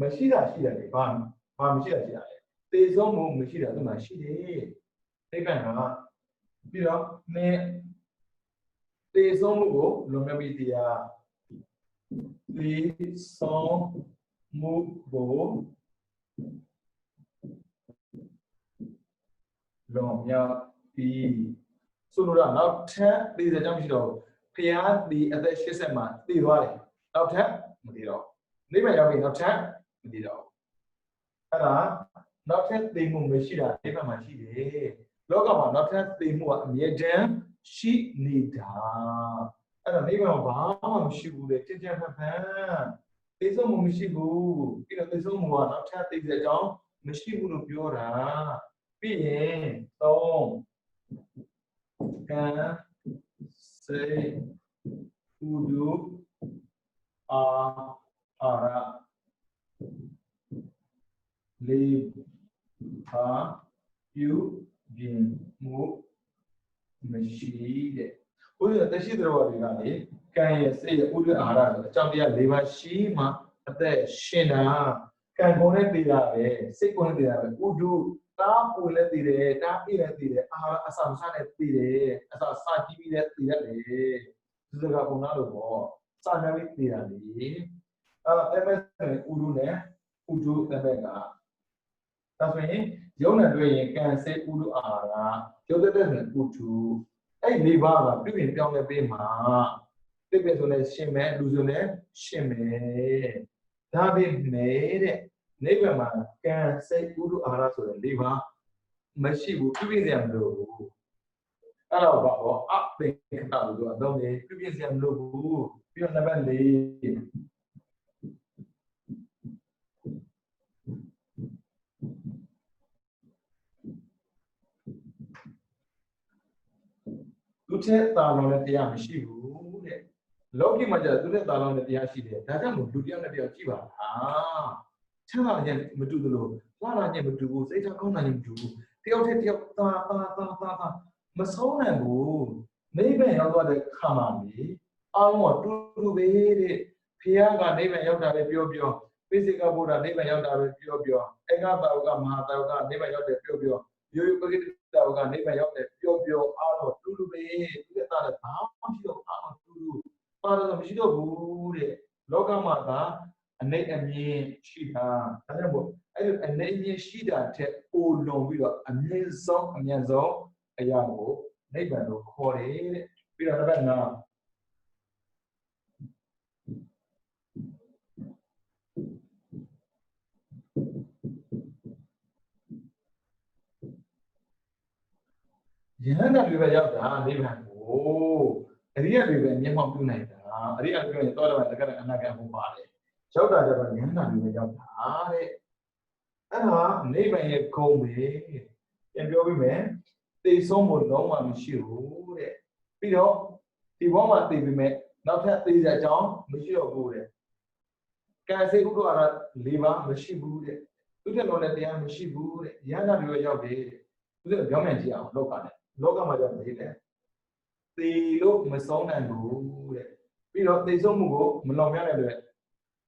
မရှိတာရှိတယ်လေဘာမရှိတာရှိတာလေသေဆုံးမှုမရှိတာဒီမှာရှိတယ်နိဗ္ဗာန်ကပြီးတော့သေဆုံးမှုကိုလွန်မြောက်ပြီးတရားသေဆုံးမှုကိုလွန်မြောက်ပြီးဆိုလိုတာနောက်ထပ်သေတဲ့ကြောင့်မရှိတော့ဖျားဒီအသက်80မှာသေသွားတယ်နောက်ထပ်မသေတော့နိဗ္ဗာန်ရောက်ပြီနောက်ထပ်မသေတော့အဲ့ဒါနောက်ထပ်သေမှုမရှိတာနိဗ္ဗာန်မှာရှိတယ်လောကမှာနောက်ထပ်သေမှုကအမြဲတမ်းရှိနေတာအဲ့တော့နိဗ္ဗာန်ဘာမှမရှိဘူးလေကြင်ကြံဖန်ဖန်သေဆုံးမှုမရှိဘူးပြီးတော့သေဆုံးမှုကနောက်ထပ်သေတဲ့အကြောင်းမရှိဘူးလို့ပြောတာပြီးရင်3ကံစေဥဒုအာလေးပါပြုပြင်မှုမရှိတဲ့ဥဒ္ဒတရှိတော်တွေကလေကံရဲ့စိတ်ရဲ့ဥဒ္ဒအာဟာရဆိုအကြောင်းတရား၄ပါးရှိမှအသက်ရှင်တာကံကုန်နဲ့တည်တာပဲစိတ်ကုန်နဲ့တည်တာပဲဥဒ္ဒတာပူလည်းတည်တယ်တာအိလည်းတည်တယ်အာဟာရအစာမစားနဲ့တည်တယ်အစာစာကြည့်ပြီးလည်းတည်ရတယ်ဒီစကားပုံနာလို့ပေါ့စာနာပြီးတည်တာလေအဲ့မဲ့ဥဒ္ဒနဲ့ဥဒ္ဒတဲ့ဘက်ကဒါဆိုရင်ရုံနဲ့တွေ့ရင်ကံစေဥဒ္ဒအာဟာရရုပ်တဲ့ဆိုရင်ဥဒ္ဒအဲ့၄ပါးကပြည့်ပြောင်းလဲပေးမှာပြည့်ဆိုလဲရှင်းမယ်လူဆိုလဲရှင်းမယ်ဒါပေမဲ့တဲ့ နိဗ္ဗာန်မှာကံစိတ်ဥဒ္ဓအာရဆိုတဲ့၄ပါးမရှိဘူးပြည့်ပြည့်စရာမလိုဘူးအဲ့တော့ဘာပေါ့အပင်ခဏလို့တော့ပြည့်ပြည့်စရာမလိုဘူးပြီးတော့နံပါတ်၄သူတဲ့တာလုံးနဲ့တရားမရှိဘူးတဲ့လောကီမှာကျသူတဲ့တာလုံးနဲ့တရားရှိတယ်ဒါကြောင့်မို့လူတရားနဲ့တရားကြည့်ပါလားချမ်းသာခြင်းမတူသလိုလာလာခြင်းမတူဘူးစိတ်ထားကောင်းတာခြင်းမတူဘူးတယောက်တည်းတယောက်သာမဆုံးနိုင်ဘူးနိဗ္ဗာန်ရောက်သွားတဲ့ခါမှာလေအားလုံးကတူတူပဲတဲ့ဖះကနိဗ္ဗာန်ရောက်တာပဲပြောပိစိကဗုဒ္ဓနိဗ္ဗာန်ရောက်တာပဲပြောအင်္ဂတာဝကမဟာတာဝကနိဗ္ဗာန်ရောက်တယ်ပြောရိုးရိုးပဂိတတာဝကနိဗ္ဗာန်ရောက်တယ်ပြောအားလုံးတူတူပဲသူကတာလည်းဘာမှမရှိတော့အားလုံးတူပါတယ်မရှိတော့ဘူးတဲ့လောကမှာကအနိတ်အမြင်ရှိတာဒါကြောင့်မို့အဲ့ဒီအနိတ်အမြင်ရှိတာထက်ပိုလွန်ပြီးတော့အမြင့်ဆုံးအရာကိုနိဗ္ဗာန်ကိုခေါ်တယ်တဲ့ပြီးတော့နံပါတ်5ယဟန္တာတွေပဲရောက်တာနိဗ္ဗာန်ကိုအရိယတွေပဲမျက်မှောက်ပြုနိုင်တာအရိယတွေပြောရင်တော့လည်းတကယ်အနာဂတ်ဘုံပါတယ်ရောက်တာကျတော့ယဟန္တာတွေပဲရောက်တာတဲ့အဲ့ဒါနိဗ္ဗာန်ရဲ့ဂုဏ်ပဲပြန်ပြောပြီးမယ်သိဆုံးဖို့လုံးဝမရှိဘူးတဲ့ပြီးတော့ဒီဘောမှာသိပြီးမယ်နောက်ထပ်သိစရာအကြောင်းမရှိတော့ဘူးတဲ့ကံစိတ်ဥဒ္ဓအာရ၄ပါးမရှိဘူးတဲ့သူတဲ့လုံးနဲ့တရားမရှိဘူးတဲ့ယဟန္တာတွေပဲရောက်တယ်သူကပြောင်းပြန်ကြည့်အောင်လောကမှာကြောင့်နေတယ်သေလို့မဆုံးနိုင်ဘူးတဲ့ပြီးတော့သေဆုံးမှုကိုမလောင်မြတဲ့အတွက်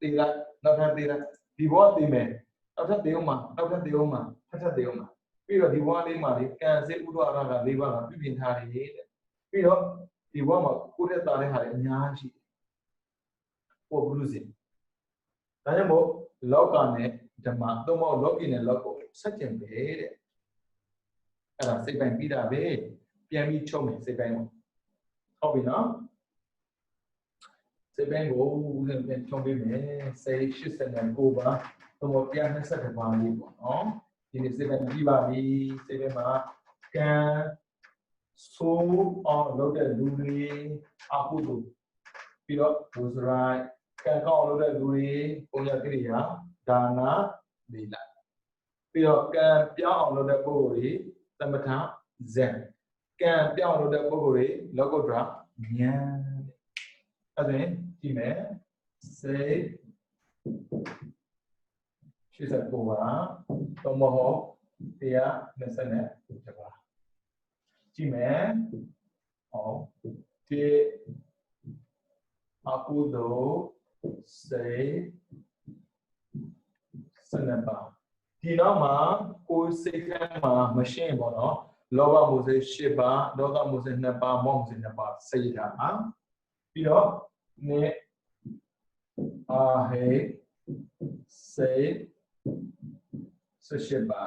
သေလိုက်နောက်ထပ်သေလိုက်ဒီဘောသေမယ်နောက်ထပ်သေအောင်မှာထပ်သေအောင်မှာပြီးတော့ဒီဘောလေးမှာလေကံစိတ်ဥဒ္ဓအာရက၄ပါးကပြပြင်ထားတယ်တဲ့ပြီးတော့ဒီဘောမှာကိုယ်တဲ့တာတဲ့ဟာတွေအများကြီးပေါ်ဘူးလို့စီဒါကြောင့်မို့လောကနဲ့ဓမ္မသုံးမောလောကီနဲ့လောကကိုဆက်ကျင်ပဲတဲ့အဲ့ဒါစိတ်ပိုင်းပြီးတာပဲပြန်ပြီးချုပ်မယ်စိတ်ပိုင်းကိုဟုတ်ပြီနော်စိတ်ပိုင်းကိုပြန်ချုပ်ပြီးမယ်စိတ်89ပါသုံးမော120ပါလေးပေါ့နော်ဒီနေ့စိတ်ပိုင်းပြီးပါပြီစိတ်ပိုင်းမှာကံဆိုးအောင်လုပ်တဲ့လူတွေအကုသိုလ်ပြီးတော့ဘုဇရိုက်ကံကောင်းလုပ်တဲ့လူတွေပုံရကိရိယာဒါနာလေလာပြီးတော့ကံပြောင်းအောင်လုပ်တဲ့ပုဂ္ဂိုလ်တွေသမထဇန်ကံပြောင်းလို့တဲ့ပုဂ္ဂိုလ်တွေလောကုတ္တရာဉာဏ်အဲ့ဒါကြည့်မယ်စိတ်89ပါသုံးမဟုတ်120ပါကြည့်မယ်ဟောဒီအကုသိုလ်စိတ်12ပါဒီနောက်မှာကိုယ်စိတ်ထဲမှာမရှင်းပေါ့နော်လောဘမှုစိတ်10ပါဒေါသမှုစိတ်2ပါမောဟမှုစိတ်2ပါစိတ်ထားပြီးတော့နေအာဟေစိတ်18ပါ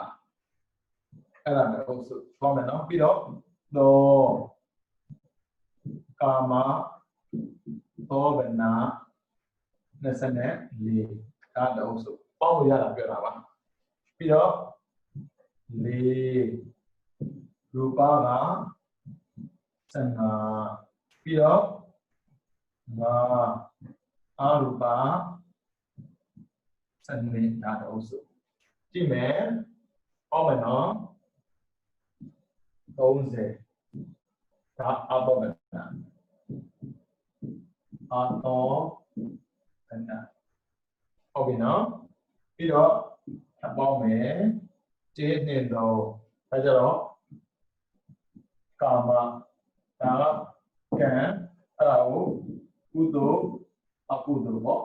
အဲ့ဒါလည်းဟုတ်ဆိုပေါ့မယ်နော်ပြီးတော့သောကာမသောဗနာ24ဒါတော့ဆိုပေါင်းလို့ရတာပြောတာပါပြီးတော့4ရူပက15ပြီးတော့5အရူပ12ဒါတော့ဆိုကြည့်မယ်ပေါ့မယ်နော်30ဒါအဘောဗနာအတော်ဗနာဟုတ်ပြီနော်ပြီးတော့အပေါင်းမယ်ကျေးနှစ်တော့ဒါကြတော့ကာမဒါကကံအဲ့ဒါကိုကုသိုလ်အကုသိုလ်ပေါ့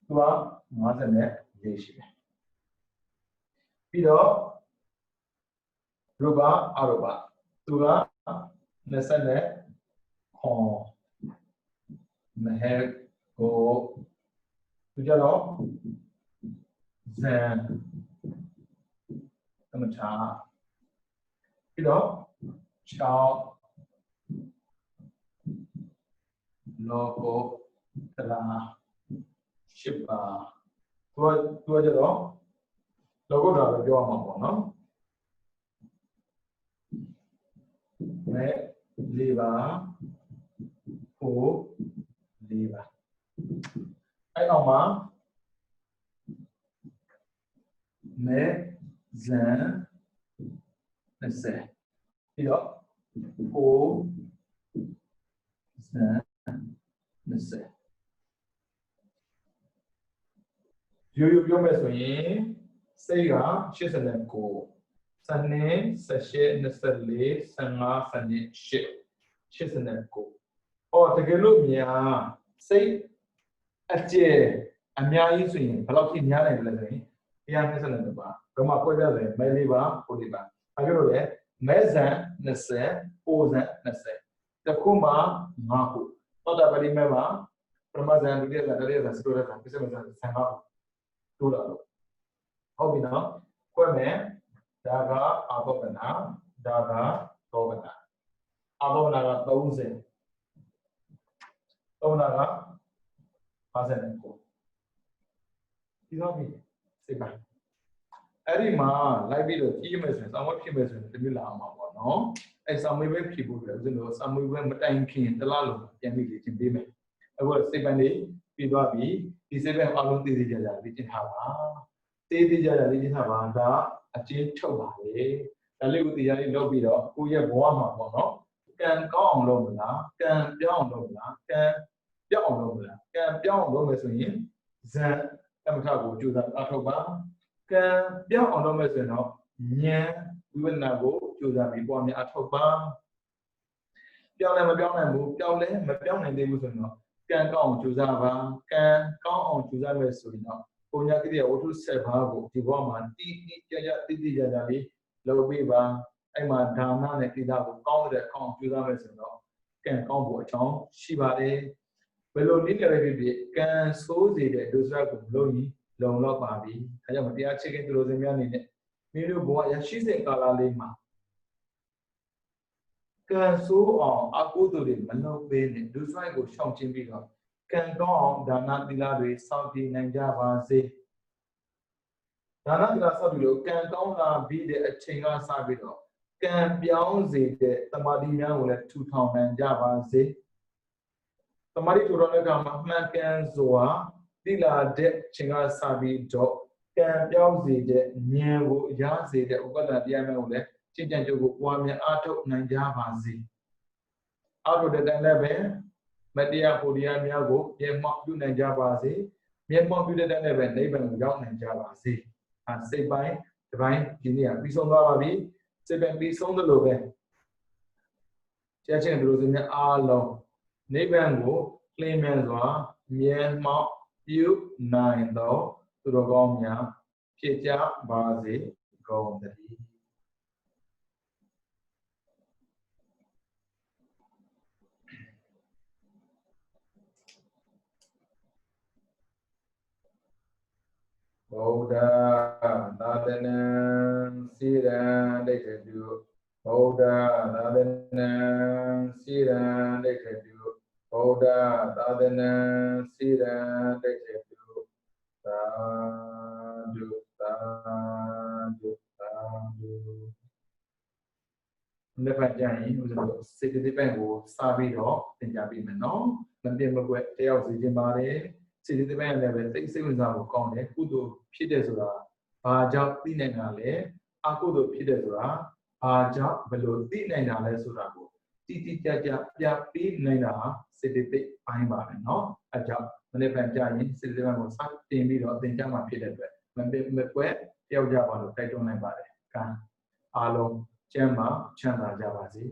သူက54ရှိတယ်ပြီးတော့ရူပအရူပသူက20ခွန်မဟဲကိုသူကြတော့ဇန်သမထပြီးတော့6လောကုတ္တရာ10ပါ tôi cho đó đâu có rồi cho mà còn nó mẹ liver phố liver anh ông mà mẹ dán là sẽ thì đó phố dán là sẽ yo me soy seiga shisen ko sanne sashe nasale sanga sanne shisen ko o တကယ်လို့များစိတ်အကျယ်အများကြီးဆိုရင်ဘယ်လောက်ထိများနိုင်လဲဆိုရင်122ပါဘယ်မှာကွဲပြားလဲမဲလေးပါပိုလေးပါဘာဖြစ်လို့လဲမဲဇန်20ပိုဇန်20တခုမှ5ခုသောတာပတိမဲမှာပရမဇန်ဒုတိယဇန်တတိယဇန်စတုရဇန်ပြစ္ဆေမဇန်ဆံပါတိုးလာတော့ဟုတ်ပြီနော်ကွဲမယ်ဒါကအာဘောကနာဒါကသောကနာအာဘောကနာက30သောနာက59ဒီတော့ပြီစိတ်ပါအဲ့ဒီမှာလိုက်ပြီးတော့ကြီးမယ်ဆိုရင်စာမွေးဖြစ်မယ်ဆိုရင်တမျိုးလာအောင်ပါပေါ့နော်အဲ့စာမွေးပဲဖြစ်ဖို့လည်းဦးဇင်းတို့စာမွေးပဲမတိုင်ခင်တလားလုံးပြန်ပြီးလေ့ကျင့်ပေးမယ်အခုစိတ်ပန်းလေးပြီးသွားပြီဒီစိတ်ပန်းအလုံးသေးသေးကြကြလေ့ကျင့်ထားပါသေးသေးကြကြလေ့ကျင့်ထားပါဒါအကျဉ်းထုတ်ပါလေဒါလေးကိုတရားလေးလုပ်ပြီးတော့ကိုယ့်ရဲ့ဘဝမှာပေါ့နော်ကံကောင်းအောင်လုပ်မလားကံပြောင်းအောင်လုပ်မလားကံပြောင်းအောင်လုပ်မလားကံပြောင်းအောင်လုပ်မယ်ဆိုရင်ဇန်သမထကိုကြိုးစားအထောက်ပါကံပြောင်းအောင်လုပ်မယ်ဆိုရင်တော့ဉာဏ်ဝိပဿနာကိုကြိုးစားပြီးပွားများအထောက်ပါပြောင်းလည်းမပြောင်းနိုင်ဘူးပြောင်းလည်းမပြောင်းနိုင်သေးဘူးဆိုရင်တော့ကံကောင်းအောင်ကြိုးစားပါကံကောင်းအောင်ကြိုးစားမယ်ဆိုရင်တော့ပုံညာကိရိယာဝတ္ထု7ပါးကိုဒီဘဝမှာတိကျကျတိတိကျကျလေးလုပ်ပေးပါအဲ့မှာဒါနနဲ့သီလကိုကောင်းတဲ့အကောင်ကြိုးစားမယ်ဆိုတော့ကံကောင်းဖို့အကြောင်းရှိပါတယ်ဘယ်လိုနည်းနဲ့ပဲဖြစ်ဖြစ်ကံဆိုးစေတဲ့ဒုစရကိုမလုပ်ရင်လုံလောက်ပါပြီအဲကြောင့်မတရားချစ်ခင်သူတို့စင်များအနေနဲ့မိတို့ဘဝရရှိစဉ်ကာလလေးမှာကံဆိုးအောင်အကုသိုလ်တွေမလုပ်ပေးနဲ့ဒုစရကိုရှောင်ကျဉ်ပြီးတော့ကံကောင်းအောင်ဒါနသီလတွေစောင့်တည်နိုင်ကြပါစေဒါနသီလစောင့်တည်လို့ကံကောင်းလာပြီးတဲ့အချိန်ကစပြီးတော့ကံပြောင်းစေတဲ့တမာတိများကိုလည်းထူထောင်နိုင်ကြပါစေတမာတိထူထောင်တဲ့အခါမှာမှန်ကန်စွာသီလတဲ့ချိန်ကစပြီးတော့ကံပြောင်းစေတဲ့ဉာဏ်ကိုရစေတဲ့ဥပဒနာတရားများကိုလည်းကျင့်ကြံကြိုးကိုပွားများအားထုတ်နိုင်ကြပါစေအားထုတ်တဲ့တိုင်လည်းပဲမတရားဖို့တရားများကိုမျက်မှောက်ပြုနိုင်ကြပါစေမျက်မှောက်ပြုတဲ့တိုင်လည်းပဲနိဗ္ဗာန်ကိုရောက်နိုင်ကြပါစေစိတ်ပိုင်းဒီပိုင်းဒီနေ့ပြီးဆုံးသွားပါပြီစိတ်ပိုင်းပြီးဆုံးသလိုပဲကြားချင်းတို့စများအားလုံးနိဗ္ဗာန်ကိုလင်းမြန်စွာမျက်မှောက်ပြုနိုင်သောသူတော်ကောင်းများဖြစ်ကြပါစေကုန်သတည်းဗုဒ္ဓသာသနာစိရန်ဒိဋ္ဌတုဗုဒ္ဓသာသနာစိရန်ဒိဋ္ဌတုဗုဒ္ဓသာသနာစိရန်ဒိဋ္ဌတုသာဓုသာဓုသာဓုလက်ဖက်ကြရင်ဦးဇင်းတို့စေတသိက်ပိုင်းကိုစပြီးတော့သင်ကြားပေးမယ်နော်မပြတ်မကွက်တယောက်စီခြင်းပါတယ်စေတသိက်ပိုင်းလည်းပဲသိစိတ်ဝင်စားဖို့ကောင်းတယ်ကုသိုလ်ဖြစ်တယ်ဆိုတာဘာကြောင့်သိနိုင်တာလဲအကုသိုလ်ဖြစ်တယ်ဆိုတာဘာကြောင့်ဘယ်လိုသိနိုင်တာလဲဆိုတာကိုတိတိကျကျပြပေးနိုင်တာစေတသိက်ပိုင်းပါပဲเนาะအဲကြောင့်မနေ့ကကြာရင်စေတသိက်ပိုင်းကိုစတင်ပြီးတော့သင်ကြားမှာဖြစ်တဲ့အတွက်မပြတ်မကွက်တယောက်ကြပါလို့တိုက်တွန်းနိုင်ပါတယ်ကံအားလုံးကျမ်းမာချမ်းသာကြပါစေ